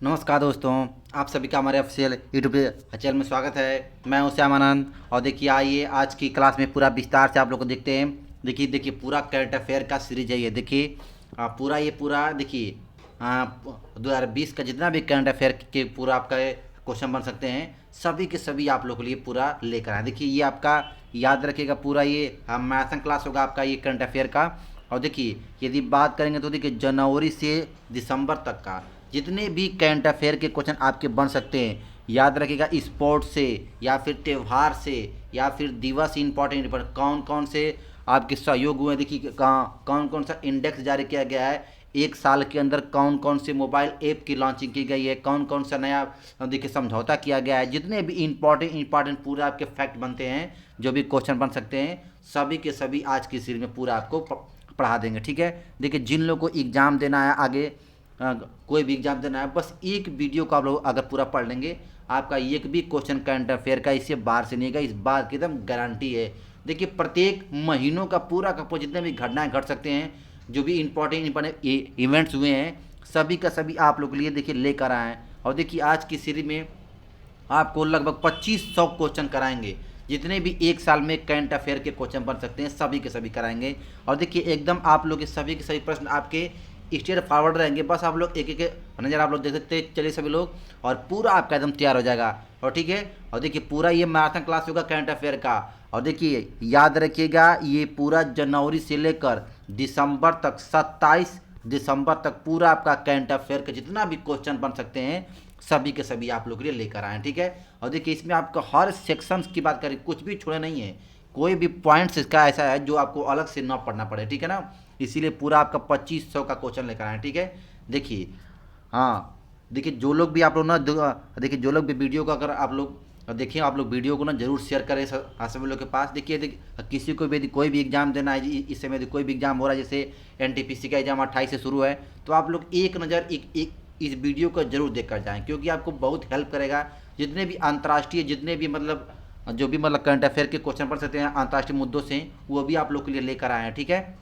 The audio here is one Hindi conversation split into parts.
नमस्कार दोस्तों, आप सभी का हमारे ऑफिशियल यूट्यूब चैनल में स्वागत है। मैं हूं श्याम आनंद और देखिए आइए आज की क्लास में पूरा विस्तार से आप लोग को देखते हैं। देखिए पूरा करंट अफेयर का सीरीज है ये। देखिए पूरा देखिए 2020 का जितना भी करंट अफेयर के पूरा आपका क्वेश्चन बन सकते हैं, सभी के सभी आप लोगों के लिए पूरा लेकर आए। देखिए ये आपका याद रखिएगा, पूरा ये मैथन क्लास होगा आपका ये करंट अफेयर का। और देखिए यदि बात करेंगे तो देखिए जनवरी से दिसंबर तक का जितने भी करंट अफेयर के क्वेश्चन आपके बन सकते हैं, याद रखिएगा स्पोर्ट्स से या फिर त्यौहार से या फिर दिवस इंपॉर्टेंट कौन कौन से आपके सहयोग हुए। देखिए कौन कौन सा इंडेक्स जारी किया गया है, एक साल के अंदर कौन कौन से मोबाइल ऐप की लॉन्चिंग की गई है, कौन कौन सा नया देखिए समझौता किया गया है। जितने भी इंपॉर्टेंट पूरे आपके फैक्ट बनते हैं, जो भी क्वेश्चन बन सकते हैं, सभी के सभी आज की सीरीज में पूरा आपको पढ़ा देंगे। ठीक है, देखिए जिन लोगों को एग्ज़ाम देना है आगे, कोई भी एग्जाम देना है, बस एक वीडियो को आप लोग अगर पूरा पढ़ लेंगे, आपका एक भी क्वेश्चन करंट अफेयर का इससे बाहर से नहीं आएगा, इस बात की एकदम गारंटी है। देखिए प्रत्येक महीनों का पूरा जितने भी घटनाएं घट सकते हैं, जो भी इंपॉर्टेंट इवेंट्स हुए हैं, सभी का सभी आप लोग के लिए देखिए लेकर आए हैं। और देखिए आज की सीरीज में आपको लगभग 2500 क्वेश्चन कराएंगे। जितने भी एक साल में करंट अफेयर के क्वेश्चन बन सकते हैं, सभी के सभी कराएंगे। और देखिए एकदम आप लोग के सभी के सभी प्रश्न आपके स्ट्रेट फॉरवर्ड रहेंगे। बस आप लोग एक एक नज़र आप लोग देख सकते चलिए सभी लोग, और पूरा आपका एकदम तैयार हो जाएगा। और ठीक है, और देखिए पूरा ये मैराथन क्लास होगा करंट अफेयर का। और देखिए याद रखिएगा, ये पूरा जनवरी से लेकर दिसंबर तक 27 दिसंबर तक पूरा आपका करंट अफेयर का जितना भी क्वेश्चन बन सकते हैं, सभी के सभी आप लोग के लिए लेकर आए। ठीक है, और देखिए इसमें आपका हर सेक्शंस की बात करें, कुछ भी छोड़े नहीं है, कोई भी पॉइंट्स इसका ऐसा है जो आपको अलग से ना पढ़ना पड़े। ठीक है ना, इसीलिए पूरा आपका 2500 का क्वेश्चन लेकर आए। ठीक है, देखिए हाँ, देखिए जो लोग भी आप लोग ना देखिए जो लोग भी वीडियो को अगर आप लोग देखिए, आप लोग वीडियो को ना जरूर शेयर करें सभी लोग के पास। देखिए किसी को भी यदि कोई भी एग्जाम देना है, इस समय यदि कोई भी एग्जाम हो रहा है, जैसे एनटीपीसी का एग्जाम 28 से शुरू है, तो आप लोग एक नज़र एक इस वीडियो को जरूर देख कर जाएँ, क्योंकि आपको बहुत हेल्प करेगा। जितने भी अंतर्राष्ट्रीय जितने भी जो भी करंट अफेयर के क्वेश्चन पढ़ सकते हैं अंतर्राष्ट्रीय मुद्दों से, वो भी आप लोग के लिए लेकर आए हैं। ठीक है,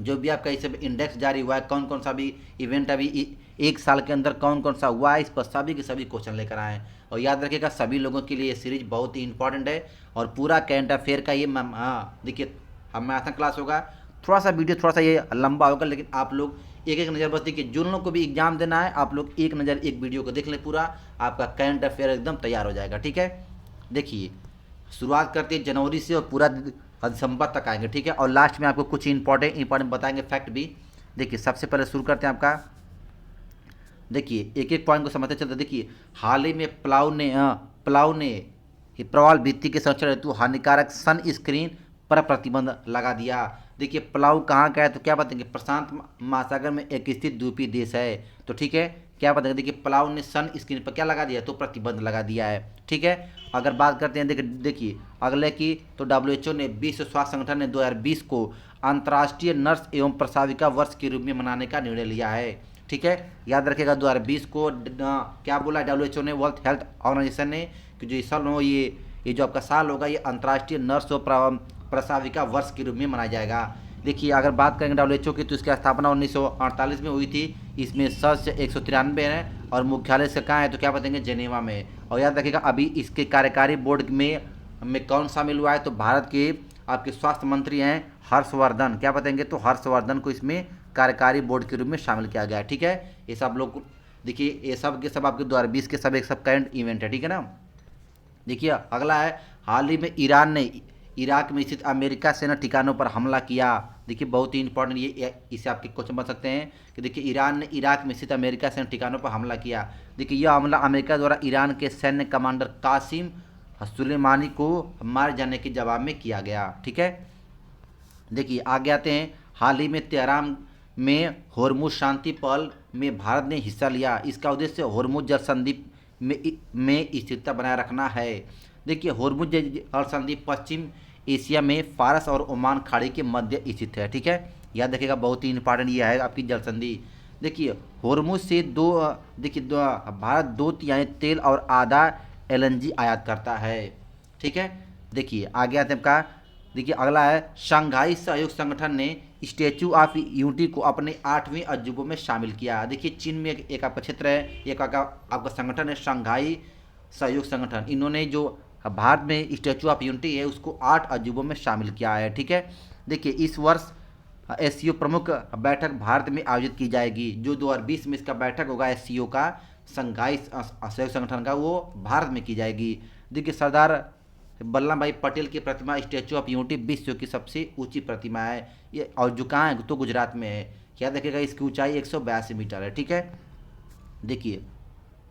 जो भी आपका इस इंडेक्स जारी हुआ है, कौन कौन सा भी इवेंट अभी एक साल के अंदर कौन कौन सा हुआ है, इस पर सभी के सभी क्वेश्चन लेकर आए हैं। और याद रखिएगा सभी लोगों के लिए ये सीरीज बहुत ही इंपॉर्टेंट है। और पूरा करंट अफेयर का ये देखिए हम मैथन क्लास होगा, थोड़ा सा वीडियो थोड़ा सा ये लंबा होगा, लेकिन आप लोग एक एक नज़र बस देखिए, जिन लोगों को भी एग्जाम देना है, आप लोग एक नज़र एक वीडियो को देख लें, पूरा आपका करंट अफेयर एकदम तैयार हो जाएगा। ठीक है, देखिए शुरुआत करते हैं जनवरी से और पूरा दिसंबर तक आएंगे। ठीक है, और लास्ट में आपको कुछ इंपॉर्टेंट बताएंगे फैक्ट भी। देखिए सबसे पहले शुरू करते हैं आपका, देखिए एक एक पॉइंट को समझते चलते। देखिए हाल ही में प्लाव ने प्रवाल भित्ति के संरक्षण हेतु हानिकारक सन स्क्रीन पर प्रतिबंध लगा दिया। देखिए प्लाव कहाँ का है, तो क्या बताएंगे, प्रशांत महासागर में एक स्थित द्वीपीय देश है। तो ठीक है, क्या बताएंगे, देखिए प्लाव ने सन स्क्रीन पर क्या लगा दिया, तो प्रतिबंध लगा दिया है। ठीक है, अगर बात करते हैं देखिए अगले की, तो डब्ल्यूएचओ ने विश्व स्वास्थ्य संगठन ने 2020 को अंतर्राष्ट्रीय नर्स एवं प्रसाविका वर्ष के रूप में मनाने का निर्णय लिया है। ठीक है, याद रखिएगा 2020 को क्या बोला डब्ल्यूएचओ ने, वर्ल्ड हेल्थ ऑर्गेनाइजेशन ने, कि जो इस साल हो ये जो आपका साल होगा, ये अंतर्राष्ट्रीय नर्स और प्रसाविका वर्ष के रूप में मनाया जाएगा। देखिए अगर बात करेंगे डब्ल्यूएचओ की, तो इसकी स्थापना 1948 में हुई थी। इसमें सदस्य 193 हैं और मुख्यालय इसका कहाँ है, तो क्या बताएंगे, जेनेवा में। और याद रखिएगा अभी इसके कार्यकारी बोर्ड में कौन शामिल हुआ है, तो भारत के आपके स्वास्थ्य मंत्री हैं हर्षवर्धन। क्या बताएंगे, तो हर्षवर्धन को इसमें कार्यकारी बोर्ड के रूप में शामिल किया गया है। ठीक है, ये सब लोग देखिए, ये सब के सब आपके 2020 के सब एक सब करंट इवेंट है। ठीक है ना, देखिए अगला है, हाल ही में ईरान ने इराक में स्थित अमेरिका सेना ठिकानों पर हमला किया। देखिए बहुत ही इंपॉर्टेंट ये इसे आपके क्वेश्चन बन सकते हैं कि देखिए ईरान ने इराक में स्थित अमेरिका सेना ठिकानों पर हमला किया। देखिए यह हमला अमेरिका द्वारा ईरान के सैन्य कमांडर कासिम सुलेमानी को मारे जाने के जवाब में किया गया। ठीक है, देखिए आगे आते हैं, हाल ही में तेहरान में होर्मुज शांति पहल में भारत ने हिस्सा लिया। इसका उद्देश्य होर्मुज जल संधि में स्थिरता बनाए रखना है। देखिए होर्मुज जल संधि पश्चिम एशिया में फारस और ओमान खाड़ी के मध्य स्थित है। ठीक है, याद रखिएगा बहुत ही इंपॉर्टेंट यह है आपकी जल संधि। देखिए होर्मुज से भारत 2/3 तेल और आधा एलएनजी आयात करता है। ठीक है, देखिए आगे आते हैं आपका, देखिए अगला है, शंघाई सहयोग संगठन ने स्टैचू ऑफ यूनिटी को अपने 8वें अजूबों में शामिल किया। देखिए चीन में एक आपका क्षेत्र है, एक आपका संगठन है शंघाई सहयोग संगठन, इन्होंने जो भारत में स्टैचू ऑफ यूनिटी है उसको 8 अजूबों में शामिल किया है। ठीक है, देखिए इस वर्ष एससीओ प्रमुख बैठक भारत में आयोजित की जाएगी। जो 2020 में इसका बैठक होगा एससीओ का, शंघाई सहयोग संगठन का, वो भारत में की जाएगी। देखिए सरदार वल्लभ भाई पटेल की प्रतिमा स्टैचू ऑफ यूनिटी विश्व की सबसे ऊंची प्रतिमा है ये, और जो कहाँ है तो गुजरात में है। याद रखिएगा इसकी ऊंचाई 182 मीटर है। ठीक है, देखिए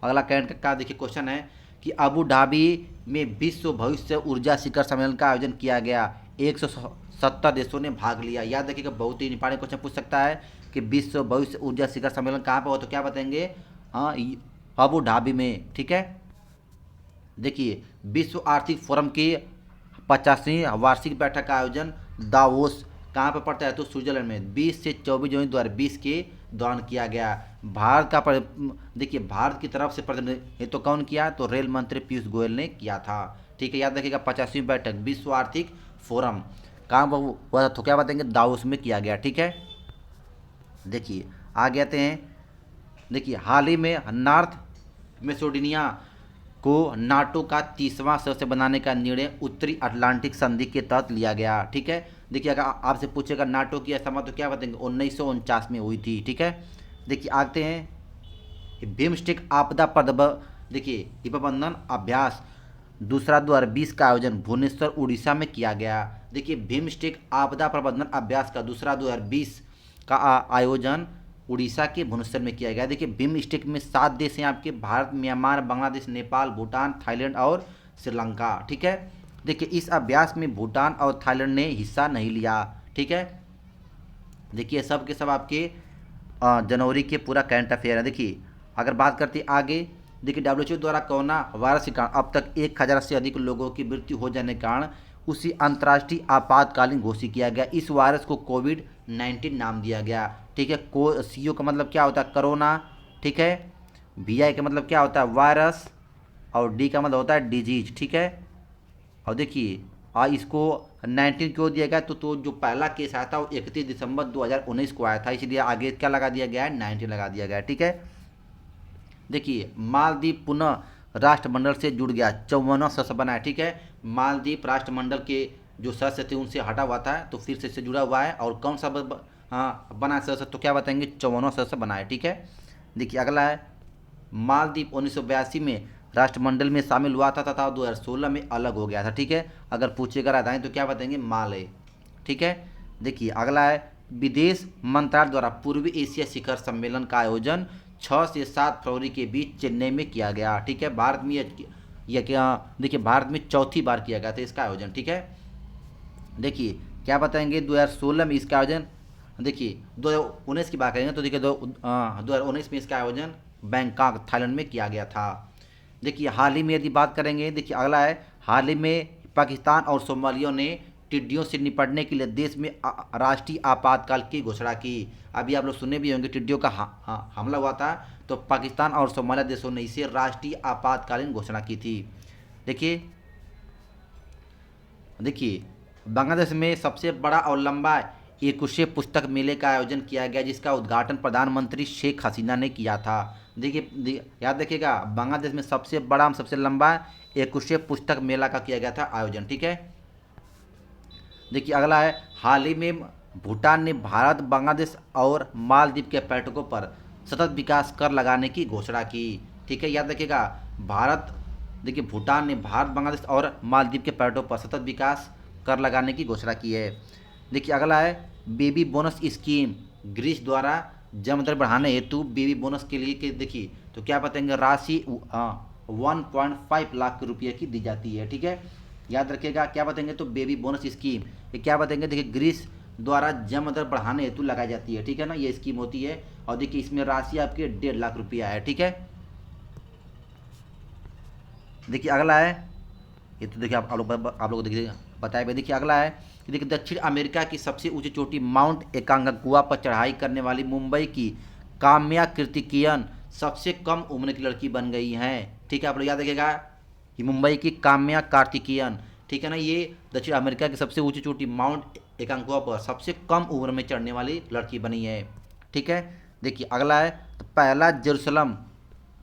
अगला कैंट का देखिए क्वेश्चन है कि अबू धाबी में विश्व भविष्य ऊर्जा शिखर सम्मेलन का आयोजन किया गया, 170 देशों ने भाग लिया। याद रखिएगा बहुत ही इंपॉर्टेंट क्वेश्चन पूछ सकता है कि विश्व भविष्य ऊर्जा शिखर सम्मेलन कहाँ पर हो, तो क्या बताएंगे, हाँ अबू धाबी में। ठीक है, देखिए विश्व आर्थिक फोरम की 50वीं वार्षिक बैठक का आयोजन दावोस कहाँ पर पड़ता है, तो स्विट्जरलैंड में 20 से 24 जनवरी 2020 के दौरान किया गया। भारत का देखिए भारत की तरफ से प्रतिनिधित्व तो कौन किया, तो रेल मंत्री पीयूष गोयल ने किया था। ठीक है, याद रखिएगा 50वीं बैठक विश्व आर्थिक फोरम कहाँ पर हुआ था, तो क्या बताएंगे, दावोस में किया गया। ठीक है, देखिए आगे आते हैं। देखिए हाल ही में नॉर्थ मैसेडोनिया को नाटो का 30वां सदस्य बनाने का निर्णय उत्तरी अटलांटिक संधि के तहत लिया गया। ठीक है, देखिए अगर आपसे पूछेगा नाटो की स्थापना तो क्या बताएंगे, 1949 में हुई थी। ठीक है, देखिए आते हैं बिम्स्टेक आपदा देखिए प्रबंधन अभ्यास दूसरा 2020 का आयोजन भुवनेश्वर उड़ीसा में किया गया। देखिए बिम्स्टेक आपदा प्रबंधन अभ्यास का दूसरा 2020 का आयोजन उड़ीसा के भुवनेश्वर में किया गया। देखिए बिम्स्टेक में 7 देश हैं आपके, भारत, म्यांमार, बांग्लादेश, नेपाल, भूटान, थाईलैंड और श्रीलंका। ठीक है, देखिए इस अभ्यास में भूटान और थाईलैंड ने हिस्सा नहीं लिया। ठीक है, देखिए सब के सब आपके जनवरी के पूरा करंट अफेयर है। देखिए अगर बात करते हैं आगे, देखिए WHO द्वारा कोरोना वायरस के कारण अब तक 1000 से अधिक लोगों की मृत्यु हो जाने के कारण उसी अंतर्राष्ट्रीय आपातकालीन घोषित किया गया। इस वायरस को कोविड-19 नाम दिया गया। ठीक है, CO का मतलब क्या होता है, कोरोना। ठीक है, VI का मतलब क्या होता है, वायरस, और D का मतलब होता है डिजीज। ठीक है, और देखिए इसको 19 क्यों दिया गया, तो जो पहला केस आया था वो 31 दिसंबर 2019 को आया था, इसलिए आगे क्या लगा दिया गया है, 19 लगा दिया गया है। ठीक है, देखिए मालदीव पुनः राष्ट्रमंडल से जुड़ गया, 54वां सदस्य बना है। ठीक है, मालदीव राष्ट्रमंडल के जो सदस्य थे उनसे हटा हुआ था तो फिर से इससे जुड़ा हुआ है, और कौन सा बना सदस्य, तो क्या बताएंगे, 54वां सदस्य बना है। ठीक है, देखिए अगला है मालदीव 1982 में राष्ट्रमंडल में शामिल हुआ था तथा 2016 में अलग हो गया था। ठीक है, अगर पूछेगा राजधानी तो क्या बताएंगे, माले। ठीक है, देखिए अगला है विदेश मंत्रालय द्वारा पूर्वी एशिया शिखर सम्मेलन का आयोजन 6 से 7 फरवरी के बीच चेन्नई में किया गया। ठीक है, भारत में यह क्या, देखिए भारत में चौथी बार किया गया था इसका आयोजन। ठीक है, देखिए क्या बताएंगे, 2016 में इसका आयोजन, देखिए 2019 की बात करेंगे तो देखिए 2019 में इसका आयोजन बैंकॉक थाईलैंड में किया गया था। देखिए हाल ही में यदि बात करेंगे, देखिए अगला है हाल ही में पाकिस्तान और सोमालिया ने टिड्डियों से निपटने के लिए देश में राष्ट्रीय आपातकाल की घोषणा की। अभी आप लोग सुने भी होंगे टिड्डियों का हमला हुआ था, तो पाकिस्तान और सोमालिया देशों ने इसे राष्ट्रीय आपातकालीन घोषणा की थी। देखिए देखिए बांग्लादेश में सबसे बड़ा और लंबा एकुशे पुस्तक मेले का आयोजन किया गया, जिसका उद्घाटन प्रधानमंत्री शेख हसीना ने किया था। देखिए याद रखिएगा बांग्लादेश में सबसे बड़ा और सबसे लंबा एकुशे पुस्तक मेला का किया गया था आयोजन। ठीक है, देखिए अगला है हाल ही में भूटान ने भारत, बांग्लादेश और मालदीव के पर्यटकों पर सतत विकास कर लगाने की घोषणा की। ठीक है, याद रखिएगा भारत, देखिए भूटान ने भारत, बांग्लादेश और मालदीव के पर्यटकों पर सतत विकास कर लगाने की घोषणा की है। देखिए अगला है बेबी बोनस स्कीम, ग्रीस द्वारा जन्म दर बढ़ाने हेतु बेबी बोनस के लिए कि देखिए तो क्या बताएंगे, राशि 1.5 लाख रुपये की दी जाती है। ठीक है, याद रखिएगा क्या बताएंगे, तो बेबी बोनस स्कीम ये क्या बताएंगे, देखिए ग्रीस द्वारा जन्म दर बढ़ाने हेतु लगाई जाती है। ठीक है ना, ये स्कीम होती है, और देखिए इसमें राशि आपके 1.5 लाख रुपया है। ठीक है, देखिए अगला है, ये तो देखिए आप लोग देखिए बताए हुए। देखिए अगला है कि देखिए दक्षिण अमेरिका की सबसे ऊंची चोटी माउंट एकांगुआ पर चढ़ाई करने वाली मुंबई की काम्या कृतिकियन सबसे कम उम्र की लड़की बन गई हैं। ठीक है, आप लोग याद रखिएगा कि मुंबई की काम्या कार्तिकेयन, ठीक है ना, ये दक्षिण अमेरिका की सबसे ऊंची चोटी माउंट एकांकों पर सबसे कम उम्र में चढ़ने वाली लड़की बनी है। ठीक है, देखिए अगला है, तो पहला जेरूसलम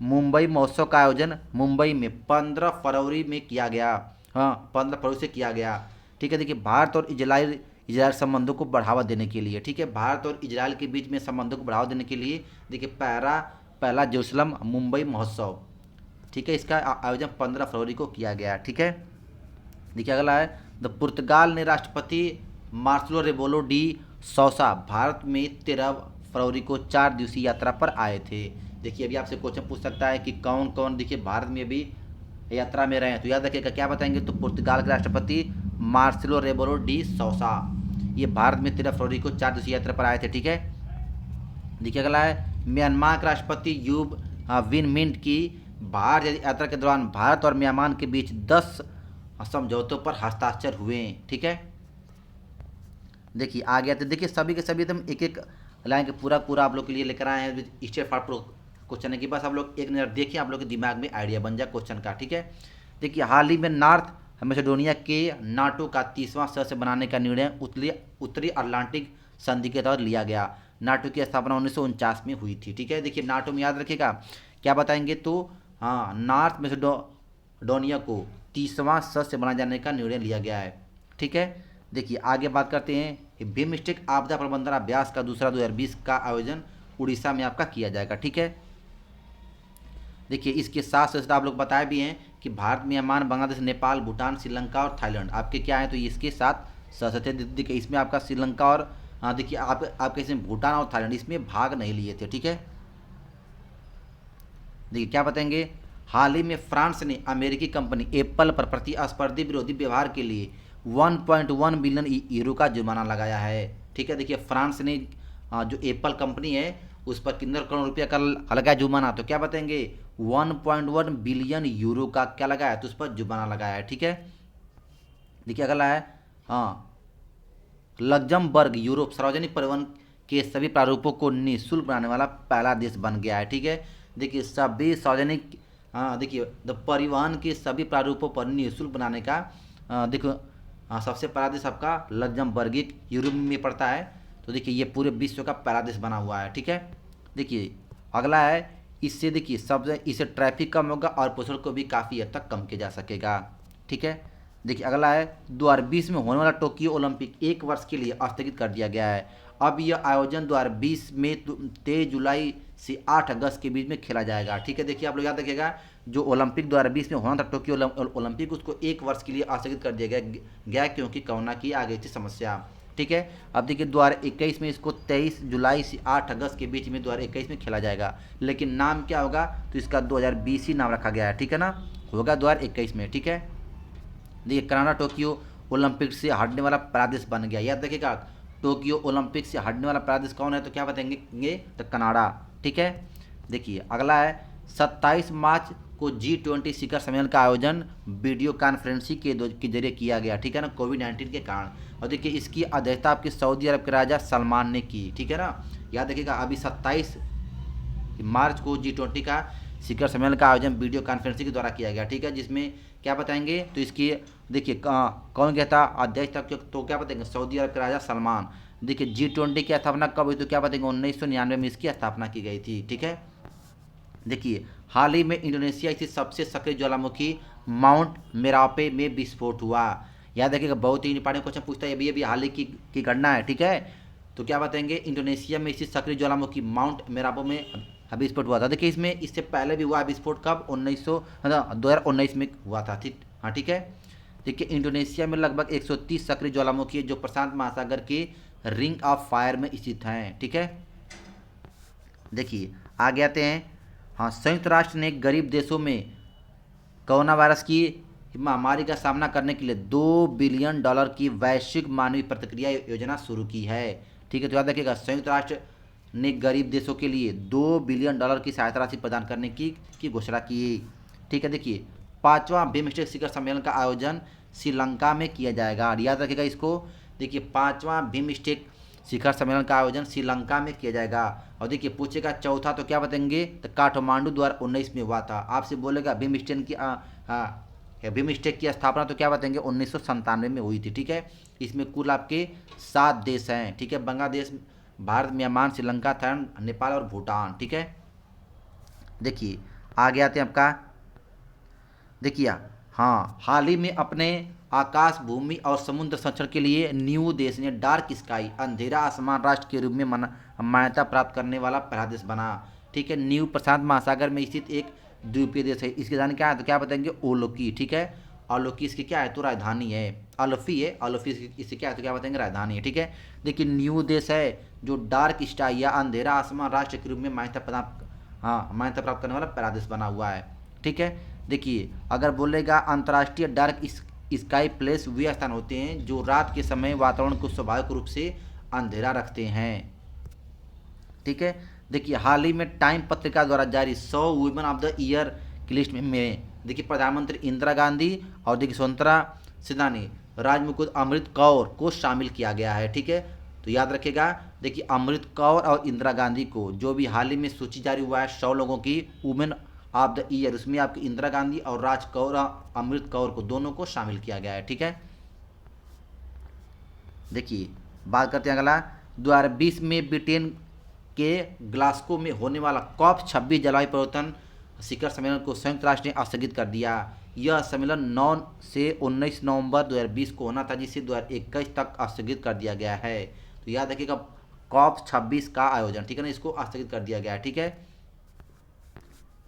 मुंबई महोत्सव का आयोजन मुंबई में 15 फरवरी में किया गया। हाँ, 15 फरवरी से किया गया। ठीक है, देखिए भारत और इजराइल इजराइल संबंधों को बढ़ावा देने के लिए, ठीक है, भारत और इजराइल के बीच में संबंधों को बढ़ावा देने के लिए देखिए पहला पहला जेरूसलम मुंबई महोत्सव, ठीक है, इसका आयोजन 15 फरवरी को किया गया। ठीक है, देखिए अगला है, द पुर्तगाल ने राष्ट्रपति मार्सेलो रेबेलो डी सोसा भारत में 13 फरवरी को 4 दिवसीय यात्रा पर आए थे। देखिए अभी आपसे क्वेश्चन पूछ सकता है कि कौन कौन देखिए भारत में भी यात्रा में रहे हैं, तो याद रखिएगा क्या बताएंगे, तो पुर्तगाल के राष्ट्रपति मार्सेलो रेबेलो डी सोसा ये भारत में 13 फरवरी को 4 दिवसीय यात्रा पर आए थे। ठीक है, देखिए अगला है, म्यांमार के राष्ट्रपति यूब विन मिंट की भारत यात्रा के दौरान भारत और म्यांमार के बीच 10 समझौतों पर हस्ताक्षर हुए। ठीक है, देखिए आ गया, तो देखिए सभी के सभी एकदम एक एक लाइन के पूरा पूरा आप लोग के लिए लेकर आए हैं स्टेट फॉर क्वेश्चन है कि बस आप लोग एक नज़र देखिए, आप लोग के दिमाग में आइडिया बन जाए क्वेश्चन का। ठीक है, देखिए हाल ही में नॉर्थ मैसेडोनिया के नाटो का 30वां सदस्य बनाने का निर्णय उत्तरी अटलांटिक संधि के तहत लिया गया। नाटो की स्थापना 1949 में हुई थी। ठीक है, देखिए नाटो में याद रखिएगा क्या बताएंगे, तो हाँ, नॉर्थ मैसेडोनिया को 30वां सदस्य बनाए जाने का निर्णय लिया गया है। ठीक है, देखिए आगे बात करते हैं, बिमस्टेक आपदा प्रबंधन अभ्यास का दूसरा 2020 का आयोजन उड़ीसा में आपका किया जाएगा। ठीक है, देखिए इसके साथ साथ आप लोग बताए भी हैं कि भारत, म्यांमार, बांग्लादेश, नेपाल, भूटान, श्रीलंका और थाईलैंड आपके क्या हैं, तो इसके साथ सदस्य। देखिए इसमें आपका श्रीलंका और देखिए आपके इसमें भूटान और थाईलैंड इसमें भाग नहीं लिए थे। ठीक है, देखिए क्या बताएंगे, हाल ही में फ्रांस ने अमेरिकी कंपनी एप्पल पर प्रतिस्पर्धी विरोधी व्यवहार के लिए 1.1 बिलियन यूरो का जुर्माना लगाया है। ठीक है, देखिए फ्रांस ने जो एप्पल कंपनी है उस पर कितने करोड़ रुपया का लगाया जुर्माना, तो क्या बताएंगे 1.1 बिलियन यूरो का क्या लगाया, तो उस पर जुर्माना लगाया है। ठीक है, देखिए अगला है, हाँ, लग्जमबर्ग यूरोप सार्वजनिक परिवहन के सभी प्रारूपों को निःशुल्क बनाने वाला पहला देश बन गया है। ठीक है, देखिए सभी सार्वजनिक देखिए परिवहन के सभी प्रारूपों पर निःशुल्क बनाने का देखो सबसे पहला देश आपका लग्जमबर्ग यूरोप में पड़ता है, तो देखिए ये पूरे विश्व का पहला देश बना हुआ है। ठीक है, देखिए अगला है, इससे देखिए सबसे इससे ट्रैफिक कम होगा और प्रदूषण को भी काफ़ी हद तक कम किया जा सकेगा। ठीक है, देखिए अगला है, 2020 में होने वाला टोक्यो ओलंपिक 1 वर्ष के लिए स्थगित कर दिया गया है। अब यह आयोजन 2020 में 23 जुलाई से 8 अगस्त के बीच में खेला जाएगा। ठीक है, देखिए आप लोग याद रखिएगा, जो ओलंपिक 2020 में होना था टोक्यो ओलंपिक, उसको 1 वर्ष के लिए स्थगित कर दिया गया क्योंकि कोरोना की आ गई थी समस्या। ठीक है, अब देखिए 2021 में इसको 23 जुलाई से 8 अगस्त के बीच में 2021 में खेला जाएगा, लेकिन नाम क्या होगा, तो इसका 2020 ही नाम रखा गया है। ठीक है ना, होगा 2021 में। ठीक है, देखिए कनाडा टोक्यो ओलंपिक से हटने वाला पहला देश बन गया। याद रखिएगा, टोक्यो ओलंपिक से हटने वाला पहला देश कौन है, तो क्या बताएंगे, तो कनाडा। ठीक है, देखिए अगला है, 27 मार्च को G20 शिखर सम्मेलन का आयोजन वीडियो कॉन्फ्रेंसिंग के जरिए किया गया। ठीक है ना, कोविड-19 के कारण, और देखिए इसकी अध्यक्षता आपके सऊदी अरब के राजा सलमान ने की। ठीक है ना, याद रखिएगा अभी 27 मार्च को G20 का शिखर सम्मेलन का आयोजन वीडियो कॉन्फ्रेंसिंग के द्वारा किया गया। ठीक है, जिसमें क्या बताएंगे, तो इसकी देखिए कौन क्या था अध्यक्ष था, तो क्या बताएंगे सऊदी अरब के राजा सलमान। देखिए G20 की स्थापना कब हुई, तो क्या बताएंगे 1999 में इसकी स्थापना की गई थी। ठीक है, देखिए हाल ही में इंडोनेशिया स्थित सबसे सक्रिय ज्वालामुखी माउंट मेरापे में विस्फोट हुआ। याद रखिएगा बहुत ही इंपॉर्टेंट क्वेश्चन पूछता है, अभी हाल ही की घटना है। ठीक है, तो क्या बताएंगे इंडोनेशिया में स्थित सक्रिय ज्वालामुखी माउंट मेरापो में विस्फोट हुआ था। देखिए इसमें इससे पहले भी हुआ विस्फोट, कब 2019 में हुआ था। ठीक, हाँ ठीक है, देखिए इंडोनेशिया में लगभग 130 सक्रिय ज्वालामुखी जो प्रशांत महासागर के रिंग ऑफ फायर में स्थित हैं। ठीक है, देखिए आगे आते हैं, हाँ, संयुक्त राष्ट्र ने गरीब देशों में कोरोना वायरस की महामारी का सामना करने के लिए $2 बिलियन की वैश्विक मानवीय प्रतिक्रिया योजना शुरू की है। ठीक है, तो याद रखिएगा संयुक्त राष्ट्र ने गरीब देशों के लिए $2 बिलियन की सहायता राशि प्रदान करने की घोषणा की। ठीक है, देखिए 5वां बिमस्टेक शिखर सम्मेलन का आयोजन श्रीलंका में किया जाएगा। याद रखिएगा इसको, देखिए 5वां बिमस्टेक शिखर सम्मेलन का आयोजन श्रीलंका में किया जाएगा। और देखिए पूछेगा चौथा, तो क्या बताएंगे, तो काठमांडू 2019 में हुआ था। आपसे बोलेगा बिमस्टेक की बिमस्टेक की स्थापना तो क्या बताएंगे 1997 में हुई थी। ठीक है, इसमें कुल आपके 7 देश हैं। ठीक है, बांग्लादेश, भारत, म्यांमार, श्रीलंका, थाईलैंड, नेपाल और भूटान। ठीक है, देखिए आगे आते हैं आपका, देखिए हाँ, हाल ही में अपने आकाश, भूमि और समुद्र संरक्षण के लिए न्यू देश ने डार्क स्काई, अंधेरा आसमान राष्ट्र के रूप में मान्यता प्राप्त करने वाला पहला देश बना। ठीक है, न्यू प्रशांत महासागर में स्थित एक द्वीपीय देश है। इसकी राजधानी क्या है तो क्या बताएंगे ओलोकी। ठीक है, ओलोकी इसकी क्या है तो राजधानी है, अल्फी है, अल्फी इससे क्या है तो क्या बताएंगे राजधानी है। ठीक है, देखिए न्यू देश है जो डार्क स्काई या अंधेरा आसमान राष्ट्र के रूप में मान्यता प्राप्त करने वाला पहला देश बना हुआ है। ठीक है, देखिए अगर बोलेगा अंतर्राष्ट्रीय डार्क स्काई प्लेस वे स्थान होते हैं जो रात के समय वातावरण को स्वाभाविक रूप से अंधेरा रखते हैं। ठीक है, देखिए हाल ही में टाइम पत्रिका द्वारा जारी 100 वुमेन ऑफ द ईयर की लिस्ट में देखिए प्रधानमंत्री इंदिरा गांधी और देखिए स्वतंत्रता सेनानी राजमुकुट अमृत कौर को शामिल किया गया है। ठीक है, तो याद रखिएगा, देखिए अमृत कौर और इंदिरा गांधी को, जो भी हाल ही में सूची जारी हुआ है 100 लोगों की वुमेन ऑफ द ईयर, उसमें आपकी इंदिरा गांधी और राज कौर, अमृत कौर को, दोनों को शामिल किया गया है। ठीक है, देखिए बात करते हैं अगला, 2020 में ब्रिटेन के ग्लासगो में होने वाला कॉप 26 जलवायु परिवर्तन शिखर सम्मेलन को संयुक्त राष्ट्र ने स्थगित कर दिया। यह सम्मेलन 9 से 19 नवंबर 2020 को होना था, जिसे 2021 तक स्थगित कर दिया गया है। तो याद रखिएगा कॉप 26 का आयोजन, ठीक है ना, इसको स्थगित कर दिया गया है। ठीक है,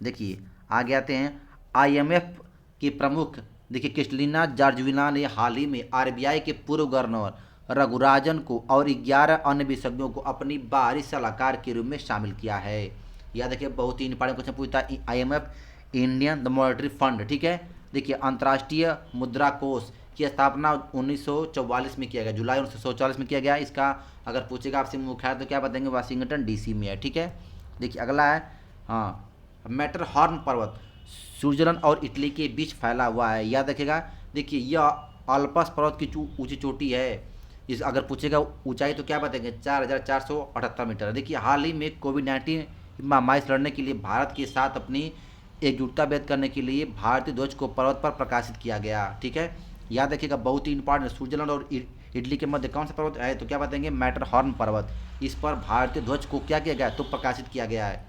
देखिए आगे आते हैं, आईएमएफ के प्रमुख देखिए क्रिस्टलिना जॉर्जिवा ने हाल ही में आरबीआई के पूर्व गवर्नर रघुराजन को और 11 अन्य विशेषज्ञों को अपनी बाहरी सलाहकार के रूप में शामिल किया है। याद रखिए बहुत ही इंपॉर्टेंट क्वेश्चन पूछता है, आईएमएफ इंडियन मॉनेटरी फंड। ठीक है, देखिए अंतर्राष्ट्रीय मुद्रा कोष की स्थापना 1944 में किया गया, जुलाई 1944 में किया गया। इसका अगर पूछेगा आपसे मुख्यालय तो क्या बताएंगे वाशिंगटन डीसी में है। ठीक है, देखिए अगला है, हाँ, मैटरहॉर्न पर्वत स्विट्जरलैंड और इटली के बीच फैला हुआ है। याद रखिएगा, देखिए यह अल्पस पर्वत की ऊंची चोटी है। इस अगर पूछेगा ऊंचाई तो क्या बताएंगे 4478 मीटर। देखिए हाल ही में कोविड-19 महामारी से लड़ने के लिए भारत के साथ अपनी एकजुटता व्यक्त करने के लिए भारतीय ध्वज को पर्वत पर प्रकाशित किया गया। ठीक है, याद रखिएगा बहुत ही इंपॉर्टेंट, स्विट्जरलैंड और इटली के मध्य कौन सा पर्वत है तो क्या बताएंगे मैटरहॉर्न पर्वत। इस पर भारतीय ध्वज को क्या किया गया तो प्रकाशित किया गया है।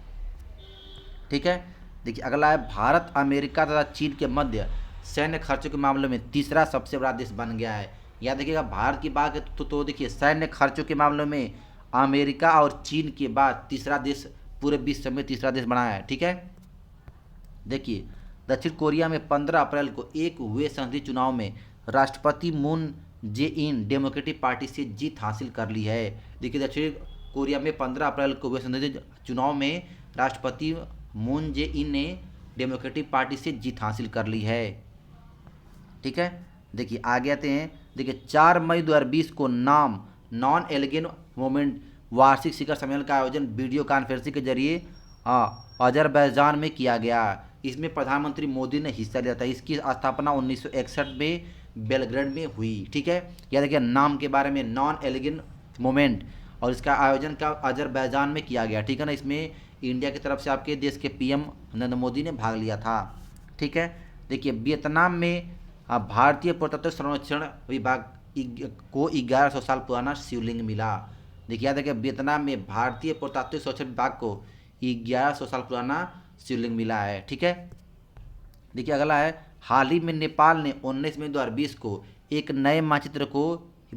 ठीक है, देखिए अगला है, भारत अमेरिका तथा चीन के मध्य सैन्य खर्चों के मामले में तीसरा सबसे बड़ा देश बन गया है। याद देखिएगा भारत की बात है तो देखिए सैन्य खर्चों के मामले में अमेरिका और चीन के बाद तीसरा देश, पूरे विश्व में तीसरा देश बना है। ठीक है, देखिए दक्षिण कोरिया में 15 अप्रैल को एक हुए संसदीय चुनाव में राष्ट्रपति Moon Jae in democratic party से जीत हासिल कर ली है। देखिए दक्षिण कोरिया में 15 अप्रैल को हुए संसदीय चुनाव में राष्ट्रपति मून जे इन ने डेमोक्रेटिक पार्टी से जीत हासिल कर ली है। ठीक है, देखिए आगे आते हैं, देखिए 4 मई 2020 को नॉन एलिगेन मोमेंट वार्षिक शिखर सम्मेलन का आयोजन वीडियो कॉन्फ्रेंसिंग के जरिए अजरबैजान में किया गया। इसमें प्रधानमंत्री मोदी ने हिस्सा लिया था। इसकी स्थापना 1961 में बेलग्रेड में हुई। ठीक है, याद रखिए नाम के बारे में नॉन एलिगेन मोमेंट, और इसका आयोजन का अजरबैजान में किया गया। ठीक है ना, इसमें इंडिया की तरफ से आपके देश के पीएम नरेंद्र मोदी ने भाग लिया था। ठीक है, देखिए वियतनाम में भारतीय पुरातत्व सर्वेक्षण विभाग को 1100 साल पुराना शिवलिंग मिला। देखिए याद रखिए वियतनाम में भारतीय पुरातत्व सर्वेक्षण विभाग को 1100 साल पुराना शिवलिंग मिला है। ठीक है, देखिए अगला है, हाल ही में नेपाल ने 19 मई 2020 को एक नए मानचित्र को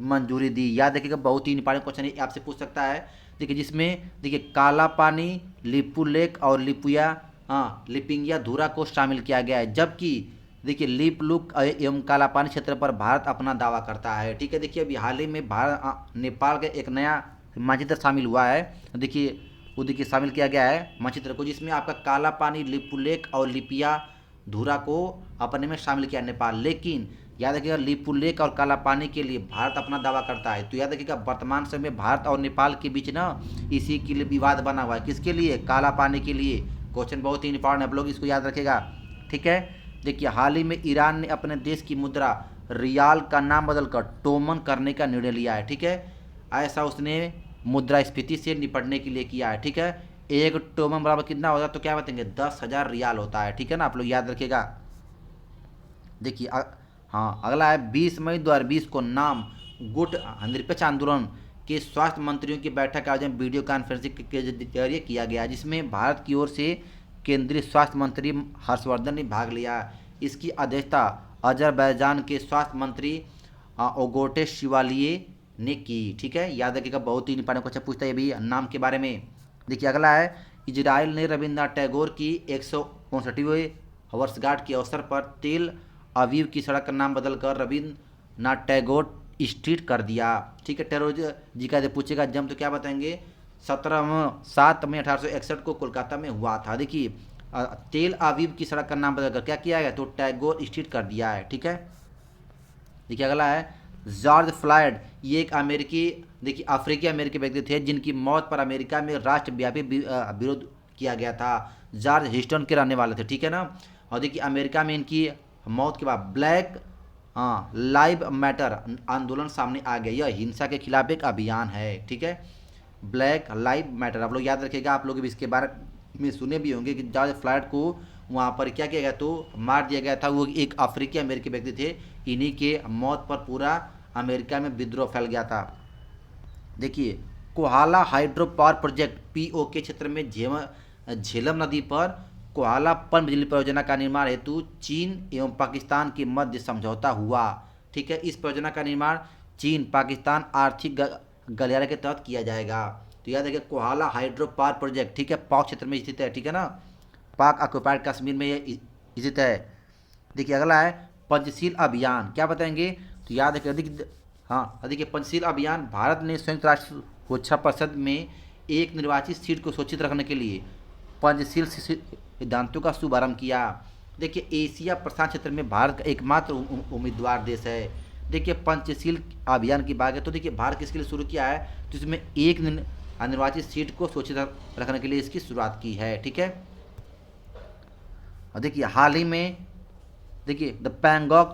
मंजूरी दी। याद रखिएगा बहुत ही इंपॉर्टेंट क्वेश्चन आपसे पूछ सकता है। देखिए जिसमें देखिए काला पानी, लिपू लेक और लिपिंगिया धुरा को शामिल किया गया है, जबकि देखिए लीप लुक एवं काला पानी क्षेत्र पर भारत अपना दावा करता है। ठीक है, देखिए अभी हाल ही में भारत नेपाल का एक नया मानचित्र शामिल हुआ है। देखिए वो देखिए शामिल किया गया है मानचित्र को, जिसमें आपका काला पानी, लिपू लेक और लिपिया धुरा को अपने में शामिल किया नेपाल। लेकिन याद रखिएगा लिपू लेक और काला पानी के लिए भारत अपना दावा करता है। तो याद रखिएगा वर्तमान समय में भारत और नेपाल के बीच ना इसी के लिए विवाद बना हुआ है। किसके लिए? काला पानी के लिए। क्वेश्चन बहुत ही इंपॉर्टेंट है, आप लोग इसको याद रखिएगा। ठीक है, देखिए हाल ही में ईरान ने अपने देश की मुद्रा रियाल का नाम बदलकर टोमन करने का निर्णय लिया है। ठीक है, ऐसा उसने मुद्रास्फीति से निपटने के लिए किया है। ठीक है, एक टोमन बराबर कितना होता है तो क्या बताएंगे 10,000 रियाल होता है। ठीक है ना, आप लोग याद रखिएगा। देखिए हाँ, अगला है 20 मई 2020 को नाम गुट निरपेक्ष आंदोलन के स्वास्थ्य मंत्रियों की बैठक का आयोजन वीडियो कॉन्फ्रेंसिंग के जरिए किया गया, जिसमें भारत की ओर से केंद्रीय स्वास्थ्य मंत्री हर्षवर्धन ने भाग लिया। इसकी अध्यक्षता अजरबैजान के स्वास्थ्य मंत्री ओगोटे शिवालिये ने की। ठीक है, याद रखिएगा, बहुत ही इंपॉर्टेंट क्वेश्चन पूछता है ये भी नाम के बारे में। देखिए अगला है, इजराइल ने रविन्द्रनाथ टैगोर की 159वीं वर्षगांठ के अवसर पर तेल अवीव की सड़क का नाम बदलकर रविन्द्रनाथ टैगोर स्ट्रीट कर दिया। ठीक है, टेरोज जी का पूछेगा जन्म तो क्या बताएंगे, 7 मई 1861 को कोलकाता में हुआ था। देखिए तेल अवीव की सड़क का नाम बदलकर क्या किया गया, तो टैगोर स्ट्रीट कर दिया है। ठीक है, देखिए अगला है, जॉर्ज फ्लॉयड, ये एक अमेरिकी, देखिए अफ्रीकी अमेरिकी व्यक्ति थे जिनकी मौत पर अमेरिका में राष्ट्रव्यापी विरोध किया गया था। जॉर्ज ह्यूस्टन के रहने वाले थे। ठीक है ना, और देखिए अमेरिका में इनकी मौत के बाद ब्लैक लाइव मैटर आंदोलन सामने आ गया। यह हिंसा के खिलाफ एक अभियान है। ठीक है, ब्लैक लाइव मैटर, आप लोग याद रखिएगा, आप लोग भी इसके बारे में सुने भी होंगे कि जॉर्ज फ्लॉयड को वहाँ पर क्या किया गया, तो मार दिया गया था। वो एक अफ्रीकी अमेरिकी व्यक्ति थे, इन्हीं के मौत पर पूरा अमेरिका में विद्रोह फैल गया था। देखिए Kohala hydro power project PoK क्षेत्र में झेलम नदी पर कोहाला पन बिजली परियोजना का निर्माण हेतु चीन एवं पाकिस्तान के मध्य समझौता हुआ। ठीक है, इस परियोजना का निर्माण चीन पाकिस्तान आर्थिक गलियारे के तहत किया जाएगा। तो याद रखिए कोहाला हाइड्रो पावर प्रोजेक्ट, ठीक है, पाक क्षेत्र में स्थित है। ठीक है ना, पाक ऑक्युपाइड कश्मीर में ये स्थित है। देखिए अगला है पंचशील अभियान, क्या बताएंगे, तो याद रखिए हाँ, देखिए पंचशील अभियान, भारत ने संयुक्त राष्ट्र सुरक्षा परिषद में एक निर्वाचित सीट को सुरक्षित रखने के लिए पंचशील सिद्धांतों का शुभारंभ किया। देखिए एशिया प्रशांत क्षेत्र में भारत का एकमात्र उम्मीदवार देश है। देखिए पंचशील अभियान की बात है तो देखिए भारत किसके लिए शुरू किया है, तो इसमें एक निर्वाचित सीट को सुरक्षित रखने के लिए इसकी शुरुआत की है। ठीक है, और देखिए हाल ही में देखिए द पैंगोंग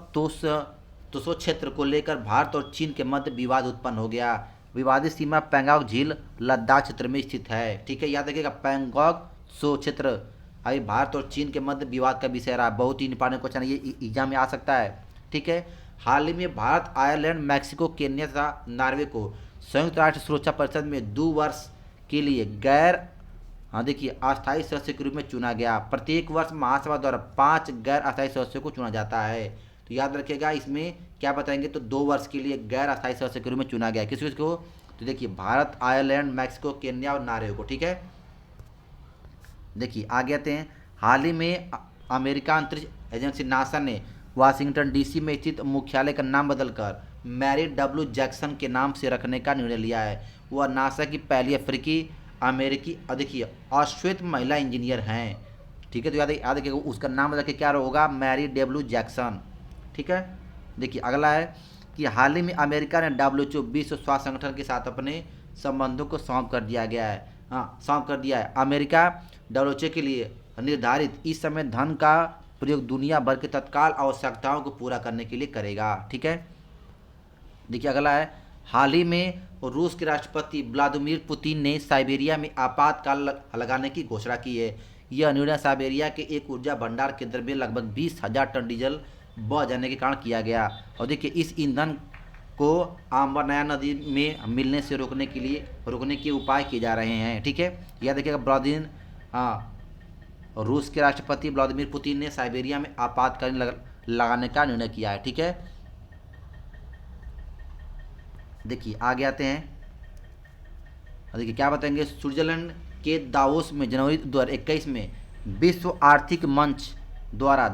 त्सो क्षेत्र को लेकर भारत और चीन के मध्य विवाद उत्पन्न हो गया। विवादित सीमा पैंगोंग झील लद्दाख क्षेत्र में स्थित है। ठीक है, याद रखिएगा पैंगोंग त्सो क्षेत्र अभी भारत और चीन के मध्य विवाद का विषय रहा। बहुत ही इंपॉर्टेंट क्वेश्चन ये एग्जाम में आ सकता है। ठीक है, हाल ही में भारत आयरलैंड मैक्सिको केन्या तथा नॉर्वे को संयुक्त राष्ट्र सुरक्षा परिषद में 2 वर्ष के लिए देखिए अस्थायी सदस्य के रूप में चुना गया। प्रत्येक वर्ष महासभा द्वारा 5 गैर अस्थायी सदस्यों को चुना जाता है। तो याद रखिएगा इसमें क्या बताएंगे, तो 2 वर्ष के लिए गैर अस्थायी सदस्य के रूप में चुना गया। किसको, तो देखिए भारत आयरलैंड मैक्सिको केन्या और नॉर्वे को। ठीक है, देखिए आगे आते हैं, हाल ही में अमेरिका अंतरिक्ष एजेंसी नासा ने वाशिंगटन डीसी में स्थित मुख्यालय का नाम बदलकर मैरी डब्ल्यू जैक्सन के नाम से रखने का निर्णय लिया है। वह नासा की पहली अफ्रीकी अमेरिकी देखिए अश्वेत महिला इंजीनियर हैं। ठीक है, तो याद रखिएगा उसका नाम बदल के क्या होगा, मैरी डब्ल्यू जैक्सन। ठीक है, देखिए अगला है कि हाल ही में अमेरिका ने WHO विश्व स्वास्थ्य संगठन के साथ अपने संबंधों को समाप्त कर दिया गया है। समाप्त कर दिया है। अमेरिका WHO के लिए निर्धारित इस समय धन का प्रयोग दुनिया भर के तत्काल आवश्यकताओं को पूरा करने के लिए करेगा। ठीक है, देखिए अगला है, हाल ही में रूस के राष्ट्रपति व्लादिमीर पुतिन ने साइबेरिया में आपातकाल लगाने की घोषणा की है। यह निर्णय साइबेरिया के एक ऊर्जा भंडार केंद्र में लगभग 20,000 टन डीजल बह जाने के कारण किया गया। और देखिए इस ईंधन को आम्बर नया नदी में मिलने से रोकने के उपाय किए जा रहे हैं। ठीक है, यह देखिएगा रूस के राष्ट्रपति व्लादिमीर पुतिन ने साइबेरिया में आपातकालीन लगाने का निर्णय किया है। ठीक है, देखिए आगे आते हैं, देखिए क्या बताएंगे, स्विट्जरलैंड के दावोस में जनवरी 2021 में विश्व आर्थिक मंच द्वारा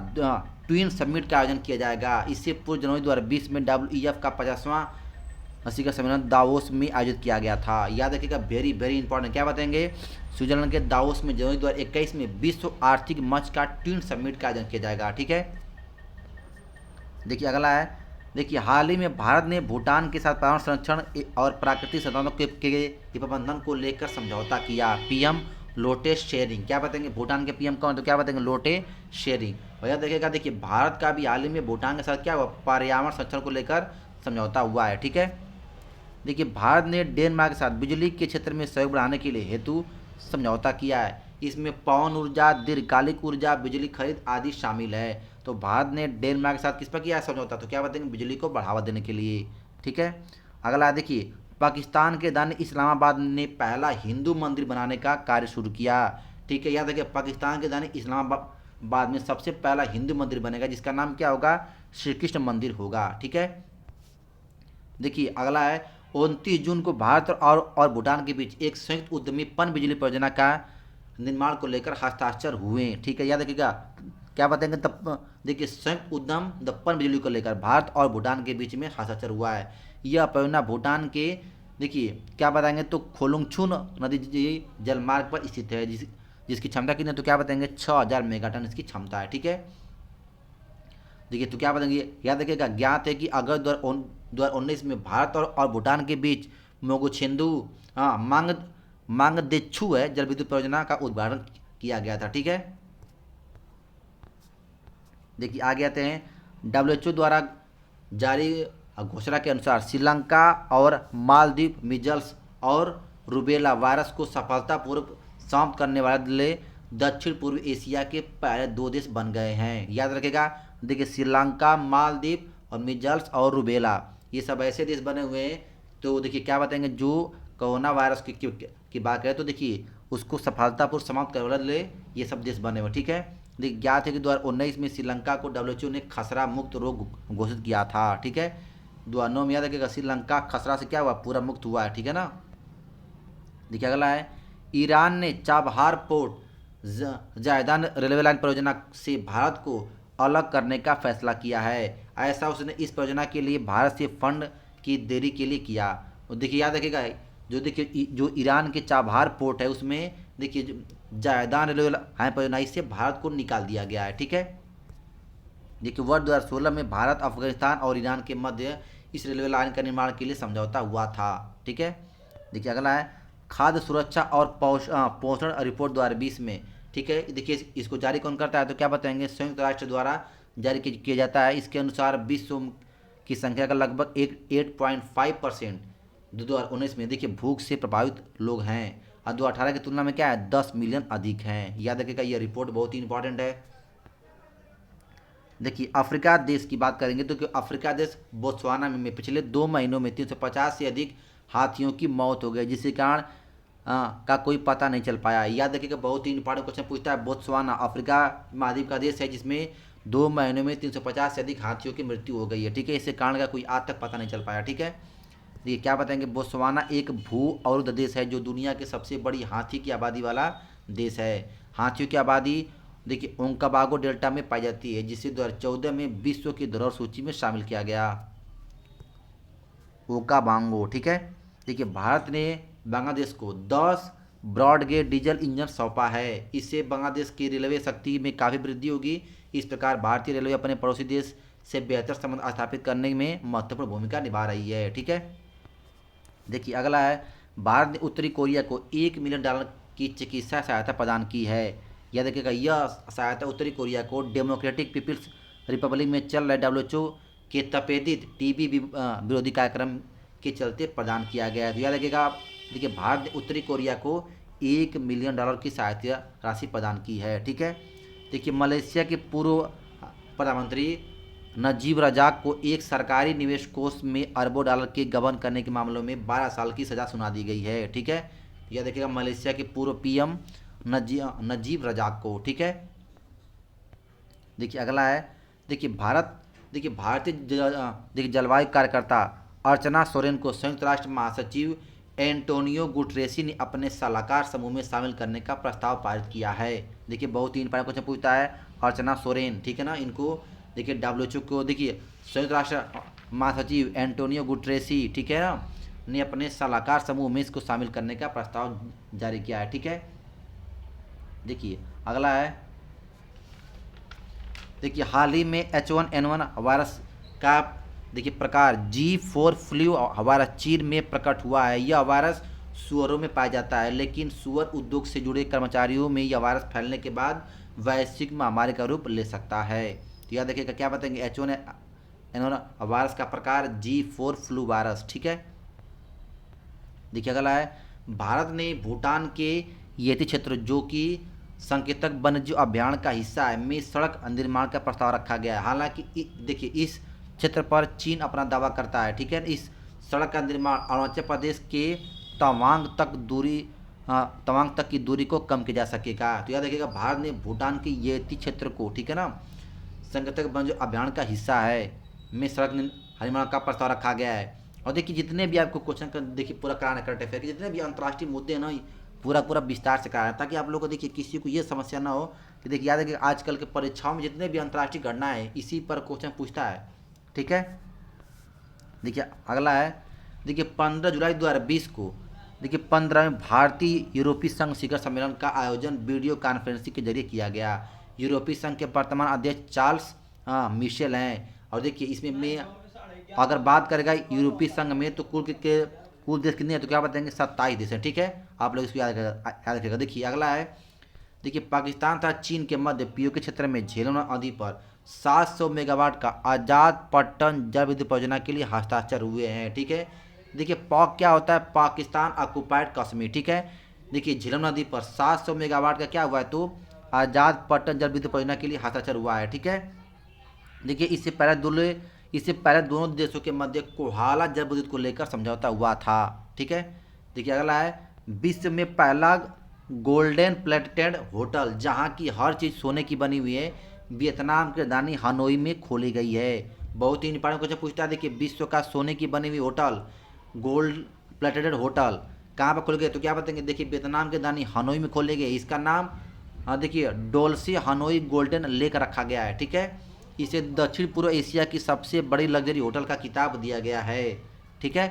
ट्विन समिट का आयोजन किया जाएगा। इससे पूर्व जनवरी 2020 में WEF का 50वां शिखर सम्मेलन दावोस में आयोजित किया गया था। याद रखिएगा, वेरी वेरी इंपॉर्टेंट, क्या बताएंगे, स्विट्जरलैंड के दावोस में जनवरी 2021 में विश्व आर्थिक मंच का ट्विन समिट का आयोजन किया जाएगा। ठीक है, देखिए अगला है, देखिए हाल ही में भारत ने भूटान के साथ पर्यावरण संरक्षण और प्राकृतिक संसाधनों के प्रबंधन को लेकर समझौता किया। PM लोटे शेयरिंग, क्या बताएंगे, भूटान के PM कौन, तो क्या बताएंगे, लोटे शेयरिंग। और यह देखिएगा, देखिए भारत का भी हाल ही में भूटान के साथ क्या हुआ, पर्यावरण संरक्षण को लेकर समझौता हुआ है। ठीक है, देखिए भारत ने डेनमार्क के साथ बिजली के क्षेत्र में सहयोग बढ़ाने के लिए हेतु समझौता किया है। इसमें पवन ऊर्जा, दीर्घकालिक ऊर्जा, बिजली खरीद आदि शामिल है। तो भारत ने डेनमार्क के साथ किस पर किया है समझौता, तो क्या बताएंगे, बिजली को बढ़ावा देने के लिए। ठीक है, अगला देखिए, पाकिस्तान के दान इस्लामाबाद ने पहला हिंदू मंदिर बनाने का कार्य शुरू किया। ठीक है, याद रखिए, पाकिस्तान के दान इस्लामाबाद में सबसे पहला हिंदू मंदिर बनेगा, जिसका नाम क्या होगा, श्री कृष्ण मंदिर होगा। ठीक है, देखिए अगला है, 29 जून को भारत और भूटान के बीच एक संयुक्त उद्यमी पन बिजली परियोजना का निर्माण को लेकर हस्ताक्षर हुए। ठीक है, याद रखिएगा, क्या बताएंगे तब, देखिए संयुक्त उद्यम दप्पन बिजली को लेकर भारत और भूटान के बीच में हस्ताक्षर हुआ है। यह परियोजना भूटान के, देखिए क्या बताएंगे, तो खोलुंगछुन नदी जलमार्ग पर स्थित है, जिसकी क्षमता कितनी है, तो क्या बताएंगे 6000 मेगाटन इसकी क्षमता है। ठीक है, देखिए तो क्या बताएंगे, याद रखिएगा, ज्ञात है कि अगस्त 2019 में भारत और भूटान के बीच मोगोछेंदू मांगदेच्छू है जल विद्युत परियोजना का उद्घाटन किया गया था। ठीक है, देखिए आगे आते हैं, WHO द्वारा जारी घोषणा के अनुसार श्रीलंका और मालदीव मीजल्स और रूबेला वायरस को सफलतापूर्वक समाप्त करने वाले दक्षिण पूर्व एशिया के पहले 2 देश बन गए हैं। याद रखेगा, देखिए श्रीलंका, मालदीव और मीजल्स और रूबेला, ये सब ऐसे देश बने हुए हैं। तो देखिए क्या बताएंगे, जो कोरोना वायरस की बात करें तो देखिए उसको सफलतापूर्वक समाप्त करने वाले ये सब देश बने हुए। ठीक है, देखिए ज्ञात है कि 2019 में श्रीलंका को WHO ने खसरा मुक्त रोग घोषित किया था। ठीक है, 2009 में याद रखिएगा, श्रीलंका खसरा से क्या हुआ, पूरा मुक्त हुआ है। ठीक है ना, देखिए अगला है, ईरान ने चाबहार पोर्ट जायदान रेलवे लाइन परियोजना से भारत को अलग करने का फैसला किया है। ऐसा उसने इस परियोजना के लिए भारत से फंड की देरी के लिए किया। और देखिए याद रखिएगा, जो ईरान के चाबहार पोर्ट है उसमें देखिए जायदान रेलवे लाइन परियोजना से भारत को निकाल दिया गया है। ठीक है, देखिए वर्ष 2016 में भारत, अफगानिस्तान और ईरान के मध्य इस रेलवे लाइन का निर्माण के लिए समझौता हुआ था। ठीक है, देखिए अगला है, खाद्य सुरक्षा और पोषण रिपोर्ट 2020 में। ठीक है, देखिए इसको जारी कौन करता है, तो क्या बताएंगे, संयुक्त राष्ट्र द्वारा जारी किया जाता है। इसके अनुसार विश्व की संख्या का लगभग 8.5% 2019 में देखिए भूख से प्रभावित लोग हैं, और 2018 की तुलना में क्या है, 10 मिलियन अधिक हैं। याद रखिएगा, यह रिपोर्ट बहुत ही इंपॉर्टेंट है। देखिए अफ्रीका देश की बात करेंगे तो अफ्रीका देश बोत्सवाना में पिछले 2 महीनों में 350 से अधिक हाथियों की मौत हो गई, जिसके कारण का कोई पता नहीं चल पाया। याद रखिएगा, बहुत ही इंपॉर्टेंट क्वेश्चन पूछता है, बोत्सवाना अफ्रीका महाद्वीप का देश है जिसमें 2 महीनों में 350 से अधिक हाथियों की मृत्यु हो गई है। ठीक है, इससे कारण का कोई आज तक पता नहीं चल पाया। ठीक है, देखिए क्या बताएंगे, बोत्सवाना एक भू अवरुद्ध देश है जो दुनिया के सबसे बड़ी हाथी की आबादी वाला देश है। हाथियों की आबादी देखिए ओंकाबागो डेल्टा में पाई जाती है, जिसे 2014 में विश्व की धरोहर सूची में शामिल किया गया, ओकाबांगो। ठीक है, देखिए भारत ने बांग्लादेश को 10 ब्रॉडगेज डीजल इंजन सौंपा है। इससे बांग्लादेश की रेलवे शक्ति में काफ़ी वृद्धि होगी। इस प्रकार भारतीय रेलवे अपने पड़ोसी देश से बेहतर संबंध स्थापित करने में महत्वपूर्ण भूमिका निभा रही है। ठीक है, देखिए अगला है, भारत ने उत्तरी कोरिया को $1 मिलियन की चिकित्सा सहायता प्रदान की है। याद रखिएगा, यह सहायता उत्तरी कोरिया को डेमोक्रेटिक पीपल्स रिपब्लिक में चल रहे WHO के तपेदित टीबी विरोधी कार्यक्रम के चलते प्रदान किया गया है। तो याद रखिएगा, देखिए भारत ने उत्तरी कोरिया को $1 मिलियन की सहायता राशि प्रदान की है। ठीक है, देखिए मलेशिया के पूर्व प्रधानमंत्री नजीब रजाक को एक सरकारी निवेश कोष में अरबों डॉलर के गबन करने के मामलों में 12 साल की सजा सुना दी गई है। ठीक है, यह देखिएगा मलेशिया के पूर्व PM नजीब रजाक को। ठीक है, देखिए अगला है, देखिए भारतीय देखिए जलवायु कार्यकर्ता अर्चना सोरेन को संयुक्त राष्ट्र महासचिव एंटोनियो गुटरेसी ने अपने सलाहकार समूह में शामिल करने का प्रस्ताव पारित किया है। देखिए बहुत ही इंपॉर्टेंट क्वेश्चन पूछता है, अर्चना सोरेन। ठीक है ना, इनको देखिए WHO को देखिए संयुक्त राष्ट्र महासचिव एंटोनियो गुटरेसी, ठीक है ना, ने अपने सलाहकार समूह में इसको शामिल करने का प्रस्ताव जारी किया है। ठीक है, देखिए अगला है, देखिए हाल ही में H1N1 वायरस का देखिए प्रकार G4 फ्लू वायरस चीन में प्रकट हुआ है। यह वायरस सुअरों में पाया जाता है, लेकिन सुअर उद्योग से जुड़े कर्मचारियों में यह वायरस फैलने के बाद वैश्विक महामारी का रूप ले सकता है। तो याद रखिएगा, क्या बताएंगे, H1N1 वायरस का प्रकार G4 फ्लू वायरस। ठीक है, देखिए अगला है, भारत ने भूटान के येती क्षेत्र जो कि संकेतक वन्यजीव अभियान का हिस्सा है में सड़क निर्माण का प्रस्ताव रखा गया है। हालांकि देखिए इस क्षेत्र पर चीन अपना दावा करता है, ठीक है। इस सड़क का निर्माण अरुणाचल प्रदेश के तवांग तक दूरी तवांग तक की दूरी को कम किया जा सकेगा। तो याद रखिएगा भारत ने भूटान के येती क्षेत्र को, ठीक है ना, संकेतक वन्यजीव अभियान का हिस्सा है में सड़क निर्माण का प्रस्ताव रखा गया है। और देखिए जितने भी आपको क्वेश्चन कर देखिए पूरा कराना करंट अफेयर के जितने भी अंतर्राष्ट्रीय मुद्दे हैं ना पूरा पूरा विस्तार से कराना, ताकि आप लोग को देखिए किसी को ये समस्या ना हो कि देखिए याद है कि आजकल के परीक्षाओं में जितने भी अंतर्राष्ट्रीय घटनाएं हैं इसी पर क्वेश्चन पूछता है, ठीक है। देखिए अगला है, देखिए 15 जुलाई 2020 को देखिए 15वें भारतीय यूरोपीय संघ शिखर सम्मेलन का आयोजन वीडियो कॉन्फ्रेंसिंग के जरिए किया गया। यूरोपीय संघ के वर्तमान अध्यक्ष चार्ल्स मिशेल हैं। और देखिए इसमें मैं अगर बात करेगा यूरोपीय संघ में तो कुल देश कितने हैं, तो क्या बताएंगे 27 देश हैं, ठीक है। आप लोग इसको याद रखिएगा। देखिए अगला है, देखिए पाकिस्तान तथा चीन के मध्य पीओके क्षेत्र में झेलम नदी पर 700 मेगावाट का आज़ाद पट्टन जल विद्युत परियोजना के लिए हस्ताक्षर हुए हैं, ठीक है। देखिए पॉक क्या होता है, पाकिस्तान ऑक्युपाइड कश्मीर, ठीक है। देखिए झेलम नदी पर 700 मेगावाट का क्या हुआ है, तो आज़ाद पट्टन जल विद्युत परियोजना के लिए हस्ताक्षर हुआ है, ठीक है। देखिए इससे पहले दोनों देशों के मध्य कोहाला जल विद्युत को लेकर समझौता हुआ था, ठीक है। देखिए अगला है, विश्व में पहला गोल्डन प्लेटेड होटल जहां की हर चीज़ सोने की बनी हुई है वियतनाम के राजधानी हनोई में खोली गई है। बहुत ही इंपॉर्टेंट क्वेश्चन पूछता है। देखिए विश्व का सोने की बनी हुई होटल गोल्ड प्लेटेड होटल कहाँ पर खोले गए, तो क्या बताएंगे, देखिए वियतनाम के राजधानी हनोई में खोले गए। इसका नाम देखिए डोल्सी हनोई गोल्डन लेक रखा गया है, ठीक है। इसे दक्षिण पूर्व एशिया की सबसे बड़ी लग्जरी होटल का खिताब दिया गया है, ठीक है।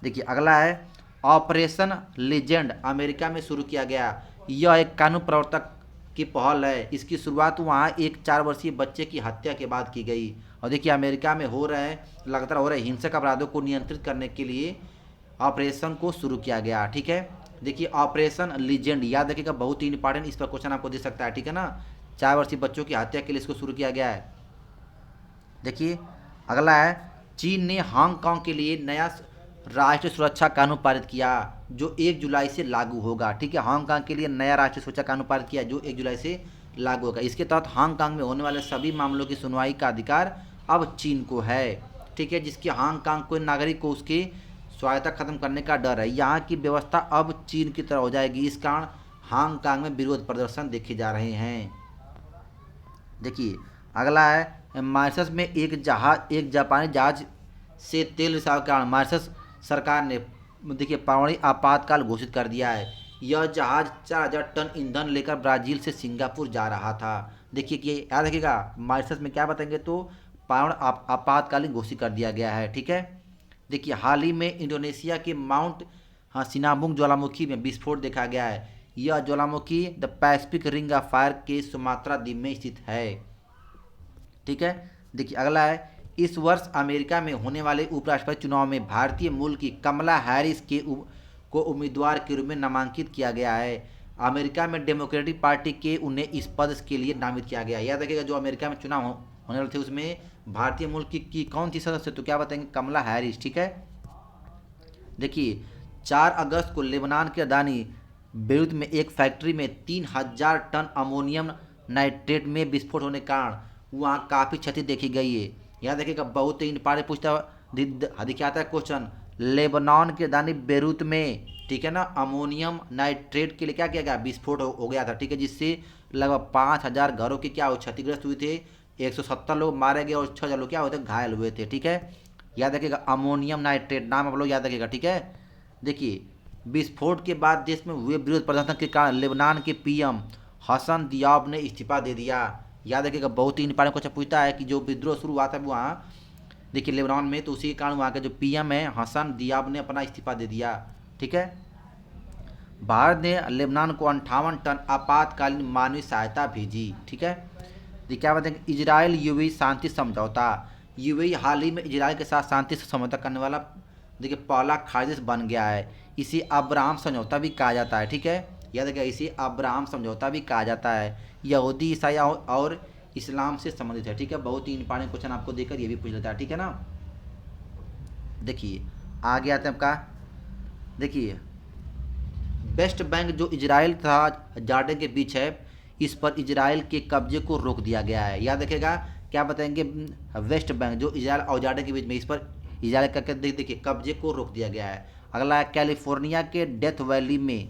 देखिए अगला है, ऑपरेशन लीजेंड अमेरिका में शुरू किया गया। यह एक कानून प्रवर्तक की पहल है। इसकी शुरुआत वहाँ एक 4 वर्षीय बच्चे की हत्या के बाद की गई। और देखिए अमेरिका में लगातार हो रहे हिंसक अपराधों को नियंत्रित करने के लिए ऑपरेशन को शुरू किया गया, ठीक है। देखिए ऑपरेशन लीजेंड याद रखिएगा, बहुत ही इंपॉर्टेंट, इस पर क्वेश्चन आपको दे सकता है, ठीक है ना। 4 वर्षीय बच्चों की हत्या के लिए इसको शुरू किया गया है। देखिए अगला है, चीन ने हांगकांग के लिए नया राष्ट्रीय सुरक्षा कानून पारित किया जो 1 जुलाई से लागू होगा, ठीक है। हांगकांग के लिए नया राष्ट्रीय सुरक्षा कानून पारित किया जो 1 जुलाई से लागू होगा। इसके तहत हांगकांग में होने वाले सभी मामलों की सुनवाई का अधिकार अब चीन को है, ठीक है। जिसकी हांगकांग कोई नागरिक को उसकी स्वायत्तता खत्म करने का डर है, यहाँ की व्यवस्था अब चीन की तरह हो जाएगी। इस कारण हांगकांग में विरोध प्रदर्शन देखे जा रहे हैं। देखिए अगला है, मॉरिशस में एक जापानी जहाज से तेल रिसाव के कारण मॉरिशस सरकार ने देखिए पारमाणविक आपातकाल घोषित कर दिया है। यह जहाज 4000 टन ईंधन लेकर ब्राज़ील से सिंगापुर जा रहा था। देखिए कि याद रखिएगा मॉरिशस में क्या बताएंगे, तो पारमाणविक आपातकालीन घोषित कर दिया गया है, ठीक है। देखिए हाल ही में इंडोनेशिया के माउंट सिनामुंग ज्वालामुखी में विस्फोट देखा गया है। यह ज्वालामुखी the Pacific ring of fire के सुमात्रा द्वीप में स्थित है, ठीक है। देखिए अगला है, इस वर्ष अमेरिका में होने वाले उपराष्ट्रपति चुनाव में भारतीय मूल की कमला हैरिस को उम्मीदवार के रूप में नामांकित किया गया है। अमेरिका में डेमोक्रेटिक पार्टी के उन्हें इस पद के लिए नामित किया गया। याद रखिएगा जो अमेरिका में चुनाव होने वाले थे उसमें भारतीय मूल की कौन थी सदस्य, तो क्या बताएंगे, कमला हैरिस, ठीक है। देखिए 4 अगस्त को लेबनान के राजधानी बेरूत में एक फैक्ट्री में 3000 टन अमोनियम नाइट्रेट में विस्फोट होने के कारण वहाँ काफ़ी क्षति देखी गई है। याद रखिएगा बहुत ही इंपॉर्टेंट पूछता देखिए आता है क्वेश्चन, लेबनान के राजधानी बेरूत में, ठीक है ना, अमोनियम नाइट्रेट के लिए क्या किया गया, विस्फोट हो गया था, ठीक है। जिससे लगभग 5000 घरों की क्या क्षतिग्रस्त हुए थे, 170 लोग मारे गए और 6000 लोग क्या हुए थे, घायल हुए थे, ठीक है। याद रखिएगा अमोनियम नाइट्रेट नाम आप लोग याद रखिएगा, ठीक है। देखिए विस्फोट के बाद देश में हुए विरोध प्रदर्शन के कारण लेबनान के पीएम हसन दियाब ने इस्तीफा दे दिया। याद रखिएगा बहुत ही इंपॉर्टेंट क्वेश्चन पूछता है कि जो विद्रोह शुरू हुआ था वहाँ देखिए लेबनान में, तो उसी के कारण वहाँ के जो पीएम है हसन दियाब ने अपना इस्तीफा दे दिया, ठीक है। भारत ने लेबनान को 58 टन आपातकालीन मानवीय सहायता भेजी, ठीक है। क्या बताएंगे, इजराइल यूएई शांति समझौता। यूएई हाल ही में इजराइल के साथ शांति से समझौता करने वाला देखिए पहला खाड़ी देश बन गया है। इसे अब्राहम समझौता भी कहा जाता है, ठीक है। याद रखिएगा इसे अब्राहम समझौता भी कहा जाता है। यहूदी ईसाई और इस्लाम से संबंधित है, ठीक है। बहुत ही इंपॉर्टेंट क्वेश्चन आपको देकर ये भी पूछ लेता है, ठीक है ना। देखिए आगे आते हैं आपका, देखिए वेस्ट बैंक जो इजराइल तथा जॉर्डन के बीच है, इस पर इजराइल के कब्जे को रोक दिया गया है। याद रखेगा, क्या बताएंगे, वेस्ट बैंक जो इजराइल और जॉर्डन के बीच में, इस पर इजराइल का देखिए कब्जे को रोक दिया गया है। अगला है, कैलिफोर्निया के डेथ वैली में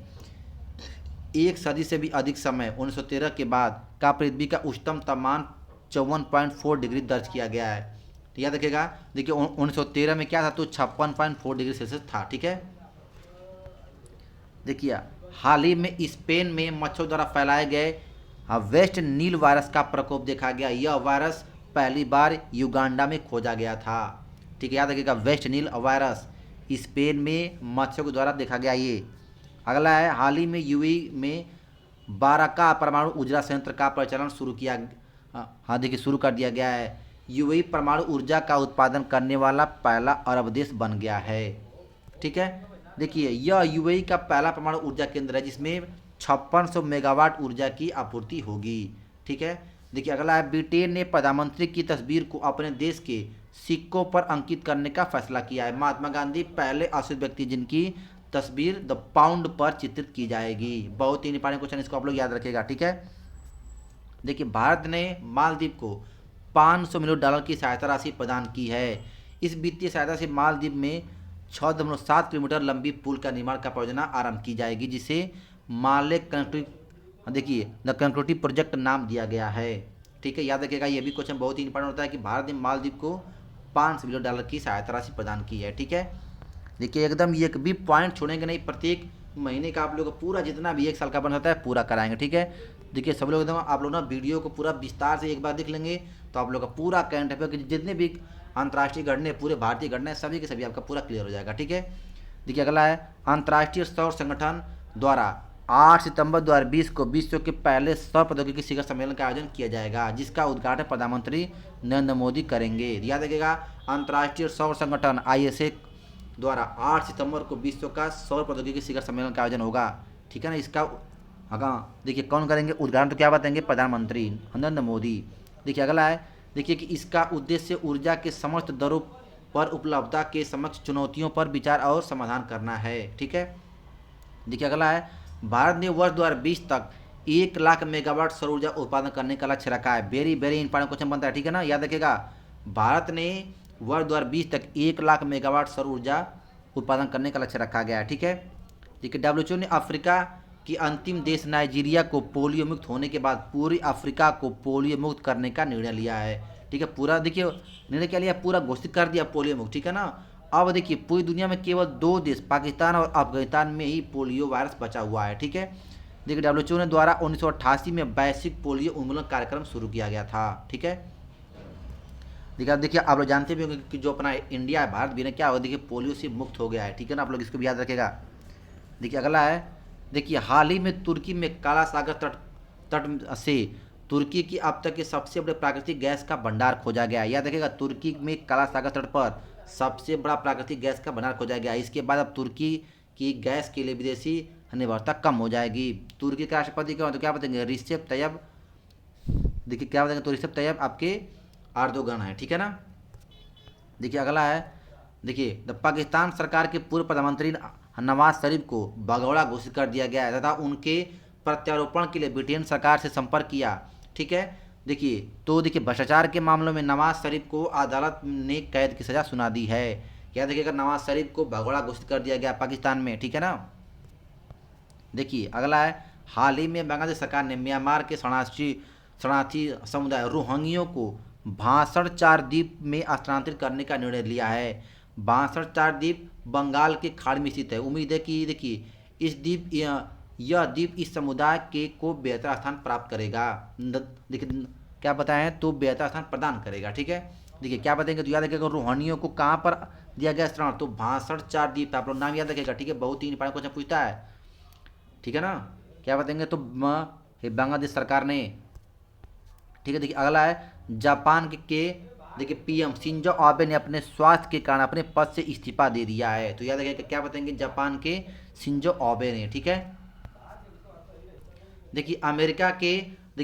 एक सदी से भी अधिक समय 1913 के बाद का पृथ्वी का उच्चतम तापमान 54.4 डिग्री दर्ज किया गया है। तो याद रखिएगा, देखिए 1913 में क्या था, तो 56.4 डिग्री सेल्सियस था। ठीक है, देखिए हाल ही में स्पेन में मच्छरों द्वारा फैलाए गए वेस्ट नील वायरस का प्रकोप देखा गया। यह वायरस पहली बार युगांडा में खोजा गया था। ठीक है, याद रखिएगा, वेस्ट नील वायरस स्पेन में मच्छरों के द्वारा देखा गया ये। अगला है, हाल ही में यूएई में बाराका परमाणु ऊर्जा संयंत्र का परिचालन शुरू किया, हाँ देखिए शुरू कर दिया गया है। यूएई परमाणु ऊर्जा का उत्पादन करने वाला पहला अरब देश बन गया है। ठीक है, देखिए यह यूएई का पहला परमाणु ऊर्जा केंद्र है जिसमें 5600 मेगावाट ऊर्जा की आपूर्ति होगी। ठीक है, देखिए अगला है, ब्रिटेन ने प्रधानमंत्री की तस्वीर को अपने देश के सिक्कों पर अंकित करने का फैसला किया है। महात्मा गांधी पहले अशुद्ध व्यक्ति जिनकी तस्वीर द पाउंड पर चित्रित की जाएगी। बहुत ही इंपॉर्टेंट क्वेश्चन, इसको आप लोग याद रखिएगा। ठीक है, देखिए भारत ने मालदीव को $500 मिलियन की सहायता राशि प्रदान की है। इस वित्तीय सहायता से मालदीव में 6.7 किलोमीटर लंबी पुल का निर्माण का परियोजना आरंभ की जाएगी, जिसे माले कनेक्टिविटी, देखिए द कनेक्टिविटी प्रोजेक्ट नाम दिया गया है। ठीक है, याद रखिएगा, ये भी क्वेश्चन बहुत ही इंपॉर्टेंट होता है कि भारत ने मालदीव को $500 मिलियन की सहायता राशि प्रदान की है। ठीक है, देखिए एकदम एक भी पॉइंट छोड़ेंगे नहीं, प्रत्येक महीने का आप लोग पूरा जितना भी एक साल का बन होता है पूरा कराएंगे। ठीक है, देखिए सब लोग एकदम आप लोग ना वीडियो को पूरा विस्तार से एक बार देख लेंगे तो आप लोग का पूरा करंट अफेयर की जितने भी अंतर्राष्ट्रीय घटने, पूरे भारतीय घटना, सभी के सभी आपका पूरा क्लियर हो जाएगा। ठीक है, देखिए अगला है, अंतर्राष्ट्रीय सौर संगठन द्वारा 8 सितंबर 2020 को विश्व के पहले सौर प्रौद्योगिकी शिखर सम्मेलन का आयोजन किया जाएगा, जिसका उद्घाटन प्रधानमंत्री नरेंद्र मोदी करेंगे। याद रखिएगा, अंतर्राष्ट्रीय सौर संगठन ISA द्वारा 8 सितंबर को विश्व का सौर प्रौद्योगिकी शिखर सम्मेलन का आयोजन होगा। ठीक है ना, इसका हाँ देखिए कौन करेंगे उद्घाटन, तो क्या बताएंगे, प्रधानमंत्री नरेंद्र मोदी। देखिए अगला है, देखिए कि इसका उद्देश्य ऊर्जा के समस्त दरों पर उपलब्धता के समक्ष चुनौतियों पर विचार और समाधान करना है। ठीक है, देखिए अगला है, भारत ने वर्ष 2020 तक 1 लाख मेगावाट सौर ऊर्जा उत्पादन करने का लक्ष्य रखा है। वेरी वेरी इंपॉर्टेंट क्वेश्चन बनता है। ठीक है ना, याद रखिएगा, भारत ने वर्ष 2020 तक 1 लाख मेगावाट सौर ऊर्जा उत्पादन करने का लक्ष्य रखा गया है। ठीक है, देखिए WHO ने अफ्रीका की अंतिम देश नाइजीरिया को पोलियो मुक्त होने के बाद पूरी अफ्रीका को पोलियो मुक्त करने का निर्णय लिया है। ठीक है, पूरा देखिए निर्णय क्या लिया, पूरा घोषित कर दिया पोलियो मुक्त। ठीक है ना, अब देखिए पूरी दुनिया में केवल 2 देश पाकिस्तान और अफगानिस्तान में ही पोलियो वायरस बचा हुआ है। ठीक है, देखिए WHO ने द्वारा 1988 में वैश्विक पोलियो उन्मूलन कार्यक्रम शुरू किया गया था। ठीक है, देखिए आप लोग जानते भी होंगे कि जो अपना इंडिया है, भारत भी ने क्या होगा, देखिए पोलियो से मुक्त हो गया है। ठीक है ना, आप लोग इसको भी याद रखेगा। देखिए अगला है, देखिए हाल ही में तुर्की में काला सागर तट से तुर्की की अब तक के सबसे बड़े प्राकृतिक गैस का भंडार खोजा गया है। याद रखिएगा, तुर्की में काला सागर तट पर सबसे बड़ा प्राकृतिक गैस का भंडार खोजा गया है। इसके बाद अब तुर्की की गैस के लिए विदेशी निर्भरता कम हो जाएगी। तुर्की के राष्ट्रपति क्या, तो क्या बताएंगे, रिसेप तैयब, देखिए क्या बताएंगे, तो रिसेप तैयब आपके एर्दोगन है। ठीक है ना, देखिए अगला है, देखिए पाकिस्तान सरकार के पूर्व प्रधानमंत्री नवाज शरीफ को भगौड़ा घोषित कर दिया गया है तथा उनके प्रत्यारोपण के लिए ब्रिटेन सरकार से संपर्क किया। ठीक है, देखिए तो देखिए भ्रष्टाचार के मामलों में नवाज शरीफ को अदालत ने कैद की सजा सुना दी है। क्या देखिएगा, नवाज शरीफ को भगौड़ा घोषित कर दिया गया पाकिस्तान में। ठीक है ना, देखिए अगला है, हाल ही में बांग्लादेश सरकार ने म्यांमार के शरणार्थी समुदाय रोहिंग्यों को भाषण 4 द्वीप में स्थानांतरित करने का निर्णय लिया है। भाषण 4 द्वीप बंगाल के खाड़ी में स्थित है। उम्मीद है कि देखिए इस द्वीप यह द्वीप इस समुदाय के को बेहतर स्थान प्राप्त करेगा। देखिए क्या बताएं, तो बेहतर स्थान प्रदान करेगा। ठीक है, देखिए क्या बताएंगे, तो याद रखिएगा रोहिंग्यों को कहाँ पर दिया गया शरण, तो भाषण 4 द्वीप, आप लोग नाम याद रखिएगा। ठीक है, बहुत ही इंपॉर्टेंट क्वेश्चन पूछता है। ठीक है ना, क्या बताएंगे, तो बांग्लादेश सरकार ने। ठीक है, देखिए अगला है, जापान के देखिए PM शिंजो आबे ने अपने स्वास्थ्य के कारण अपने पद से इस्तीफा दे दिया है। तो याद रखिएगा, क्या बताएंगे, जापान के शिंजो आबे ने। ठीक है, देखिए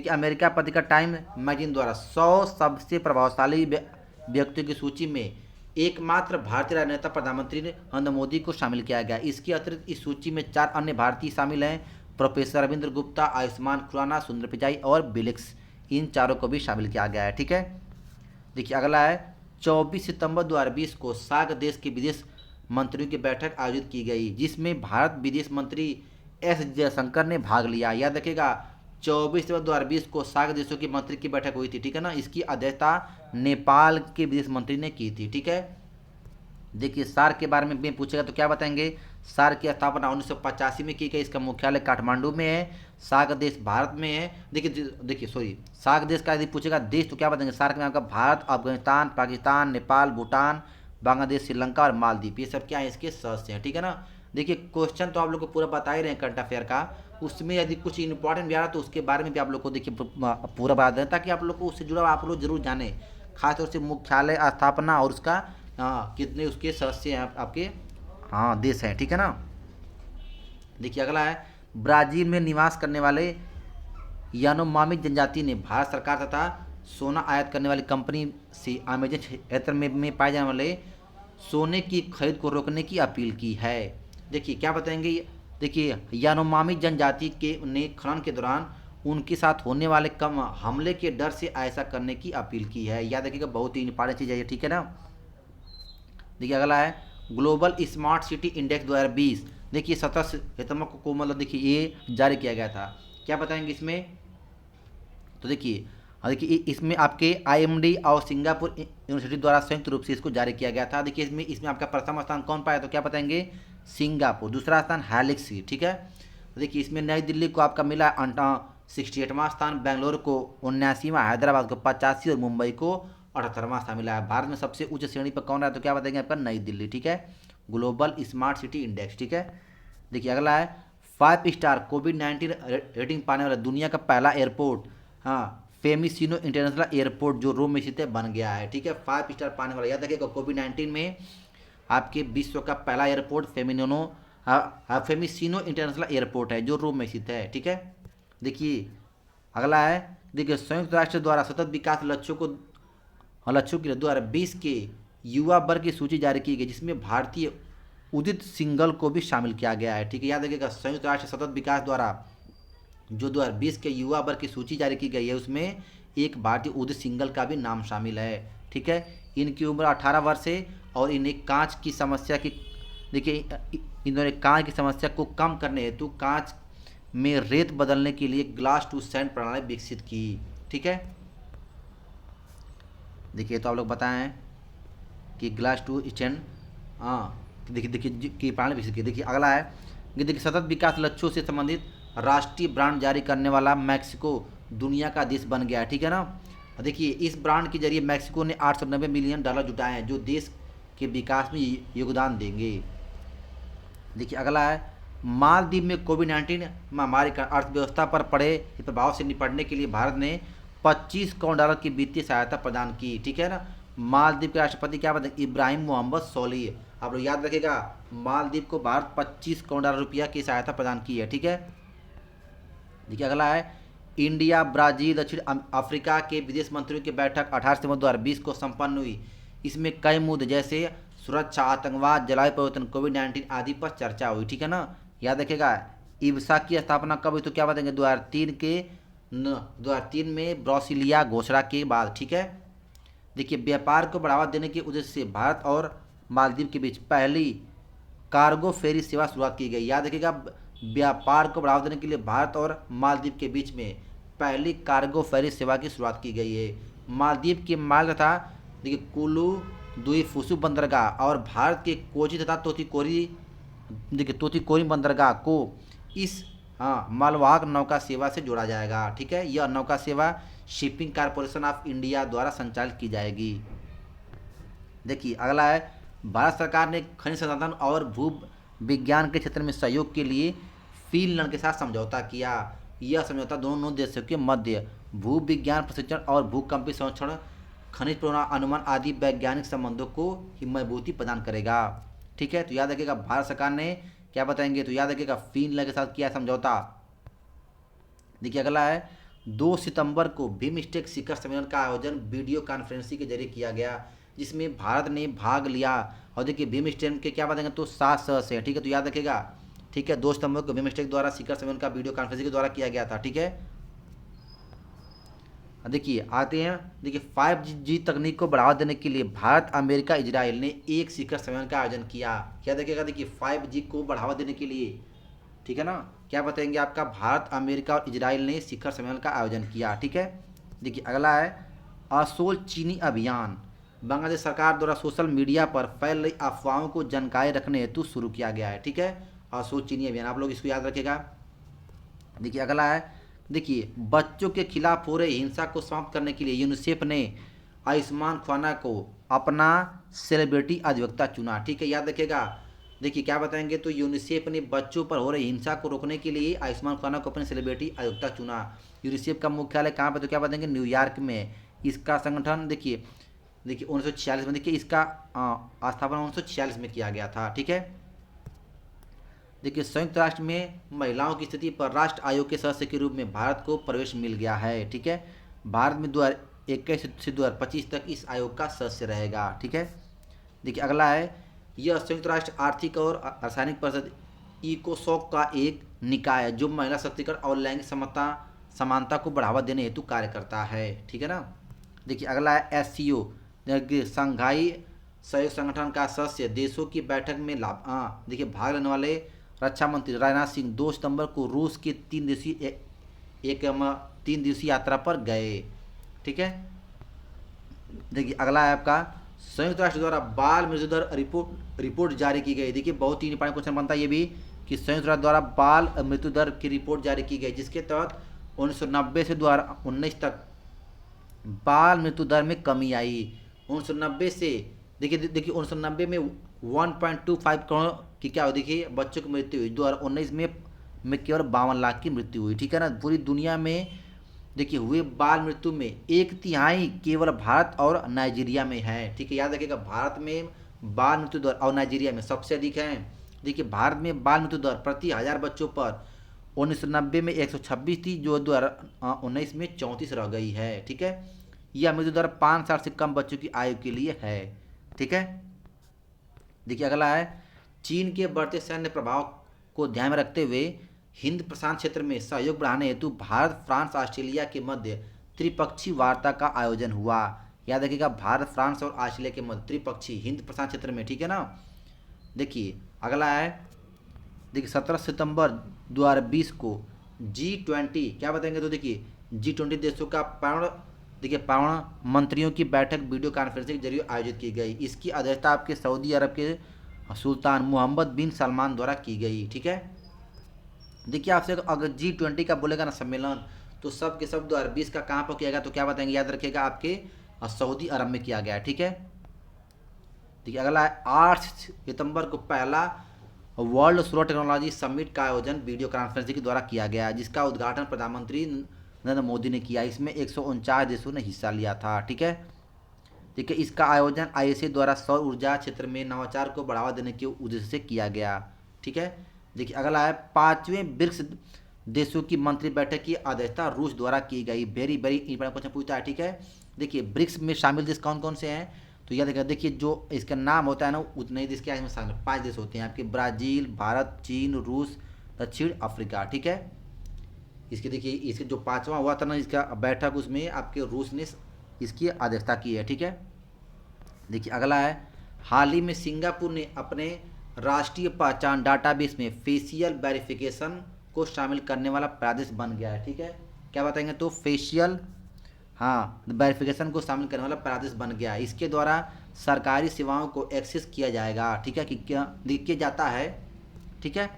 अमेरिका पत्रिका टाइम मैगजीन द्वारा 100 सबसे प्रभावशाली व्यक्तियों की सूची में एकमात्र भारतीय राजनेता प्रधानमंत्री नरेंद्र मोदी को शामिल किया गया। इसके अतिरिक्त इस सूची में 4 अन्य भारतीय शामिल हैं, प्रोफेसर रविंद्र गुप्ता, आयुष्मान खुराना, सुंदर पिचाई और बिलिक्स। इन चारों को भी शामिल किया गया है। ठीक है, देखिए अगला है 24 सितंबर 2020 को सार्क देश के विदेश मंत्रियों की बैठक आयोजित की गई, जिसमें भारत विदेश मंत्री एस जयशंकर ने भाग लिया। याद रखिएगा 24 सितंबर 2020 को सार्क देशों की मंत्री की बैठक हुई थी। ठीक है ना, इसकी अध्यक्षता नेपाल के विदेश मंत्री ने की थी। ठीक है, देखिए सार्क के बारे में पूछेगा तो क्या बताएंगे, सार्क की स्थापना 1985 में की गई। इसका मुख्यालय काठमांडू में है। सार्क देश भारत में है। देखिए सॉरी, सार्क देश का यदि पूछेगा देश तो क्या बताएंगे, सार्क में आपका भारत, अफगानिस्तान, पाकिस्तान, नेपाल, भूटान, बांग्लादेश, श्रीलंका और मालदीव, ये सब क्या है इसके सदस्य हैं। ठीक है ना, देखिए क्वेश्चन तो आप लोग को पूरा बता ही रहे हैं करंट अफेयर का, उसमें यदि कुछ इंपॉर्टेंट भी आ रहा तो उसके बारे में भी आप लोग को देखिए पूरा बता दें, ताकि आप लोग को उससे जुड़ा आप लोग जरूर जाने, खासतौर से मुख्यालय, स्थापना और उसका कितने उसके सदस्य हैं आपके देश हैं। ठीक है ना, देखिए अगला है ब्राज़ील में निवास करने वाले यानोमामी जनजाति ने भारत सरकार तथा सोना आयात करने वाली कंपनी से अमेजन क्षेत्र में पाए जाने वाले सोने की खरीद को रोकने की अपील की है। देखिए क्या बताएंगे, देखिए यानोमामी जनजाति के ने खनन के दौरान उनके साथ होने वाले कम हमले के डर से ऐसा करने की अपील की है। याद रखिएगा बहुत ही इंपॉर्टेंट चीज़ है ये। ठीक है ना, देखिए अगला है ग्लोबल स्मार्ट सिटी इंडेक्स 2020। देखिए 17 सितंबर को मतलब देखिए ये जारी किया गया था। क्या बताएंगे इसमें, तो देखिए इसमें आपके आईएमडी और सिंगापुर यूनिवर्सिटी द्वारा संयुक्त रूप से इसको जारी किया गया था। देखिए इसमें आपका प्रथम स्थान कौन पाया तो क्या बताएंगे, सिंगापुर। दूसरा स्थान हैलिक्सी। ठीक है, तो देखिए इसमें नई दिल्ली को आपका मिला 68वां स्थान, बेंगलोर को 79वां, हैदराबाद को 85 और मुंबई को 78वां स्थान मिला है। भारत में सबसे उच्च श्रेणी पर कौन रहा तो क्या बताएंगे आपका नई दिल्ली। ठीक है, ग्लोबल स्मार्ट सिटी इंडेक्स। ठीक है, देखिए अगला है 5 स्टार कोविड-19 रेटिंग पाने वाला दुनिया का पहला एयरपोर्ट फेमिसिनो इंटरनेशनल एयरपोर्ट जो रोम में स्थित है बन गया है। ठीक है, 5 स्टार पाने वाला। याद रखिएगा कोविड-19 में आपके विश्व का पहला एयरपोर्ट फेमिसिनो इंटरनेशनल एयरपोर्ट है जो रोम में स्थित है। ठीक है, देखिए अगला है, देखिए संयुक्त राष्ट्र द्वारा सतत विकास लक्ष्यों के 2020 के युवा वर्ग की सूची जारी की गई, जिसमें भारतीय उदित सिंघल को भी शामिल किया गया है। ठीक है, याद रखिएगा संयुक्त राष्ट्र सतत विकास द्वारा जो 2020 के युवा वर्ग की सूची जारी की गई है उसमें एक भारतीय उदित सिंघल का भी नाम शामिल है। ठीक है, इनकी उम्र 18 वर्ष है और इन्हें कांच की समस्या की, देखिए इन्होंने कांच की समस्या को कम करने हेतु कांच में रेत बदलने के लिए ग्लास टू सैंड प्रणाली विकसित की। ठीक है, देखिए तो आप लोग बताएं कि ग्लास टू स्टैंड देखिए की प्रणाली विकसित की। देखिए अगला है, देखिए सतत विकास लक्ष्यों से संबंधित राष्ट्रीय ब्रांड जारी करने वाला मैक्सिको दुनिया का देश बन गया है। ठीक है ना, देखिए इस ब्रांड के जरिए मैक्सिको ने $890 मिलियन जुटाए हैं जो देश के विकास में योगदान देंगे। देखिए अगला है, मालदीव में कोविड-19 महामारी का अर्थव्यवस्था पर पड़े प्रभाव से निपटने के लिए भारत ने $25 करोड़ की वित्तीय सहायता प्रदान की। ठीक है ना, मालदीव के राष्ट्रपति क्या बताएं, इब्राहिम मोहम्मद सोलिह। आप लोग याद रखिएगा मालदीव को भारत 25 करोड़ रुपया की सहायता प्रदान की है। ठीक है, देखिए अगला है, इंडिया, ब्राज़ील, दक्षिण अफ्रीका के विदेश मंत्रियों की बैठक 18 सितंबर 2020 को संपन्न हुई। इसमें कई मुद्दे जैसे सुरक्षा, आतंकवाद, जलवायु परिवर्तन, कोविड-19 आदि पर चर्चा हुई। ठीक है ना, याद रखिएगा इब्सा की स्थापना कब हुई तो क्या बताएंगे 2003 में ब्रासिलिया घोषणा के बाद। ठीक है, देखिए व्यापार को बढ़ावा देने के उद्देश्य से भारत और मालदीव के बीच पहली कार्गो फेरी सेवा शुरुआत की गई। याद रखिएगा व्यापार को बढ़ावा देने के लिए भारत और मालदीव के बीच में पहली कार्गो फेरी सेवा की शुरुआत की गई है। मालदीव के माल तथा देखिए कुलू द्वीप बंदरगाह और भारत के कोची तथा तूतीकोरिन बंदरगाह को इस मालवाहक नौका सेवा से जोड़ा जाएगा। ठीक है, यह नौका सेवा शिपिंग कॉरपोरेशन ऑफ इंडिया द्वारा संचालित की जाएगी। देखिए अगला है, भारत सरकार ने खनिज संसाधन और भू विज्ञान के क्षेत्र में सहयोग के लिए फिनलैंड के साथ समझौता किया। यह समझौता दोनों देशों के मध्य भू विज्ञान प्रशिक्षण और भूकंपीय संरक्षण, खनिज अनुमान आदि वैज्ञानिक संबंधों को मजबूती प्रदान करेगा। ठीक है, तो याद रखिएगा भारत सरकार ने क्या बताएंगे तो याद रखिएगा फिनलैंड के साथ किया समझौता। देखिए अगला है, 2 सितंबर को बिमस्टेक शिखर सम्मेलन का आयोजन वीडियो कॉन्फ्रेंसिंग के जरिए किया गया। जिसमें भारत ने भाग लिया। और देखिए भीमस्टेक के क्या बताएंगे, तो 7 सदस्य हैं, ठीक है, तो याद रखेगा। ठीक है, 2 सितंबर को भीमस्टेक द्वारा शिखर सम्मेलन का वीडियो कॉन्फ्रेंसिंग के द्वारा किया गया था। ठीक है, देखिए आते हैं, देखिए 5G तकनीक को बढ़ावा देने के लिए भारत, अमेरिका, इजराइल ने एक शिखर सम्मेलन का आयोजन किया। क्या देखिएगा, देखिए 5G को बढ़ावा देने के लिए, ठीक है ना, क्या बताएंगे आपका, भारत, अमेरिका और इजराइल ने शिखर सम्मेलन का आयोजन किया। ठीक है, देखिए अगला है असोल चीनी अभियान। बांग्लादेश सरकार द्वारा सोशल मीडिया पर फैल रही अफवाहों को जानकारी रखने हेतु शुरू किया गया है। ठीक है, असोल चीनी अभियान, आप लोग इसको याद रखेगा। देखिए अगला है, देखिए बच्चों के खिलाफ हो रही हिंसा को समाप्त करने के लिए यूनिसेफ ने आयुष्मान खुराना को अपना सेलिब्रिटी अधिवक्ता चुना। ठीक है, याद रखेगा। देखिए क्या बताएंगे, तो यूनिसेफ ने बच्चों पर हो रही हिंसा को रोकने के लिए आयुष्मान खुराना को अपने सेलिब्रिटी अधिवक्ता चुना। यूनिसेफ का मुख्यालय कहाँ पर, तो क्या बताएंगे, न्यूयॉर्क में। इसका संगठन देखिए 1946 में, देखिए इसका स्थापना 1946 में किया गया था। ठीक है, देखिए संयुक्त राष्ट्र में महिलाओं की स्थिति पर राष्ट्र आयोग के सदस्य के रूप में भारत को प्रवेश मिल गया है। ठीक है, भारत में 2021 से 2025 तक इस आयोग का सदस्य रहेगा। ठीक है, देखिए अगला है, यह संयुक्त राष्ट्र आर्थिक और रासायनिक परिषद इकोसॉक का एक निकाय है जो महिला सशक्तिकरण और लैंगिक समानता को बढ़ावा देने हेतु कार्य करता है। ठीक है ना, देखिए अगला है SCO, संघाई सहयोग संगठन का सदस्य देशों की बैठक में देखिए भाग लेने वाले रक्षा मंत्री राजनाथ सिंह 2 सितंबर को रूस के 3 दिवसीय यात्रा पर गए। ठीक है, देखिए अगला है आपका, संयुक्त राष्ट्र द्वारा बाल मृत्यु दर रिपोर्ट जारी की गई। देखिए बहुत ही इंपॉर्टेंट क्वेश्चन बनता है ये भी, कि संयुक्त राष्ट्र द्वारा बाल मृत्यु दर की रिपोर्ट जारी की गई, जिसके तहत 1990 से 2019 तक बाल मृत्यु दर में कमी आई। 1990 से देखिए 1990 में 1.25 करोड़ की क्या हुई, देखिए बच्चों की मृत्यु हुई। 2019 में केवल 52 लाख की मृत्यु हुई। ठीक है ना, पूरी दुनिया में देखिए हुए बाल मृत्यु में 1/3 केवल भारत और नाइजीरिया में है। ठीक है, याद रखिएगा, भारत में बाल मृत्यु दर और नाइजीरिया में सबसे अधिक है। देखिए भारत में बाल मृत्यु दर प्रति 1000 बच्चों पर 1990 में 126 थी, जो 2019 में 34 रह गई है। ठीक है, यह मृत्यु दर 5 साल से कम बच्चों की आयु के लिए है। ठीक है, देखिए अगला है, चीन के बढ़ते सैन्य प्रभाव को ध्यान में रखते हुए हिंद प्रशांत क्षेत्र में सहयोग बढ़ाने हेतु भारत, फ्रांस, ऑस्ट्रेलिया के मध्य त्रिपक्षीय वार्ता का आयोजन हुआ। याद रखिएगा, भारत, फ्रांस और ऑस्ट्रेलिया के मध्य त्रिपक्षीय हिंद प्रशांत क्षेत्र में। ठीक है ना, देखिए अगला है, देखिए 17 सितंबर 2020 को G20 क्या बताएंगे, तो देखिए G20 देशों का परमाणु मंत्रियों की बैठक वीडियो कॉन्फ्रेंसिंग के जरिए आयोजित की गई। इसकी अध्यक्षता आपके सऊदी अरब के सुल्तान मोहम्मद बिन सलमान द्वारा की गई। ठीक है, देखिए आपसे अगर G20 का बोलेगा ना सम्मेलन, तो सब के सब 2020 का कहाँ पर किया गया, तो क्या बताएंगे, याद रखिएगा, आपके सऊदी अरब में किया गया। ठीक है, देखिए अगला है, 8 सितंबर को पहला वर्ल्ड सोलर टेक्नोलॉजी समिट का आयोजन वीडियो कॉन्फ्रेंसिंग के द्वारा किया गया, जिसका उद्घाटन प्रधानमंत्री नरेंद्र मोदी ने किया। इसमें 149 देशों ने हिस्सा लिया था। ठीक है, देखिए इसका आयोजन ISA द्वारा सौर ऊर्जा क्षेत्र में नवाचार को बढ़ावा देने के उद्देश्य से किया गया। ठीक है, देखिए अगला है, 5वें ब्रिक्स देशों की मंत्री बैठक की अध्यक्षता रूस द्वारा की गई। वेरी इंपॉर्टेंट क्वेश्चन पूछता है। ठीक है, देखिए ब्रिक्स में शामिल देश कौन कौन से हैं, तो याद रखिएगा, देखिए जो इसका नाम होता है ना, उतने ही देश के इसमें शामिल 5 देश होते हैं आपके, ब्राज़ील, भारत, चीन, रूस, दक्षिण अफ्रीका। ठीक है, इसके देखिए इसके जो 5वां हुआ था ना इसका बैठक, उसमें आपके रूस ने इसकी अध्यक्षता की है। ठीक है, देखिए अगला है, हाल ही में सिंगापुर ने अपने राष्ट्रीय पहचान डाटाबेस में फेशियल वेरिफिकेशन को शामिल करने वाला प्रदेश बन गया है। ठीक है, क्या बताएंगे, तो फेशियल वेरिफिकेशन को शामिल करने वाला प्रदेश बन गया है। इसके द्वारा सरकारी सेवाओं को एक्सेस किया जाएगा। ठीक है, कि क्या किया जाता है। ठीक है,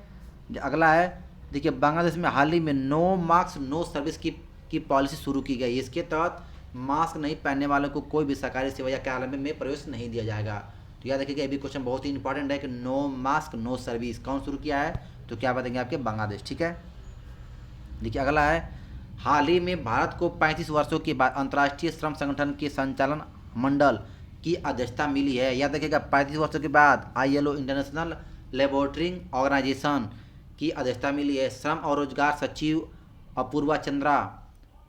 अगला है, देखिए बांग्लादेश में हाल ही में नो मास्क नो सर्विस की पॉलिसी शुरू की गई। इसके तहत मास्क नहीं पहनने वालों को कोई भी सरकारी सेवा या कार्यालय में प्रवेश नहीं दिया जाएगा। तो याद रखिएगा, ये भी क्वेश्चन बहुत ही इंपॉर्टेंट है कि नो मास्क नो सर्विस कौन शुरू किया है, तो क्या बताएंगे, आपके बांग्लादेश। ठीक है, देखिए अगला है, हाल ही में भारत को 35 वर्षों के बाद अंतर्राष्ट्रीय श्रम संगठन के संचालन मंडल की अध्यक्षता मिली है। याद रखिएगा, 35 वर्षों के बाद ILO इंटरनेशनल लेबोरेटरी ऑर्गेनाइजेशन की अध्यक्षता मिली है। श्रम और रोजगार सचिव अपूर्वा चंद्रा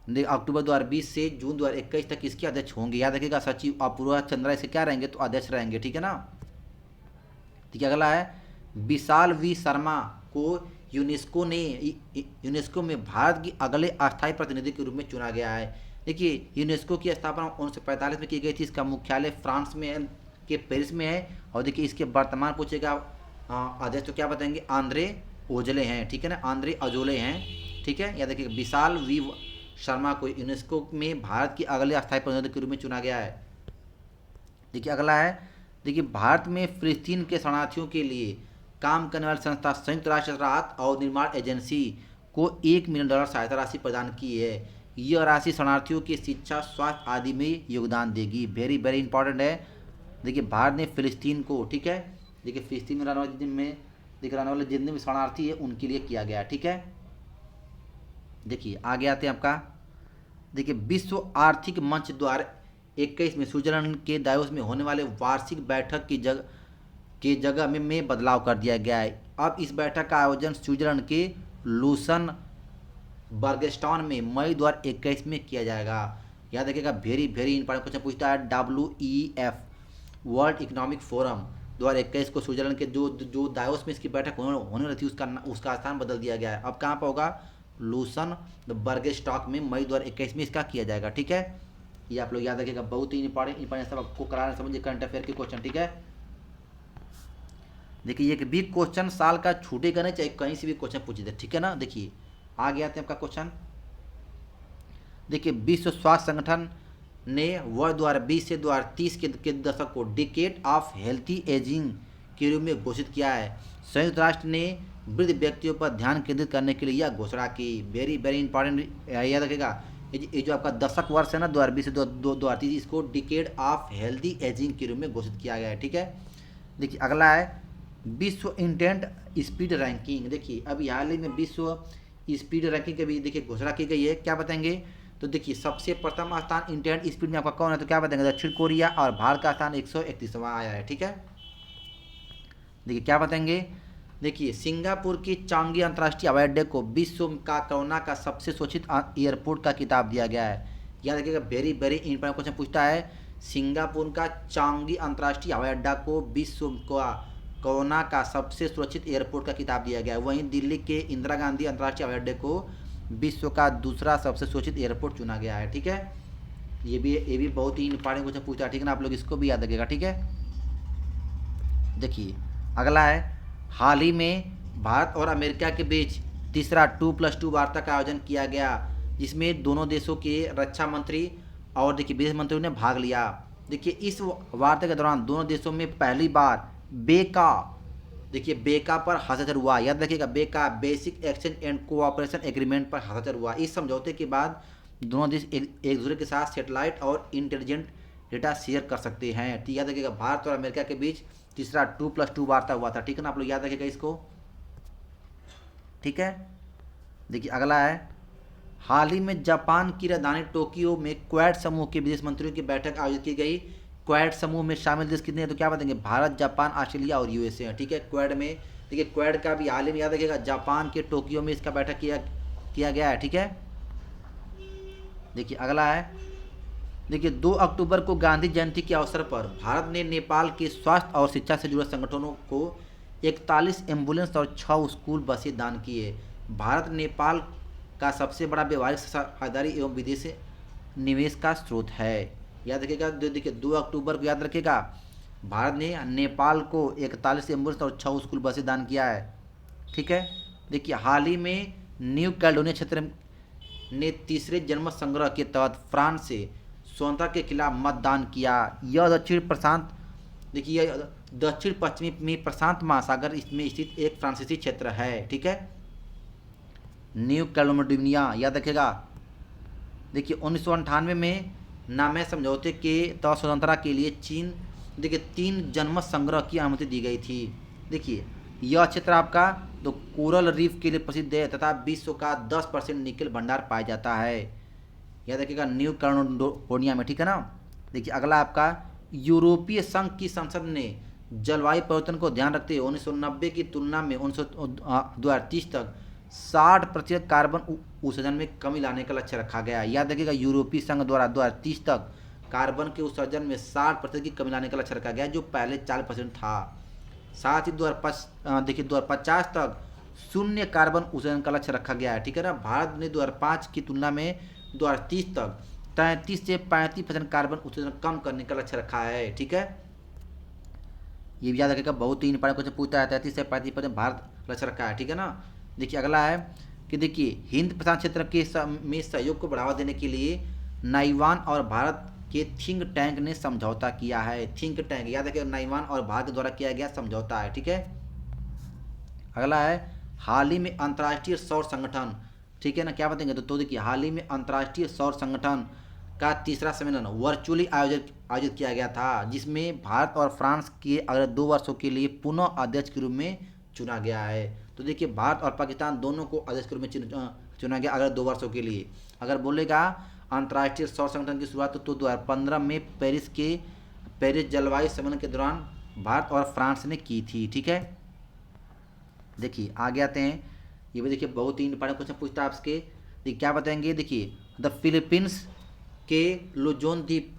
अक्टूबर 2020 से जून 2021 तक इसके अध्यक्ष होंगे। याद रखिएगा सचिव अपूर्वा चंद्रा इसे क्या रहेंगे, तो अध्यक्ष रहेंगे। ठीक है ना। ठीक है, अगला है विशाल वी शर्मा को यूनेस्को में भारत की अगले अस्थायी प्रतिनिधि के रूप में चुना गया है। देखिए यूनेस्को की स्थापना 1945 में की गई थी। इसका मुख्यालय फ्रांस में के पेरिस में है। और देखिए इसके वर्तमान पूछेगा अध्यक्ष तो क्या बताएंगे, आंद्रे ओजले हैं। ठीक है ना, आंद्रे अजोले हैं। ठीक है, या देखिए विशाल वी शर्मा को यूनेस्को में भारत की अगले अस्थायी प्रतिनिधि के रूप में चुना गया है। देखिए अगला है, देखिए भारत में फिलिस्तीन के शरणार्थियों के लिए काम करने वाली संस्था संयुक्त राष्ट्र राहत और निर्माण एजेंसी को $1 मिलियन सहायता राशि प्रदान की है। यह राशि शरणार्थियों की शिक्षा, स्वास्थ्य आदि में योगदान देगी। वेरी वेरी इंपॉर्टेंट है। देखिए भारत ने फिलिस्तीन को, ठीक है, देखिए फिलिस्तीन में रहने वाले जितने भी शरणार्थी है उनके लिए किया गया। ठीक है, देखिए आगे आते हैं आपका। देखिए विश्व आर्थिक मंच द्वारा 21 में स्विट्जरलैंड के दावोस में होने वाले वार्षिक बैठक की जगह में बदलाव कर दिया गया है। अब इस बैठक का आयोजन स्विट्जरलैंड के लूसन बर्गस्टान में मई 2021 में किया जाएगा। याद रखिएगा, वेरी वेरी इंपॉर्टेंट क्वेश्चन पूछता है। WEF वर्ल्ड इकोनॉमिक फोरम 2021 को स्विट्जरलैंड के जो दावोस में इसकी बैठक होने वाली थी उसका स्थान बदल दिया गया है। अब कहाँ पर होगा, लूसन बर्गस्टॉक में मई 2021 में इसका किया जाएगा। ठीक है, ये आप लोग याद रखिएगा, बहुत ही इंपॉर्टेंट सब आपको कराना समझिए करंट अफेयर के क्वेश्चन। ठीक है, देखिए एक भी क्वेश्चन साल का छूटेगा नहीं, चाहे कहीं से भी क्वेश्चन पूछे थे। ठीक है ना। देखिए आगे आते हैं आपका क्वेश्चन। देखिए विश्व स्वास्थ्य संगठन ने वर्ष 2020 से 2030 के दशक को डिकेड ऑफ हेल्थी एजिंग के रूप में घोषित किया है। संयुक्त राष्ट्र ने वृद्ध व्यक्तियों पर ध्यान केंद्रित करने के लिए यह घोषणा की। वेरी वेरी इंपॉर्टेंट, याद रखेगा, ये जो आपका दशक वर्ष है ना 2020 से 2030, इसको डिकेड ऑफ हेल्थी एजिंग के रूप में घोषित किया गया है। ठीक है, देखिए अगला है विश्व इंटरनेट स्पीड रैंकिंग। देखिए अभी हाल ही में विश्व स्पीड रैंकिंग की भी देखिए घोषणा की गई है। क्या बताएंगे, तो देखिए सबसे प्रथम स्थान इंटरनेट स्पीड में आपका कौन है, तो क्या बताएंगे, दक्षिण कोरिया, और भारत का स्थान 131वां आया है। ठीक है, देखिए क्या बताएंगे, देखिए सिंगापुर की चांगी अंतर्राष्ट्रीय हवाई अड्डे को विश्व का कोरोना का सबसे सुरक्षित एयरपोर्ट का खिताब दिया गया है। याद रखिएगा, वेरी वेरी इंपॉर्टेंट क्वेश्चन पूछता है। सिंगापुर का चांगी अंतर्राष्ट्रीय हवाई अड्डा को विश्व का कोरोना का सबसे सुरक्षित एयरपोर्ट का खिताब दिया गया है। वहीं दिल्ली के इंदिरा गांधी अंतर्राष्ट्रीय हवाई अड्डे को विश्व का दूसरा सबसे सुरक्षित एयरपोर्ट चुना गया है। ठीक है, ये भी बहुत ही इंपॉर्टेंट क्वेश्चन पूछता है। ठीक है ना, आप लोग इसको भी याद रखिएगा। ठीक है, देखिए अगला है, हाल ही में भारत और अमेरिका के बीच तीसरा 2+2 वार्ता का आयोजन किया गया, जिसमें दोनों देशों के रक्षा मंत्री और देखिए विदेश मंत्रियों ने भाग लिया। देखिए इस वार्ता के दौरान दोनों देशों में पहली बार बेका पर हस्ताक्षर हुआ। याद रखिएगा, बेका basic exchange and cooperation agreement पर हस्ताक्षर हुआ। इस समझौते के बाद दोनों देश एक दूसरे के साथ सैटेलाइट और इंटेलिजेंट डेटा शेयर कर सकते हैं। ठीक, याद रखिएगा, भारत और अमेरिका के बीच तीसरा 2+2 वार्ता हुआ था। ठीक है ना, आप लोग याद रखिएगा इसको। ठीक है, देखिए अगला है, हाल ही में जापान की राजधानी टोक्यो में क्वाड समूह के विदेश मंत्रियों की बैठक आयोजित की गई। क्वाड समूह में शामिल देश कितने हैं, तो क्या बताएंगे, भारत, जापान, ऑस्ट्रेलिया और यूएसए हैं। ठीक है, क्वाड में देखिए क्वाड का भी हाल ही में याद रखिएगा जापान के टोक्यो में इसका बैठक किया गया है। ठीक है, देखिए अगला है, देखिए 2 अक्टूबर को गांधी जयंती के अवसर पर भारत ने नेपाल के स्वास्थ्य और शिक्षा से जुड़े संगठनों को 41 एम्बुलेंस और 6 स्कूल बसें दान किए। भारत नेपाल का सबसे बड़ा व्यवहारिक साझेदारी एवं विदेशी निवेश का स्रोत है। याद रखिएगा, देखिए 2 अक्टूबर को याद रखिएगा भारत ने नेपाल को 41 एम्बुलेंस और 6 स्कूल बसें दान किया है। ठीक है, देखिए हाल ही में न्यू कैलेडोनिया क्षेत्र ने तीसरे जनमत संग्रह के तहत फ्रांस से स्वतंत्रता के खिलाफ मतदान किया। यह दक्षिण पश्चिमी में प्रशांत महासागर इसमें स्थित एक फ्रांसीसी क्षेत्र है। ठीक है, न्यू कैलेडोनिया, याद रखिएगा। देखिए 1998 में नामे समझौते के तहत स्वतंत्रता के लिए चीन देखिए 3 जनमत संग्रह की अनुमति दी गई थी। देखिए यह क्षेत्र आपका तो कोरल रीफ के लिए प्रसिद्ध है तथा विश्व का 10% निकल भंडार पाया जाता है। याद रखिएगा, न्यू कैलेडोनिया में। ठीक है ना, देखिए अगला आपका, यूरोपीय संघ की संसद ने जलवायु परिवर्तन को ध्यान रखते हुए 1990 की तुलना में 2030 तक 60% कार्बन उत्सर्जन में कमी लाने का लक्ष्य रखा गया है। याद रखिएगा यूरोपीय संघ द्वारा 2030 तक कार्बन के उत्सर्जन में 60% की कमी लाने का लक्ष्य रखा गया जो पहले 40% था। साथ ही 2050 तक शून्य कार्बन उत्सर्जन का लक्ष्य रखा गया है। ठीक है ना। भारत ने 2005 की तुलना में 2030 तक 33 से 35% कार्बन उत्सर्जन कम करने का लक्ष्य रखा है। ठीक है, ये भी याद रखिएगा, बहुत ही इंपॉर्टेंट क्वेश्चन पूछता है। 33 से 35% भारत लक्ष्य रखा है। ठीक है ना। देखिए अगला है कि देखिए हिंद प्रशांत क्षेत्र के में सहयोग को बढ़ावा देने के लिए नाईवान और भारत के थिंक टैंक ने समझौता किया है। थिंक टैंक याद रखिए, नाईवान और भारत के द्वारा किया गया समझौता है। ठीक है। अगला है हाल ही में अंतर्राष्ट्रीय सौर संगठन, ठीक है ना, क्या बताएंगे तो देखिए हाल ही में अंतर्राष्ट्रीय सौर संगठन का तीसरा सम्मेलन वर्चुअली आयोजित किया गया था, जिसमें भारत और फ्रांस के अगले 2 वर्षों के लिए पुनः अध्यक्ष के रूप में चुना गया है। तो देखिए भारत और पाकिस्तान दोनों को अध्यक्ष के रूप में चुना गया अगले 2 वर्षों के लिए। अगर बोलेगा अंतर्राष्ट्रीय सौर संगठन की शुरुआत तो 2015 में पेरिस जलवायु सम्मेलन के दौरान भारत और फ्रांस ने की थी। ठीक है। देखिए आगे आते हैं, ये भी देखिए बहुत ही इंपॉर्टेंट क्वेश्चन पूछता है आपके। देखिए क्या बताएंगे, देखिए द फिलीपींस के लुजोन द्वीप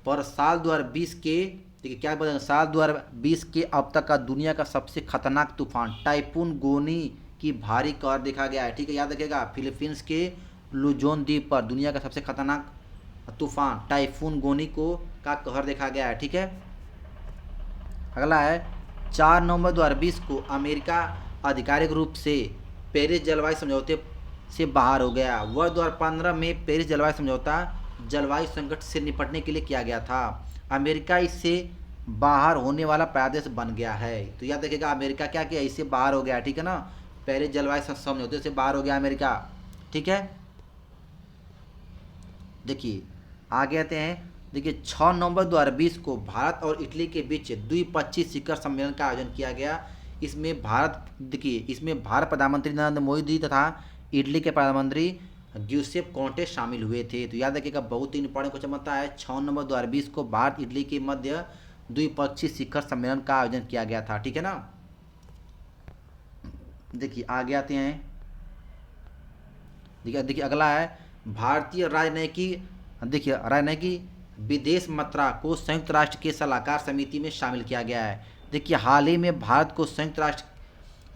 पर साल 2020 के, देखिए क्या बताएंगे, साल 2020 के अब तक का दुनिया का सबसे खतरनाक तूफान टाइफून गोनी की भारी कहर देखा गया है। ठीक है, याद रखिएगा फिलीपींस के लुजोन द्वीप पर दुनिया का सबसे खतरनाक तूफान टाइफून गोनी का कहर देखा गया है। ठीक है। अगला है 4 नवंबर 2020 को अमेरिका आधिकारिक रूप से पेरिस जलवायु समझौते से बाहर हो गया। वर्ष 2015 में पेरिस जलवायु समझौता जलवायु संकट से निपटने के लिए किया गया था। अमेरिका इससे बाहर होने वाला प्रदेश बन गया है। तो याद रखिएगा अमेरिका क्या किया, इससे बाहर हो गया। ठीक है ना, पेरिस जलवायु समझौते से बाहर हो गया अमेरिका। ठीक है। देखिए आगे आते हैं, देखिए 6 नवंबर 2020 को भारत और इटली के बीच द्विपक्षीय शिखर सम्मेलन का आयोजन किया गया। इसमें भारत प्रधानमंत्री नरेंद्र मोदी तथा इटली के प्रधानमंत्री ग्यूसेप कोंटे शामिल हुए थे। तो याद रखिएगा बहुत ही इंपॉर्टेंट क्वेश्चन बनता है। 6 नवंबर 2020 को भारत इटली के मध्य द्विपक्षीय शिखर सम्मेलन का आयोजन किया गया था। ठीक है ना। देखिए आगे आते हैं, देखिए अगला है भारतीय राजनयिक विदेश मंत्रा को संयुक्त राष्ट्र के सलाहकार समिति में शामिल किया गया है। देखिए हाल ही में भारत को संयुक्त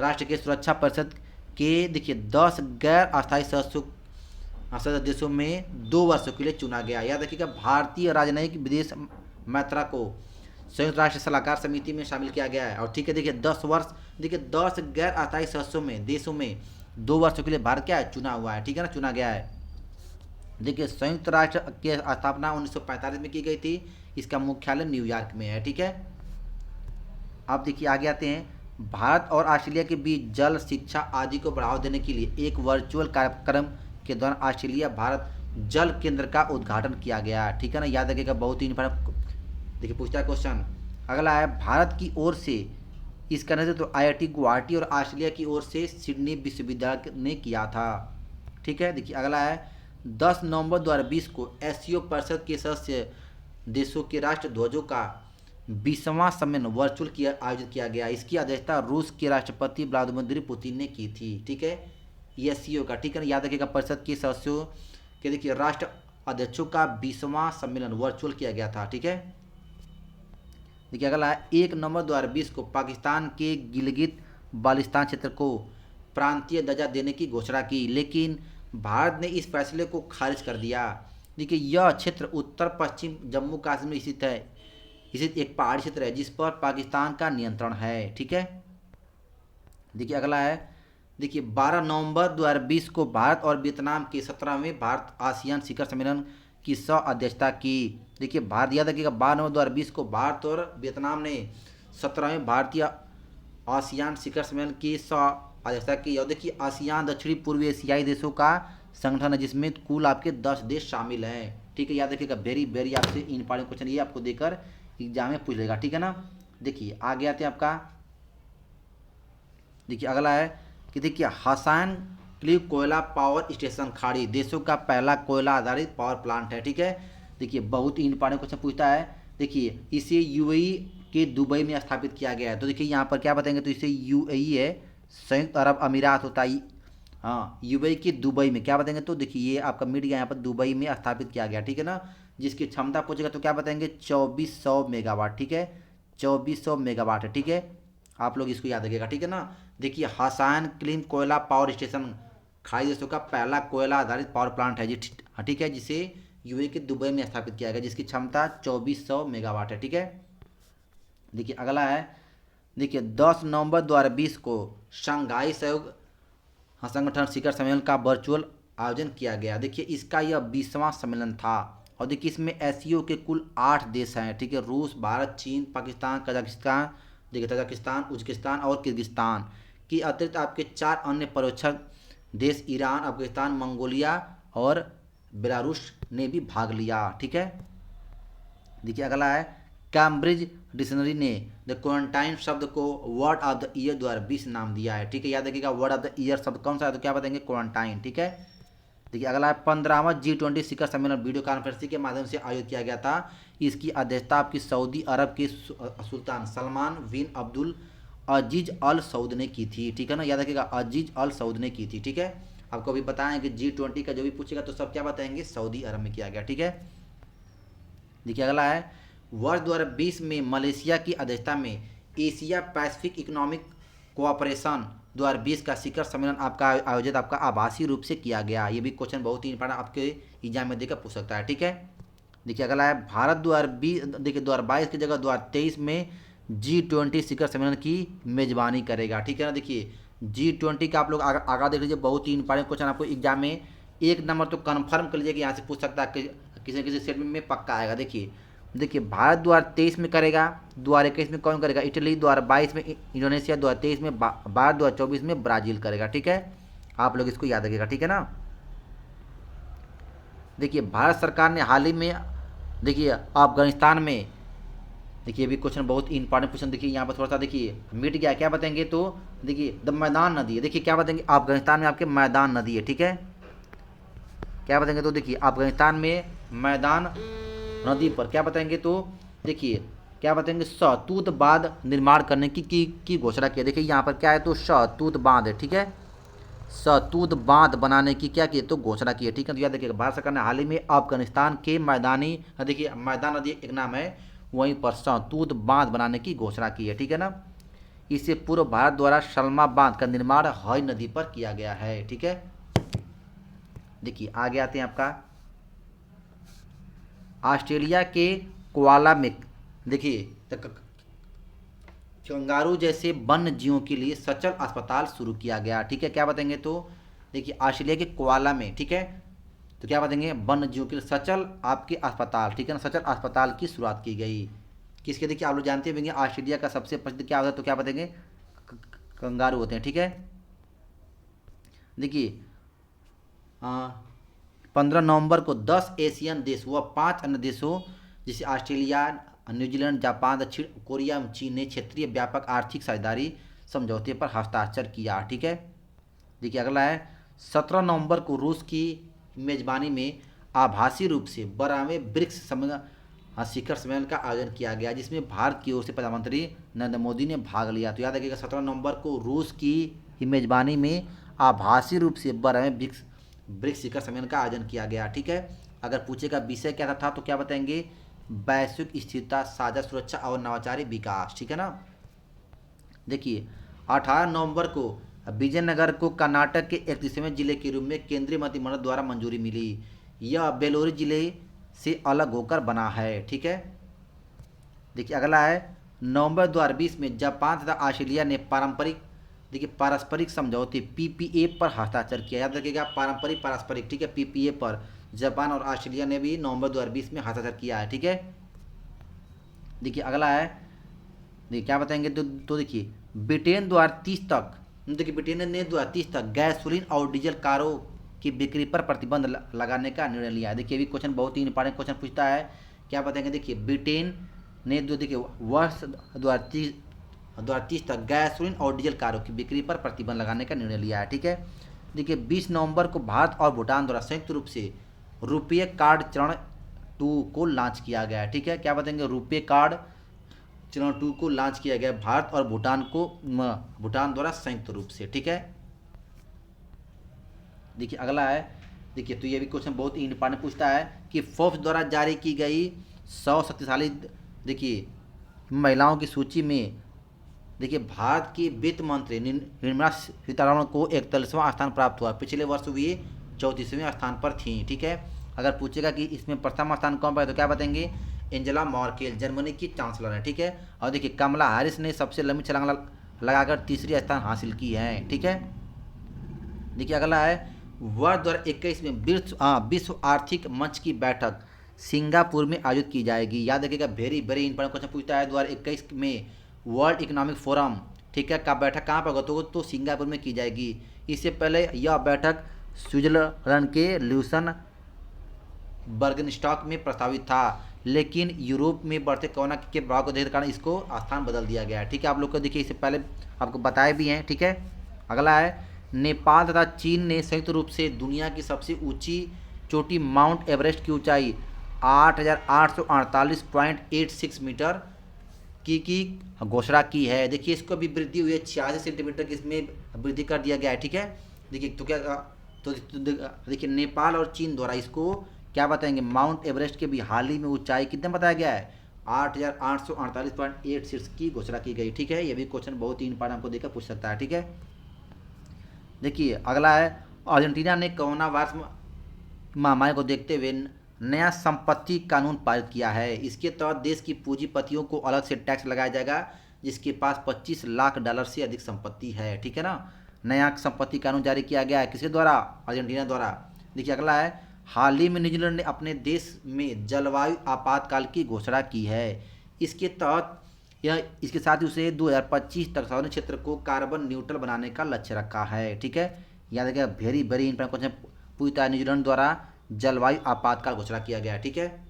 राष्ट्र के सुरक्षा परिषद के देखिए 10 गैर अस्थायी सदस्य देशों में 2 वर्षों के लिए चुना गया। याद रखिएगा भारतीय राजनयिक विदेश मंत्रा को संयुक्त राष्ट्र सलाहकार समिति में शामिल किया गया है। और ठीक है, देखिए 10 वर्ष, देखिए 10 गैर अस्थायी देशों में 2 वर्षों के लिए भारत क्या है, चुना हुआ है। ठीक है ना, चुना गया है। देखिए संयुक्त राष्ट्र की स्थापना 1945 में की गई थी। इसका मुख्यालय न्यूयॉर्क में है। ठीक है। अब देखिए आगे आते हैं, भारत और ऑस्ट्रेलिया के बीच जल शिक्षा आदि को बढ़ावा देने के लिए एक वर्चुअल कार्यक्रम के दौरान ऑस्ट्रेलिया भारत जल केंद्र का उद्घाटन किया गया। ठीक है ना, याद रखिएगा बहुत ही इंपॉर्टेंट देखिए पूछता है क्वेश्चन। अगला है भारत की ओर से इसका नेतृत्व IIT गुवाहाटी और ऑस्ट्रेलिया की ओर से सिडनी विश्वविद्यालय ने किया था। ठीक है। देखिए अगला है 10 नवंबर 2020 को एससीओ परिषद के सदस्य देशों के राष्ट्र ध्वजों का 20वां सम्मेलन वर्चुअल आयोजित किया गया। इसकी अध्यक्षता रूस के राष्ट्रपति व्लादिमीर पुतिन ने की थी। ठीक है, एससीओ का। ठीक है, याद रखिएगा परिषद के सदस्यों के देखिए राष्ट्र अध्यक्षों का 20वां सम्मेलन वर्चुअल किया गया था। ठीक है। देखिए अगला है 1 नवंबर 2020 को पाकिस्तान के गिलगित बाल्टिस्तान क्षेत्र को प्रांतीय दर्जा देने की घोषणा की, लेकिन भारत ने इस फैसले को खारिज कर दिया। देखिए यह क्षेत्र उत्तर पश्चिम जम्मू कश्मीर में स्थित है। इसे एक पहाड़ी क्षेत्र है जिस पर पाकिस्तान का नियंत्रण है। ठीक है। देखिए अगला है, देखिए 12 नवंबर 2020 को भारत और वियतनाम के 17वें भारत आसियान शिखर सम्मेलन की सह अध्यक्षता की। देखिए भारत, याद रखिएगा 12 नवंबर 2020 को भारत और वियतनाम ने 17वें भारतीय आसियान शिखर सम्मेलन की सह अध्यक्षता की। और देखिए आसियान दक्षिणी पूर्वी एशियाई देशों का संगठन है जिसमें कुल आपके 10 देश शामिल हैं। ठीक है, याद रखिएगा वेरी आपसे इंपॉर्टेंट क्वेश्चन ये आपको देकर एग्जाम में पूछ लेगा। ठीक है ना। देखिए आगे आते हैं आपका, देखिए अगला है कि देखिए हसन क्लीव कोयला पावर स्टेशन खाड़ी देशों का पहला कोयला आधारित पावर प्लांट है। ठीक है। देखिए बहुत ही इंपॉर्टेंट क्वेश्चन पूछता है। देखिए इसे यूएई के दुबई में स्थापित किया गया है। तो देखिए यहाँ पर क्या बताएंगे, तो इसे यूएई है संयुक्त अरब अमीरात होता है, हाँ यूएई की दुबई में, क्या बताएंगे तो देखिए ये आपका मिट गया यहाँ पर, दुबई में स्थापित किया गया, ठीक है ना। जिसकी क्षमता पूछेगा तो क्या बताएंगे 2400 मेगावाट, ठीक है, 2400 मेगावाट है, ठीक है। आप लोग इसको याद रखिएगा, ठीक है ना। देखिए हसान क्लीन कोयला पावर स्टेशन खाड़ी देशों का पहला कोयला आधारित पावर प्लांट है जी, ठीक है, जिसे यूएई के दुबई में स्थापित किया गया, जिसकी क्षमता 2400 मेगावाट है, ठीक है। देखिए अगला है, देखिए 10 नवंबर 2020 को शंघाई सहयोग संगठन शिखर सम्मेलन का वर्चुअल आयोजन किया गया। देखिए इसका यह 20वां सम्मेलन था, और देखिए इसमें एससीओ के कुल 8 देश हैं, ठीक है, रूस, भारत, चीन, पाकिस्तान, कजाकिस्तान, देखिए तजाकिस्तान, उज्बेकिस्तान और किर्गिस्तान की अतिरिक्त आपके 4 अन्य परोक्षक देश ईरान, अफगानिस्तान, मंगोलिया और बेलारूस ने भी भाग लिया, ठीक है। देखिए अगला है, कैम्ब्रिज डिक्शनरी ने द क्वारंटाइन शब्द को वर्ड ऑफ द ईयर 2020 नाम दिया है, ठीक है, याद रखिएगा वर्ड ऑफ द ईयर शब्द कौन सा है तो क्या बताएंगे क्वारंटाइन, ठीक है। देखिए अगला है, 15वां G20 शिखर सम्मेलन वीडियो कॉन्फ्रेंसिंग के माध्यम से आयोजित किया गया था। इसकी अध्यक्षता आपकी सऊदी अरब के सुल्तान सलमान बिन अब्दुल अजीज अल सऊद ने की थी, ठीक है ना, याद रखिएगा अजीज अल सऊद ने की थी, ठीक है। आपको अभी बताएं कि G20 का जो भी पूछेगा तो सब क्या बताएंगे सऊदी अरब में किया गया, ठीक है। देखिए अगला है, वर्ष 2020 में मलेशिया की अध्यक्षता में एशिया पैसिफिक इकोनॉमिक कोऑपरेशन 2020 का शिखर सम्मेलन आपका आयोजित आपका आभासी रूप से किया गया। ये भी क्वेश्चन बहुत ही इंपॉर्टेंट आपके एग्जाम में देकर पूछ सकता है, ठीक है। देखिए अगला है, भारत 2020 देखिए 2022 की जगह 2023 में G20 शिखर सम्मेलन की मेजबानी करेगा, ठीक है ना। देखिए G20 का आप लोग आगा देख लीजिए, बहुत ही इंपॉर्टेंट क्वेश्चन आपको एग्जाम में 1 नंबर तो कन्फर्म कर लीजिए कि यहाँ से पूछ सकता है, किसी न किसी स्टेटमेंट में पक्का आएगा। देखिए भारत 2023 में करेगा, 2021 में कौन करेगा इटली, 2022 में इंडोनेशिया, 2023 में भारत, 2024 में ब्राज़ील करेगा, ठीक है। आप लोग इसको याद रखिएगा, ठीक है ना। देखिए भारत सरकार ने हाल ही में देखिए अफगानिस्तान में, देखिए अभी क्वेश्चन बहुत इंपॉर्टेंट क्वेश्चन, देखिए यहाँ पर थोड़ा सा देखिए मिट गया, क्या बताएंगे तो देखिए द मैदान नदी है, देखिए क्या बताएंगे अफगानिस्तान में आपके मैदान नदी है, ठीक है। क्या बताएंगे तो देखिए अफगानिस्तान में मैदान नदी पर क्या बताएंगे तो देखिए क्या बताएंगे शहतूत बांध निर्माण करने की घोषणा की है। देखिए यहाँ पर क्या है तो शहतूत बांध है, ठीक है, शहतूत बांध बनाने की क्या की तो घोषणा की है, ठीक है। तो याद देखिएगा भारत सरकार ने हाल ही में अफगानिस्तान के मैदानी, देखिए मैदान नदी एक नाम है, वहीं पर शहतूत बांध बनाने की घोषणा की है, ठीक है ना। इससे पूर्व भारत द्वारा सलमा बांध का निर्माण हई नदी पर किया गया है, ठीक है। देखिए आगे आते हैं आपका, ऑस्ट्रेलिया के कोआला में देखिए कंगारू जैसे वन्य जीवों के लिए सचल अस्पताल शुरू किया गया, ठीक है। क्या बताएंगे तो देखिए ऑस्ट्रेलिया के कोआला में, ठीक है, तो क्या बताएंगे वन्य जीवों के लिए सचल आपके अस्पताल, ठीक है ना, सचल अस्पताल की शुरुआत की गई। किसके, देखिए आप लोग जानते होंगे ऑस्ट्रेलिया का सबसे प्रसिद्ध क्या होता है तो क्या बताएंगे कंगारू होते हैं, ठीक है। देखिए 15 नवंबर को 10 एशियन देश व 5 अन्य देशों जैसे ऑस्ट्रेलिया, न्यूजीलैंड, जापान, दक्षिण कोरिया एवं चीन ने क्षेत्रीय व्यापक आर्थिक साझेदारी समझौते पर हस्ताक्षर किया, ठीक है। देखिए अगला है, 17 नवंबर को रूस की मेजबानी में आभासी रूप से 12वें ब्रिक्स शिखर सम्मेलन का आयोजन किया गया, जिसमें भारत की ओर से प्रधानमंत्री नरेंद्र मोदी ने भाग लिया। तो याद रखिएगा 17 नवंबर को रूस की मेजबानी में आभासी रूप से 12वें ब्रिक्स शिखर सम्मेलन का आयोजन किया गया, ठीक है। अगर पूछेगा विषय क्या था तो क्या बताएंगे वैश्विक स्थिरता, साझा सुरक्षा और नवाचारी विकास, ठीक है ना। देखिए 18 नवंबर को विजयनगर को कर्नाटक के 31वें जिले के रूप में केंद्रीय मंत्रिमंडल द्वारा मंजूरी मिली। यह बेलोरी जिले से अलग होकर बना है, ठीक है। देखिए अगला है, नवंबर 2020 में जापान तथा ऑस्ट्रेलिया ने पारस्परिक समझौते पीपीए पर हस्ताक्षर किया। याद रखिएगा पारस्परिक, ठीक है, पीपीए पर जापान और ऑस्ट्रेलिया ने भी नवंबर 2020 में हस्ताक्षर किया है, ठीक है। देखिए अगला है, देखिए क्या बताएंगे तो देखिए ब्रिटेन 2030 तक, देखिए ब्रिटेन ने 2030 तक गैसोलीन और डीजल कारों की बिक्री पर प्रतिबंध लगाने का निर्णय लिया है। देखिए अभी क्वेश्चन बहुत ही इंपॉर्टेंट क्वेश्चन पूछता है, क्या बताएंगे देखिए ब्रिटेन ने देखिए वर्ष 2030 तक गैसोलीन और डीजल कारों की बिक्री पर प्रतिबंध लगाने का निर्णय लिया है, ठीक है। देखिए 20 नवंबर को भारत और भूटान द्वारा संयुक्त रूप से रुपये कार्ड चरण 2 को लॉन्च किया गया है, ठीक है। क्या बताएंगे रुपये कार्ड चरण 2 को लॉन्च किया गया भारत और भूटान द्वारा संयुक्त रूप से। ठीक है, देखिए अगला है, देखिए तो ये भी क्वेश्चन बहुत ही इंपॉर्टेंट पूछता है कि फोर्ब्स द्वारा जारी की गई 100 शक्तिशाली, देखिए महिलाओं की सूची में देखिए भारत की वित्त मंत्री निर्मला सीतारमण को 41वां स्थान प्राप्त हुआ। पिछले वर्ष वे 34वें स्थान पर थी। ठीक है, अगर पूछेगा कि इसमें प्रथम स्थान कौन पाया तो क्या बताएंगे, एंजेला मर्केल, जर्मनी की चांसलर है। ठीक है, और देखिए कमला हैरिस ने सबसे लंबी छलांग लगाकर तीसरी स्थान हासिल की है। ठीक है, देखिए अगला है, वर्ष 2021 में विश्व आर्थिक मंच की बैठक सिंगापुर में आयोजित की जाएगी। याद रखिएगा, वेरी वेरी इंपॉर्टेंट क्वेश्चन पूछता है। 2021 में वर्ल्ड इकोनॉमिक फोरम, ठीक है, का बैठक कहाँ पर होगा तो सिंगापुर में की जाएगी। इससे पहले यह बैठक स्विट्जरलैंड के ल्यूसन बर्गनस्टॉक में प्रस्तावित था, लेकिन यूरोप में बढ़ते कोरोना के प्रभाव को देखने के कारण इसको स्थान बदल दिया गया है। ठीक है, आप लोग को देखिए इससे पहले आपको बताए भी हैं। ठीक है, अगला है, नेपाल तथा चीन ने संयुक्त रूप से दुनिया की सबसे ऊंची चोटी माउंट एवरेस्ट की ऊंचाई 8,848.86 मीटर की घोषणा की है। देखिए इसको भी वृद्धि हुई है, 86 सेंटीमीटर की इसमें वृद्धि कर दिया गया है। ठीक है, देखिए तो क्या तो देखिए नेपाल और चीन द्वारा इसको क्या बताएंगे, माउंट एवरेस्ट के भी हाल ही में ऊंचाई कितने बताया गया है, 8,848.86 की घोषणा की गई। ठीक है, ये भी क्वेश्चन बहुत ही इंपॉर्टेंट आपको देखकर पूछ सकता है। ठीक है, देखिए अगला है, अर्जेंटीना ने कोरोना वायरस महामारी को देखते हुए नया संपत्ति कानून पारित किया है। इसके तहत देश की पूंजीपतियों को अलग से टैक्स लगाया जाएगा जिसके पास $25 लाख से अधिक संपत्ति है। ठीक है ना, नया संपत्ति कानून जारी किया गया है किसके द्वारा, अर्जेंटीना द्वारा। देखिए अगला है, हाल ही में न्यूजीलैंड ने अपने देश में जलवायु आपातकाल की घोषणा की है। इसके तहत इसके साथ ही उसे 2025 तक सार्वजनिक क्षेत्र को कार्बन न्यूट्रल बनाने का लक्ष्य रखा है। ठीक है, याद रखिएगा, वेरी वेरी इंपॉर्टेंट क्वेश्चन पूछता है, न्यूजीलैंड द्वारा जलवायु आपातकाल घोषणा किया गया है। ठीक है,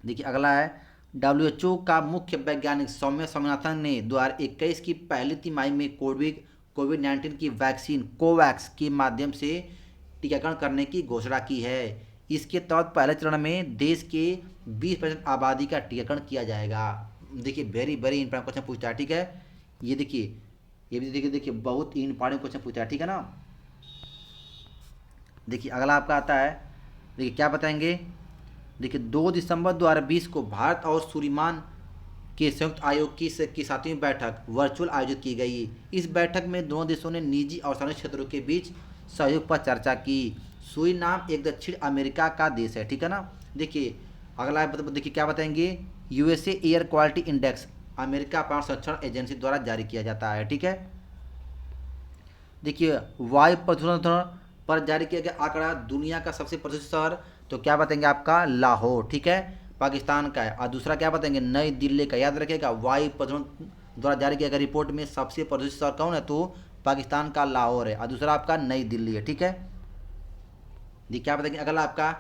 देखिए अगला है, WHO का मुख्य वैज्ञानिक सौम्या स्वामीनाथन ने 2021 की पहली तिमाही में कोविड-19 की वैक्सीन कोवैक्स के माध्यम से टीकाकरण करने की घोषणा की है। इसके तहत पहले चरण में देश के 20% आबादी का टीकाकरण किया जाएगा। देखिए वेरी वेरी इंपॉर्टेंट क्वेश्चन पूछता है। ठीक है, ये देखिए, ये भी देखिए बहुत ही इंपॉर्टेंट क्वेश्चन पूछता है। ठीक है ना, देखिए अगला आपका आता है, देखिए क्या बताएंगे, देखिए 2 दिसंबर 2020 को भारत और सूरीनाम के संयुक्त आयोग की 7वीं बैठक वर्चुअल आयोजित की गई। इस बैठक में दोनों देशों ने निजी और सार्वजनिक क्षेत्रों के बीच सहयोग पर चर्चा की। सूरीनाम एक दक्षिण अमेरिका का देश है। ठीक है ना, देखिए अगला देखिए क्या बताएंगे, USA air quality index America पर्यावरण संरक्षण एजेंसी द्वारा जारी किया जाता है। ठीक है, देखिए वायु प्रदूषण पर जारी किया गया आंकड़ा, दुनिया का सबसे प्रदूषित शहर तो क्या बताएंगे आपका लाहौर। ठीक है, पाकिस्तान का है। और दूसरा क्या बताएंगे, नई दिल्ली का। याद रखिएगा, वायु प्रदूषण द्वारा जारी किया गया रिपोर्ट में सबसे प्रदूषित शहर कौन है तो पाकिस्तान का लाहौर है, और दूसरा आपका नई दिल्ली है। ठीक है, ये क्या बताएंगे, अगला आपका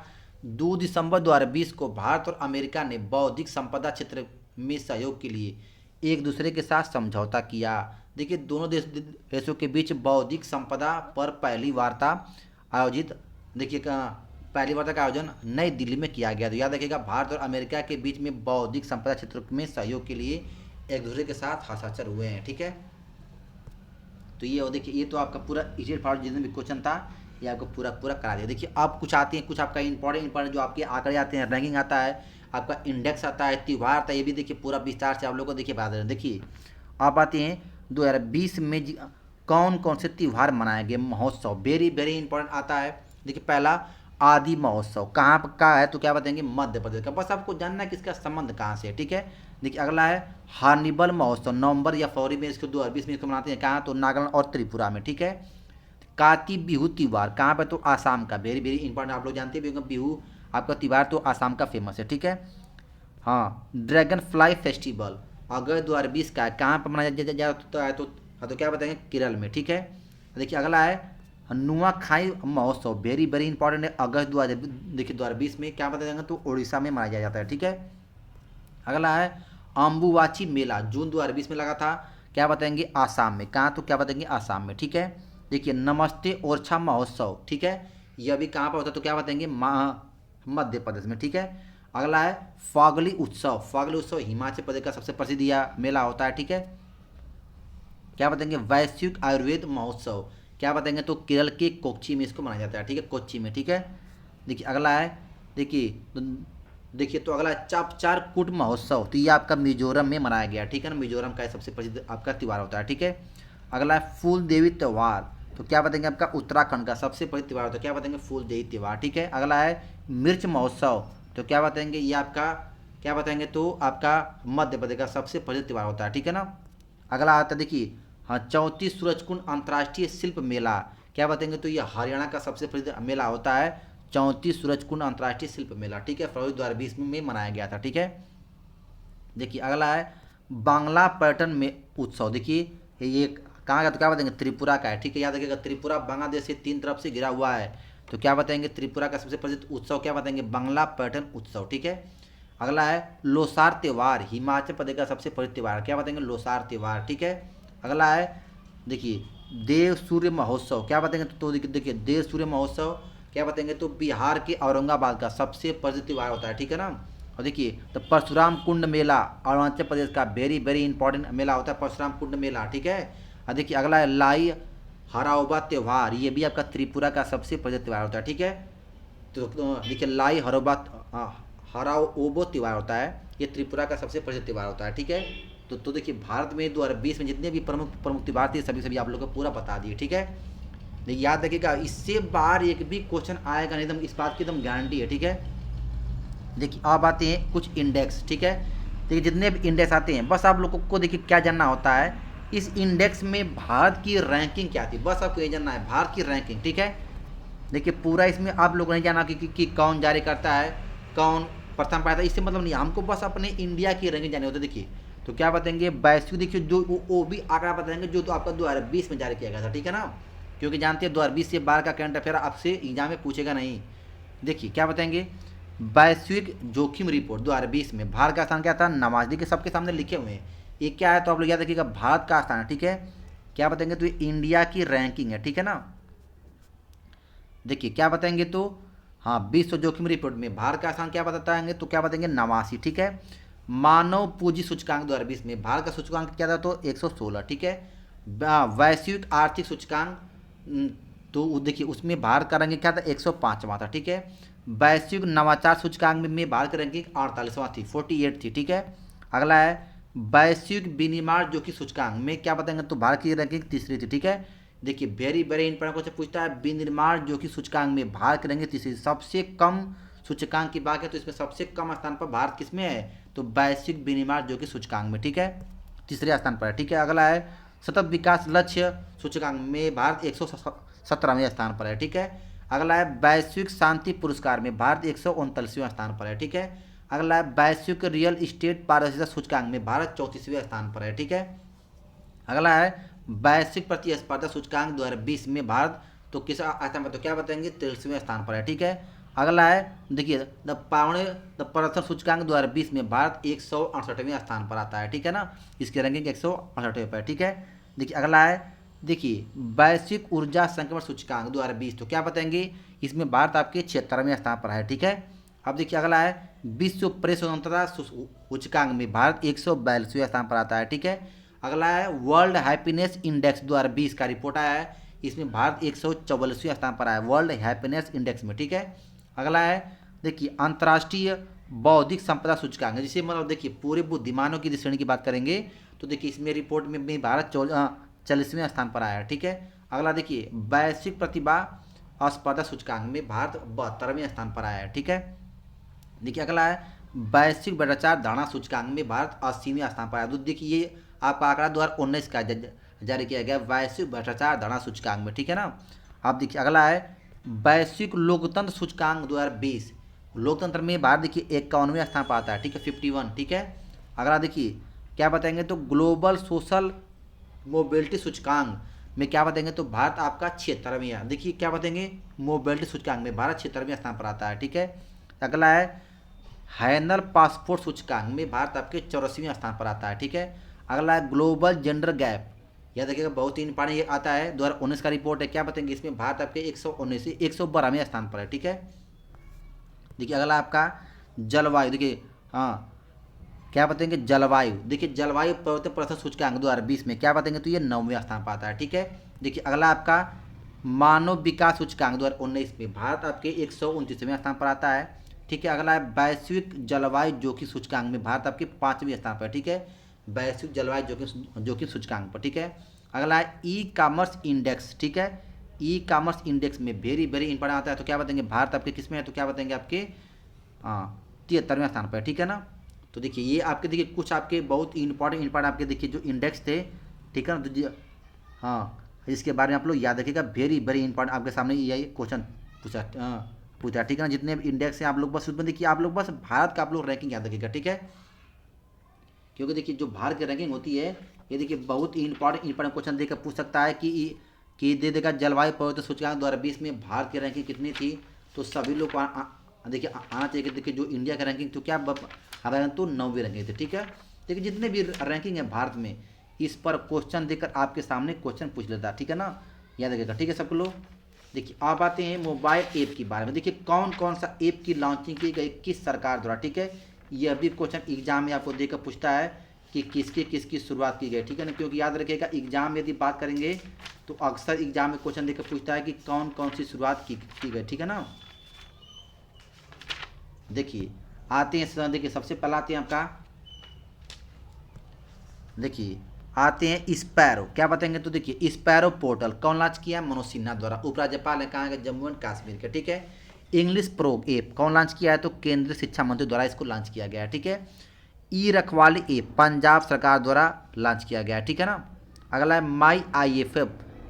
2 दिसंबर 2020 को भारत और अमेरिका ने बौद्धिक संपदा क्षेत्र में सहयोग के लिए एक दूसरे के साथ समझौता किया। देखिए दोनों देशों के बीच बौद्धिक संपदा पर पहली वार्ता का आयोजन नई दिल्ली में किया गया। तो याद रखिएगा, भारत और अमेरिका के बीच में बौद्धिक संपदा क्षेत्र में सहयोग के लिए एक दूसरे के साथ हस्ताक्षर हुए हैं। ठीक है, तो ये देखिए, ये तो आपका पूरा इजिट फॉर जितने भी क्वेश्चन था ये आपको पूरा करा दिया। देखिए आप कुछ आते हैं, कुछ आपका इंपॉर्टेंट जो आपके आंकड़े आते हैं, रैंकिंग आता है, आपका इंडेक्स आता है, त्यौहार आता है, ये भी देखिए पूरा विस्तार से आप लोगों को देखिए बता दे रहे हैं। देखिए आप आते हैं 2020 में कौन कौन से त्यौहार मनाए गए, महोत्सव, वेरी वेरी इंपॉर्टेंट आता है। देखिए पहला आदि महोत्सव कहाँ का है तो क्या बताएंगे, मध्य प्रदेश का। बस आपको जानना है कि इसका संबंध कहाँ से है। ठीक है, देखिए अगला है हार्निबल महोत्सव, नवंबर या फरवरी में इसको 2020 में इसको मनाते हैं, कहाँ तो नागालैंड और त्रिपुरा में। ठीक है, काती बिहू त्यौहार कहाँ पर तो आसाम का, वेरी वेरी इंपॉर्टेंट, आप लोग जानते हैं बिहू आपका त्यौहार तो आसाम का फेमस है। ठीक है, हाँ ड्रैगन फ्लाई फेस्टिवल अगस्त 2020 का है, कहाँ पर मनाया जाता है तो क्या बताएंगे, केरल में। ठीक है, देखिए अगला है नुआखाई महोत्सव, वेरी वेरी इंपॉर्टेंट है, अगस्त 2020 में क्या बताएंगे तो उड़ीसा में मनाया जाता है। ठीक है, अगला है अम्बुवाची मेला, जून 2020 में लगा था, क्या बताएंगे आसाम में, कहाँ तो क्या बताएंगे आसाम में। ठीक है, देखिए नमस्ते ओरछा महोत्सव, ठीक है, यह भी कहाँ पर होता है तो क्या बताएंगे मध्य प्रदेश में। ठीक है, अगला है फागली उत्सव। फागली उत्सव हिमाचल प्रदेश का सबसे प्रसिद्ध यह मेला होता है, ठीक है। क्या बताएंगे वैश्विक आयुर्वेद महोत्सव, क्या बताएंगे तो केरल के कोच्चि में इसको मनाया जाता है, ठीक है, कोच्चि में, ठीक है। देखिए अगला है, देखिए देखिए तो अगला है चापचार कूट महोत्सव, तो ये आपका मिजोरम में मनाया गया, ठीक है ना। मिजोरम का सबसे प्रसिद्ध आपका त्यौहार होता है, ठीक है। अगला है फूल देवी त्यौहार, तो क्या बताएंगे आपका उत्तराखंड का सबसे प्रसिद्ध त्यौहार होता है, क्या बताएंगे फूल देवी त्यौहार, ठीक है। अगला है मिर्च महोत्सव, तो क्या बताएंगे ये आपका क्या बताएंगे तो आपका मध्य प्रदेश का सबसे प्रसिद्ध त्यौहार होता है, ठीक है ना। अगला आता है देखिए हाँ 34 सूरजकुंड अंतर्राष्ट्रीय शिल्प मेला, क्या बताएंगे तो ये हरियाणा का सबसे प्रसिद्ध मेला होता है 34 सूरजकुंड अंतर्राष्ट्रीय शिल्प मेला, ठीक है, फरवरी 2020 में मनाया गया था, ठीक है। देखिए अगला है बांग्ला पर्यटन में उत्सव, देखिए ये कहाँ का, तो क्या बताएंगे त्रिपुरा का है, ठीक है। याद रखिएगा त्रिपुरा बांग्लादेश से 3 तरफ से घिरा हुआ है, तो क्या बताएंगे त्रिपुरा का सबसे प्रसिद्ध उत्सव क्या बताएंगे बांग्ला पर्यटन उत्सव, ठीक है। अगला है लोसार त्यौहार, हिमाचल प्रदेश का सबसे प्रसिद्ध त्यौहार, क्या बताएंगे लोसार त्यौहार, ठीक है। अगला है देखिए देव सूर्य महोत्सव, क्या बताएंगे तो देखिए देव सूर्य महोत्सव क्या बताएंगे तो बिहार के औरंगाबाद का सबसे प्रसिद्ध त्यौहार होता है, ठीक है ना। और देखिए तो परशुराम कुंड मेला अरुणाचल प्रदेश का वेरी वेरी इंपॉर्टेंट मेला होता है परशुराम कुंड मेला, ठीक है। और देखिए अगला है लाई हराओबा त्यौहार, ये भी आपका त्रिपुरा का सबसे प्रसिद्ध त्यौहार होता है, ठीक है। तो देखिए लाई हरोबा हराओबो त्यौहार होता है, ये त्रिपुरा का सबसे प्रसिद्ध त्यौहार होता है, ठीक है। तो देखिए भारत में 2020 में जितने भी प्रमुख प्रमुख त्यौहार थे सभी सभी आप लोग को पूरा बता दिए, ठीक है। देखिए याद रखिएगा इससे बाहर एक भी क्वेश्चन आएगा नहीं, एकदम इस बात की एकदम गारंटी है, ठीक है। देखिए अब आते हैं कुछ इंडेक्स, ठीक है। देखिए जितने भी इंडेक्स आते हैं बस आप लोगों को देखिए क्या जानना होता है इस इंडेक्स में भारत की रैंकिंग क्या थी, बस आपको ये जानना है भारत की रैंकिंग, ठीक है। देखिए पूरा इसमें आप लोगों ने जाना कि कौन जारी करता है, कौन प्रथम पाया था, इससे मतलब नहीं, हमको बस अपने इंडिया की रैंकिंग जानी होती है। देखिए तो क्या बताएंगे वैश्विक, देखिए जो वो भी आंकड़ा बताएंगे जो तो आपका 2020 में जारी किया गया था, ठीक है ना, क्योंकि जानते हैं 2020 से बाहर का करंट अफेयर आपसे एग्जाम में पूछेगा नहीं। देखिए क्या बताएंगे वैश्विक जोखिम रिपोर्ट 2020 में भारत का स्थान क्या था, नवाज के सबके सामने लिखे हुए हैं, ये क्या है तो आप लोग याद रखिएगा भारत का स्थान है, ठीक है। क्या बताएंगे तो ये इंडिया की रैंकिंग है, ठीक है ना। देखिए क्या बताएंगे तो हाँ विश्व जोखिम रिपोर्ट में भारत का स्थान क्या बताएंगे तो क्या बताएंगे 89, ठीक है। मानव पूंजी सूचकांक 2020 में भारत का सूचकांक क्या था तो 116, ठीक है। वैश्विक आर्थिक सूचकांक तो देखिए उसमें भारत का रैंकिंग क्या था 105वां था, ठीक है। वैश्विक नवाचार सूचकांक में भारत की रैंकिंग 48वां थी, 48 थी, ठीक है। अगला है वैश्विक विनिर्माण जोखिम सूचकांक में क्या बताएंगे तो भारत की रैंकिंग तीसरी थी, ठीक है। देखिए वेरी वेरी इंपॉर्टेंट क्वेश्चन पूछता है विनिर्माण जोखिम सूचकांक में भारत की रैंकिंग तीसरी, सबसे कम सूचकांक की बात है तो इसमें सबसे कम स्थान पर भारत किसमें है तो वैश्विक विनिर्माण जोखिम सूचकांक में, ठीक है, तीसरे स्थान पर है, ठीक है। अगला है सतत विकास लक्ष्य सूचकांक में भारत 117वें स्थान पर है, ठीक है। अगला है वैश्विक शांति पुरस्कार में भारत 139वें स्थान पर है, ठीक है। अगला है वैश्विक रियल इस्टेट पारदर्शिता सूचकांक में भारत 34वें स्थान पर है, ठीक है। अगला है वैश्विक प्रतिस्पर्धा सूचकांक 2020 में भारत तो किस स्थान पर तो क्या बताएंगे 23वें स्थान पर है, ठीक है। अगला है देखिए द प्रदर्शन सूचकांक 2020 में भारत 168वें स्थान पर आता है, ठीक है ना, इसकी रैंकिंग 168वें पर, ठीक है। देखिए अगला है देखिए वैश्विक ऊर्जा संक्रमण सूचकांक 2020 तो क्या बताएंगे इसमें भारत आपके 76वें स्थान पर है, ठीक है। अब देखिए अगला है विश्व प्रेस स्वतंत्रता सूचकांक में भारत 142वें स्थान पर आता है, ठीक है। अगला है वर्ल्ड हैप्पीनेस इंडेक्स 2020 का रिपोर्ट आया है, इसमें भारत 144वें स्थान पर आया वर्ल्ड हैप्पीनेस इंडेक्स में, ठीक है। अगला है देखिए अंतर्राष्ट्रीय बौद्धिक संपदा सूचकांक, जिसे मतलब देखिए पूरे बुद्धिमानों की श्रेणी की बात करेंगे तो देखिए इसमें रिपोर्ट में भी भारत 40वें स्थान पर आया है, ठीक है। अगला देखिए वैश्विक प्रतिभा स्पर्धा सूचकांक में भारत 72वें स्थान पर आया है, ठीक है। देखिए अगला है वैश्विक भ्रष्टाचार धारणा सूचकांक में भारत 80वें स्थान पर आया, तो देखिए ये आपका आंकड़ा 2019 का जारी किया गया वैश्विक भ्रष्टाचार धारणा सूचकांक में, ठीक है ना। अब देखिए अगला है वैश्विक लोकतंत्र सूचकांक 2020, लोकतंत्र में भारत देखिए 51वें स्थान पर आता है, ठीक है, 51, ठीक है। अगला देखिए क्या बताएंगे तो ग्लोबल सोशल मोबिलिटी सूचकांक में क्या बताएंगे तो भारत आपका 76वें है, देखिए क्या बताएंगे मोबिलिटी सूचकांक में भारत 76वें स्थान पर आता है, ठीक है। अगला है हैनल पासपोर्ट सूचकांक में भारत आपके 84वें स्थान पर आता है, ठीक है। अगला है ग्लोबल जेंडर गैप, याद रखिएगा बहुत ही इंपॉर्टेंट ये आता है 2019 का रिपोर्ट है, क्या बताएंगे इसमें भारत आपके 112वें स्थान पर है, ठीक है। देखिए अगला आपका जलवायु देखिए, हाँ क्या बताएंगे, जलवायु देखिए, जलवायु परिवर्तन प्रदर्शन सूचकांक 2020 में क्या बताएंगे, तो ये 9वें स्थान पर आता है। ठीक है, देखिए अगला आपका मानव विकास सूचकांक 2019 में भारत आपके 129वें स्थान पर आता है। ठीक है, अगला है वैश्विक जलवायु जोखिम सूचकांक में भारत आपके 5वें स्थान पर। ठीक है, वैश्विक जलवायु जोखिम सूचकांक पर। ठीक है, अगला है ई कॉमर्स इंडेक्स। ठीक है, ई कॉमर्स इंडेक्स में वेरी वेरी इंपॉर्टेंट आता है, तो क्या बताएंगे भारत आपके किस में है, तो क्या बताएंगे आपके 73वें स्थान पर। ठीक है ना, तो देखिए ये आपके देखिए कुछ आपके बहुत इंपॉर्टेंट आपके देखिए जो इंडेक्स थे। ठीक है ना, तो हाँ इसके बारे में आप लोग याद रखिएगा, वेरी वेरी इंपॉर्टेंट आपके सामने ये क्वेश्चन पूछा। ठीक है ना, जितने इंडेक्स हैं आप लोग बस उसमें देखिए, आप लोग बस भारत का आप लोग रैंकिंग याद रखिएगा। ठीक है, क्योंकि देखिए जो भारत की रैंकिंग होती है ये देखिए बहुत ही इंपॉर्टेंट क्वेश्चन देकर पूछ सकता है कि दे देगा जलवायु परिवर्तन सूचकांक 2020 में भारत की रैंकिंग कितनी थी। तो सभी लोग देखिए आना चाहिए कि देखिए जो इंडिया का रैंकिंग तो क्या हमारे तो 9वीं रैंकिंग थी। ठीक है, देखिए जितने भी रैंकिंग है भारत में इस पर क्वेश्चन देकर आपके सामने क्वेश्चन पूछ लेता है। ठीक है ना, याद रखिएगा। ठीक है सब लोग, देखिए आप आते हैं मोबाइल ऐप के बारे में। देखिए कौन कौन सा ऐप की लॉन्चिंग की गई किस सरकार द्वारा। ठीक है, यह भी क्वेश्चन एग्जाम में आपको देकर पूछता है कि किसकी शुरुआत की गई। ठीक है ना, क्योंकि याद रखिएगा एग्जाम में यदि बात करेंगे तो अक्सर एग्जाम में क्वेश्चन देकर पूछता है कि कौन कौन सी शुरुआत की गई। ठीक है ना, देखिए आते हैं, देखिए सबसे पहला आते हैं आपका, देखिए आते हैं स्पैरो। क्या बताएंगे, तो देखिए स्पैरो पोर्टल कौन लॉन्च किया, मनोज सिन्हा द्वारा, उपराज्यपाल है कहाँ के, जम्मू एंड कश्मीर के। ठीक है, इंग्लिश प्रो ऐप कौन लॉन्च किया है, तो केंद्रीय शिक्षा मंत्री द्वारा इसको लॉन्च किया गया है। ठीक है, ई रखवाली ऐप पंजाब सरकार द्वारा लॉन्च किया गया है। ठीक है ना, अगला है माई IFF,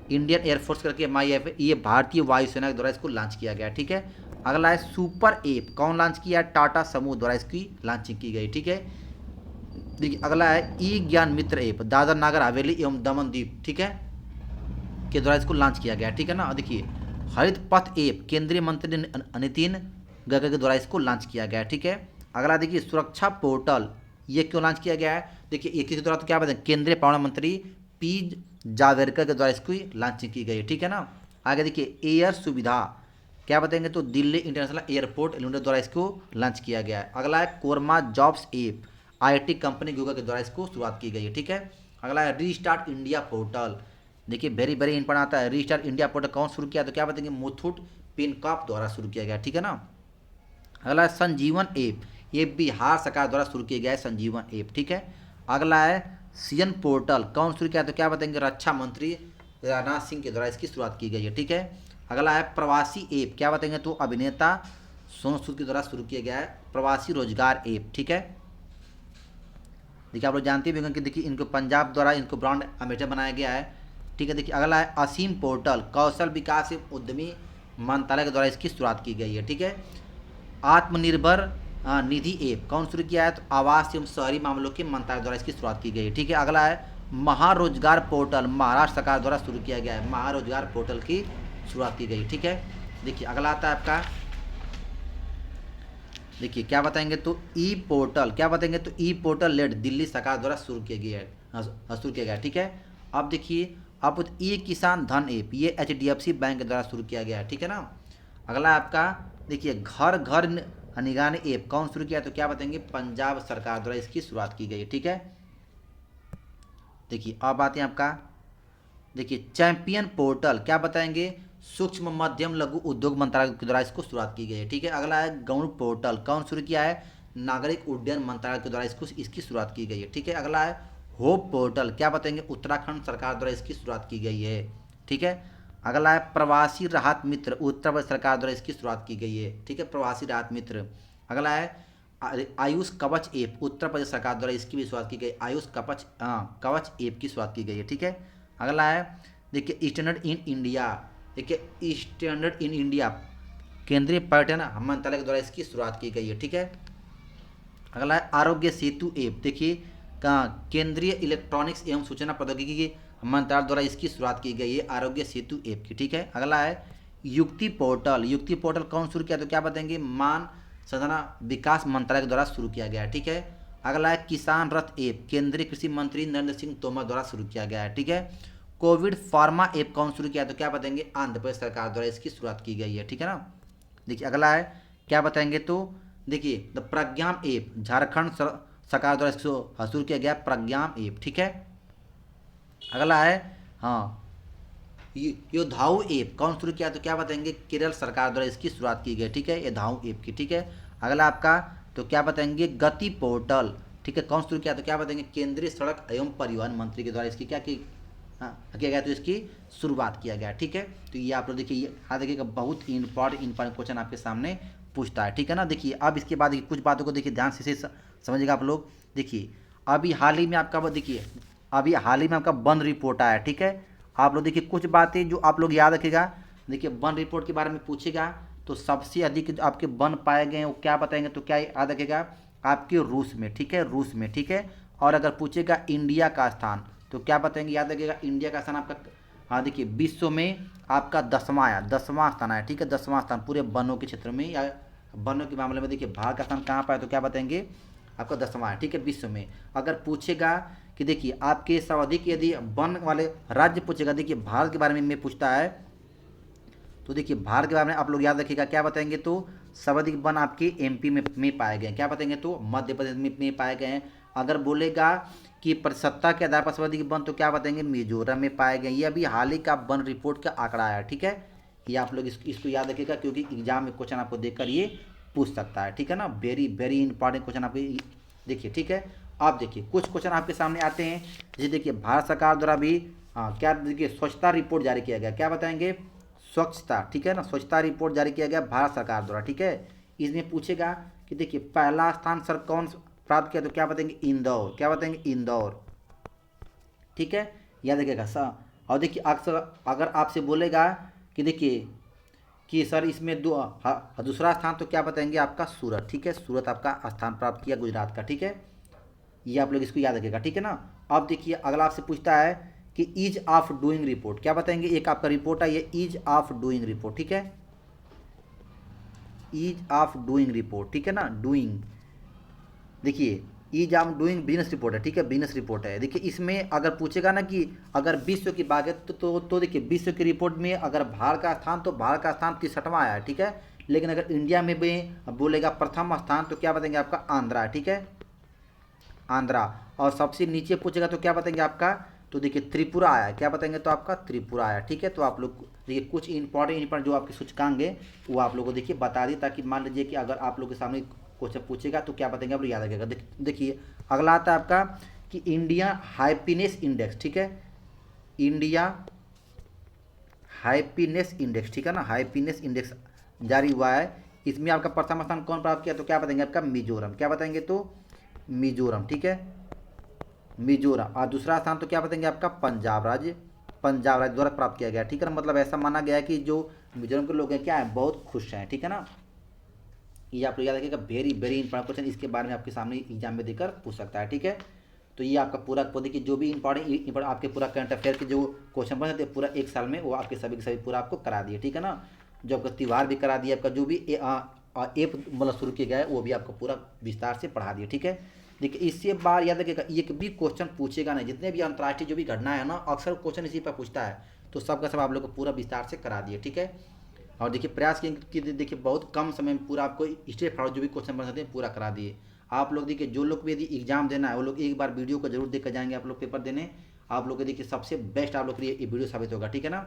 इंडियन एयरफोर्स करके माई IFF, ये भारतीय वायुसेना के द्वारा इसको लॉन्च किया गया है। ठीक है, अगला है सुपर ऐप कौन लॉन्च किया है, टाटा समूह द्वारा इसकी लॉन्चिंग की गई। ठीक है, देखिए अगला है ई ज्ञान मित्र ऐप दादर नागर हवेली एवं दमन द्वीप, ठीक है, के द्वारा इसको लॉन्च किया गया। ठीक है ना, देखिए हरित पथ ऐप केंद्रीय मंत्री नितिन गडकरी के द्वारा इसको लॉन्च किया गया। ठीक है, अगला देखिए सुरक्षा पोर्टल, ये क्यों लॉन्च किया गया है, देखिए एक के द्वारा, तो क्या बताएं, केंद्रीय पर्यावरण मंत्री पी जावड़ेकर के द्वारा इसकी लॉन्चिंग की गई। ठीक है ना, आगे देखिए एयर सुविधा, क्या बताएंगे, तो दिल्ली इंटरनेशनल एयरपोर्ट लिमिटेड द्वारा इसको लॉन्च किया गया है। अगला है korma jobs app, IT company Google के द्वारा इसको शुरुआत की गई है। ठीक है, अगला है रीस्टार्ट इंडिया पोर्टल, देखिए वेरी वेरी इंपॉर्टेंट आता है, रीस्टार्ट इंडिया पोर्टल कौन शुरू किया, तो क्या बताएंगे, मुथूट पिनकॉप द्वारा शुरू किया गया। ठीक है ना, अगला है संजीवन ऐप, ये बिहार सरकार द्वारा शुरू किया गया है संजीवन ऐप। ठीक है, अगला है सीएन पोर्टल कौन शुरू किया, तो क्या बताएंगे, रक्षा मंत्री राजनाथ सिंह के द्वारा इसकी शुरुआत की गई है। ठीक है, अगला है प्रवासी ऐप, क्या बताएंगे, तो अभिनेता सोनू सूद के द्वारा शुरू किया गया है प्रवासी रोजगार ऐप। ठीक है, देखिए आप लोग जानते भी होंगे कि देखिए इनको पंजाब द्वारा इनको ब्रांड एम्बेसडर बनाया गया है। ठीक है, देखिए अगला है असीम पोर्टल कौशल विकास एवं उद्यमी मंत्रालय के द्वारा इसकी शुरुआत की गई है। ठीक है, आत्मनिर्भर निधि ऐप कौन शुरू किया है, तो आवास एवं शहरी मामलों के मंत्रालय द्वारा इसकी शुरुआत की गई है। ठीक है, अगला है महारोजगार पोर्टल महाराष्ट्र सरकार द्वारा शुरू किया गया है, महारोजगार पोर्टल की शुरुआत की गई। ठीक है, देखिए अगला आता है आपका, देखिए क्या बताएंगे, तो ई पोर्टल, क्या बताएंगे, तो ई पोर्टल लेड दिल्ली सरकार द्वारा शुरू किया गया है, शुरू किया गया। ठीक है, अब देखिए अब ई किसान धन ऐप, ये HDFC बैंक के द्वारा शुरू किया गया है। ठीक है ना, अगला आपका देखिए घर घर निगरानी ऐप कौन शुरू किया, तो क्या बताएंगे, पंजाब सरकार द्वारा इसकी शुरुआत की गई है। ठीक है, देखिए अब आते हैं आपका, देखिए चैंपियन पोर्टल, क्या बताएंगे, सूक्ष्म मध्यम लघु उद्योग मंत्रालय के द्वारा इसको शुरुआत की गई है। ठीक है, अगला है गौण पोर्टल कौन शुरू किया है, नागरिक उड्डयन मंत्रालय के द्वारा इसकी शुरुआत की गई है। ठीक है, अगला है होप पोर्टल, क्या बताएंगे, उत्तराखंड सरकार द्वारा इसकी शुरुआत की गई है। ठीक है, अगला है प्रवासी राहत मित्र, उत्तर प्रदेश सरकार द्वारा इसकी शुरुआत की गई है। ठीक है, प्रवासी राहत मित्र। अगला है आयुष कवच ऐप, उत्तर प्रदेश सरकार द्वारा इसकी भी शुरुआत की गई, आयुष कवच ऐप की शुरुआत की गई है। ठीक है, अगला है देखिए स्टैंडर्ड इन इंडिया, देखिए स्टैंडर्ड इन इंडिया केंद्रीय पर्यटन मंत्रालय के द्वारा इसकी शुरुआत की गई है। ठीक है, अगला है आरोग्य सेतु ऐप, देखिए केंद्रीय इलेक्ट्रॉनिक्स एवं सूचना प्रौद्योगिकी मंत्रालय द्वारा इसकी शुरुआत की गई है आरोग्य सेतु ऐप की। ठीक है, अगला है युक्ति पोर्टल, युक्ति पोर्टल कौन शुरू किया, तो क्या बताएंगे, मान संसाधन विकास मंत्रालय के द्वारा शुरू किया गया है। ठीक है, अगला है किसान रथ ऐप, केंद्रीय कृषि मंत्री नरेंद्र सिंह तोमर द्वारा शुरू किया गया है। ठीक है, कोविड फार्मा ऐप कौन शुरू किया, तो क्या बताएंगे, आंध्र प्रदेश सरकार द्वारा इसकी शुरुआत की गई है। ठीक है ना, देखिए अगला है क्या बताएंगे, तो देखिए द प्रज्ञाम ऐप, झारखंड सरकार द्वारा इसको शुरू किया गया प्रज्ञाम ऐप, ठीक है। अगला है हाँ योद्धाऊ ऐप, कौन शुरू किया तो क्या बताएंगे, केरल सरकार द्वारा इसकी शुरुआत की गई, ठीक है, योद्धाऊ ऐप की, ठीक है। अगला आपका तो क्या बताएंगे, गति पोर्टल, ठीक है, कौन शुरू किया तो क्या बताएंगे, केंद्रीय सड़क एवं परिवहन मंत्री के द्वारा इसकी क्या की हाँ किया गया, तो इसकी शुरुआत किया गया, ठीक है। तो ये आप लोग देखिए, यहाँ देखिएगा बहुत इंपॉर्टेंट क्वेश्चन आपके सामने पूछता है, ठीक है ना। देखिए अब इसके बाद कुछ बातों को देखिए ध्यान से समझिएगा आप लोग। देखिए अभी हाल ही में आपका देखिए अभी हाल ही में आपका वन रिपोर्ट आया, ठीक है। आप लोग देखिए कुछ बातें जो आप लोग याद रखिएगा। देखिए वन रिपोर्ट के बारे में पूछेगा तो सबसे अधिक जो आपके वन पाए गए हैं वो क्या बताएंगे, तो क्या याद रखिएगा, आपके रूस में, ठीक है, रूस में, ठीक है। और अगर पूछेगा इंडिया का स्थान तो क्या बताएंगे, याद रखिएगा इंडिया का स्थान आपका हाँ देखिए विश्व में आपका 10वां आया, 10वां स्थान आया, ठीक है, 10वां स्थान पूरे वनों के क्षेत्र में या वनों के मामले में। देखिए भारत का स्थान कहाँ पाया तो क्या बताएंगे, आपका 10वां है, ठीक है, विश्व में। अगर पूछेगा कि देखिए आपके सर्वाधिक यदि वन वाले राज्य पूछेगा, देखिए भारत के बारे में पूछता है तो देखिए भारत के बारे में आप लोग याद रखिएगा, क्या बताएंगे तो सर्वाधिक वन आपके एमपी में पाए गए हैं, क्या बताएंगे तो मध्य प्रदेश में पाए गए हैं। अगर बोलेगा कि प्रतिशतता के आधार पर सर्वाधिक वन तो क्या बताएंगे, मिजोरम में पाए गए। ये अभी हाल ही का वन रिपोर्ट का आंकड़ा आया, ठीक है। ये आप लोग इसको याद रखिएगा क्योंकि एग्जाम में क्वेश्चन आपको देखकर ये पूछ सकता है, ठीक है ना। वेरी वेरी इंपॉर्टेंट क्वेश्चन आपको देखिए, ठीक है। आप देखिए कुछ क्वेश्चन आपके सामने आते हैं, जैसे देखिए भारत सरकार द्वारा भी क्या देखिए स्वच्छता रिपोर्ट जारी किया गया, क्या बताएंगे, स्वच्छता, ठीक है ना, स्वच्छता रिपोर्ट जारी किया गया भारत सरकार द्वारा, ठीक है। इसमें पूछेगा कि देखिए पहला स्थान सर कौन प्राप्त किया तो क्या बताएंगे, इंदौर, क्या बताएंगे, इंदौर, ठीक है, याद रखिएगा सर। और देखिए अक्सर अगर आपसे बोलेगा कि देखिए कि सर इसमें दूसरा स्थान तो क्या बताएंगे, आपका सूरत, ठीक है, सूरत आपका स्थान प्राप्त किया गुजरात का, ठीक है। ये आप लोग इसको याद रखिएगा, ठीक है ना। अब देखिए अगला आपसे पूछता है कि ईज ऑफ डूइंग रिपोर्ट, क्या बताएंगे, एक आपका रिपोर्ट है ये ईज ऑफ डूइंग रिपोर्ट, ठीक है, ईज ऑफ डूइंग रिपोर्ट, ठीक है ना, डूइंग। देखिए ease of doing business report है, ठीक है, बिजनेस रिपोर्ट है। देखिए इसमें अगर पूछेगा ना कि अगर विश्व की बात है तो देखिए विश्व की रिपोर्ट में अगर भारत का स्थान तो भारत का स्थान 63वां आया है, ठीक है। लेकिन अगर इंडिया में भी बोलेगा प्रथम स्थान तो क्या बताएंगे, आपका आंध्रा है, ठीक है, आंध्रा। और सबसे नीचे पूछेगा तो क्या बताएंगे आपका, तो देखिए त्रिपुरा आया, क्या बताएंगे तो आपका त्रिपुरा आया, ठीक है। तो आप लोग देखिए कुछ इंपॉर्टेंट जो आपके सूचकांक है वो आप लोगों को देखिए बता दी, ताकि मान लीजिए कि अगर आप लोग के सामने क्वेश्चन पूछेगा तो क्या बताएंगे आप लोग याद रखिएगा। देखिए अगला आता है आपका कि इंडिया हैप्पीनेस इंडेक्स, ठीक है, इंडिया हैप्पीनेस इंडेक्स, ठीक है ना, हैप्पीनेस इंडेक्स जारी हुआ है। इसमें आपका प्रथम स्थान कौन प्राप्त किया तो क्या बताएंगे, आपका मिजोरम, क्या बताएंगे तो मिजोरम, ठीक है, मिजोरम। और दूसरा स्थान तो क्या बताएंगे, आपका पंजाब राज्य द्वारा प्राप्त किया गया, ठीक है ना। मतलब ऐसा माना गया है कि जो मिजोरम के लोग हैं क्या है, बहुत खुश हैं, ठीक है ना। ये आप लोग याद रखिएगा, वेरी वेरी इंपॉर्टेंट क्वेश्चन इसके बारे में आपके सामने एग्जाम में देकर पूछ सकता है, ठीक है। तो ये आपका पूरा देखिए जो भी इंपॉर्टेंट आपके पूरा करंट अफेयर के जो क्वेश्चन बने थे पूरा एक साल में वो आपके सभी के सभी पूरा आपको करा दिए, ठीक है ना। जो आपका त्यौहार भी करा दिया, आपका जो भी ऐप मतलब शुरू किया गया है वो भी आपको पूरा विस्तार से पढ़ा दिया, ठीक है। देखिए इससे बार याद रखिएगा एक भी क्वेश्चन पूछेगा नहीं, जितने भी अंतर्राष्ट्रीय जो भी घटना है ना अक्सर क्वेश्चन इसी पर पूछता है, तो सबका सब आप लोग को पूरा विस्तार से करा दिए, ठीक है। और देखिए प्रयास कि देखिए बहुत कम समय में पूरा आपको स्टेप फॉरवर्ड जो भी क्वेश्चन बन सकते हैं पूरा करा दिए। आप लोग देखिए जो लोग भी यदि एग्जाम देना है वो लोग एक बार वीडियो को जरूर देख कर जाएंगे, आप लोग पेपर देने, आप लोग को देखिए सबसे बेस्ट आप लोग के लिए ये वीडियो साबित होगा, ठीक है ना।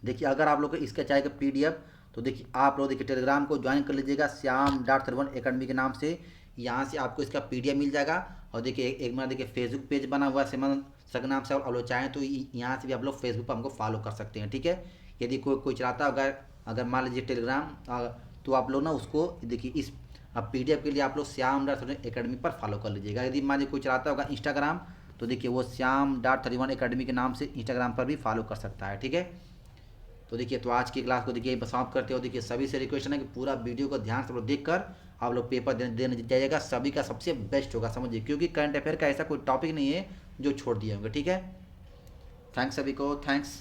देखिए अगर आप लोग को इसका चाहिए PDF तो देखिए आप लोग देखिए टेलीग्राम को ज्वाइन कर लीजिएगा श्याम.31 अकेडमी के नाम से, यहाँ से आपको इसका PDF मिल जाएगा। और देखिए एक मेरा देखिए फेसबुक पेज बना हुआ है सिमन सर नाम से, आप लोग चाहें तो यहाँ से भी आप लोग फेसबुक पर हमको फॉलो कर सकते हैं, ठीक है। यदि कोई चलाता होगा अगर मान लीजिए टेलीग्राम तो आप लोग ना उसको देखिए इस PDF के लिए आप लोग श्याम.31 अकेडमी पर फॉलो कर लीजिएगा। यदि मान लीजिए कोई चलाता होगा इंस्टाग्राम तो देखिए वो श्याम.31 अकेडमी के नाम से इंस्टाग्राम पर भी फॉलो कर सकता है, ठीक है। तो देखिए तो आज की क्लास को देखिए समाप्त करते हो। देखिए सभी से रिक्वेस्ट है कि पूरा वीडियो को ध्यान से लोग देखकर आप लोग पेपर देने जाइएगा, सभी का सबसे बेस्ट होगा, समझिए, क्योंकि करंट अफेयर का ऐसा कोई टॉपिक नहीं है जो छोड़ दिए होंगे, ठीक है। थैंक्स सभी को, थैंक्स।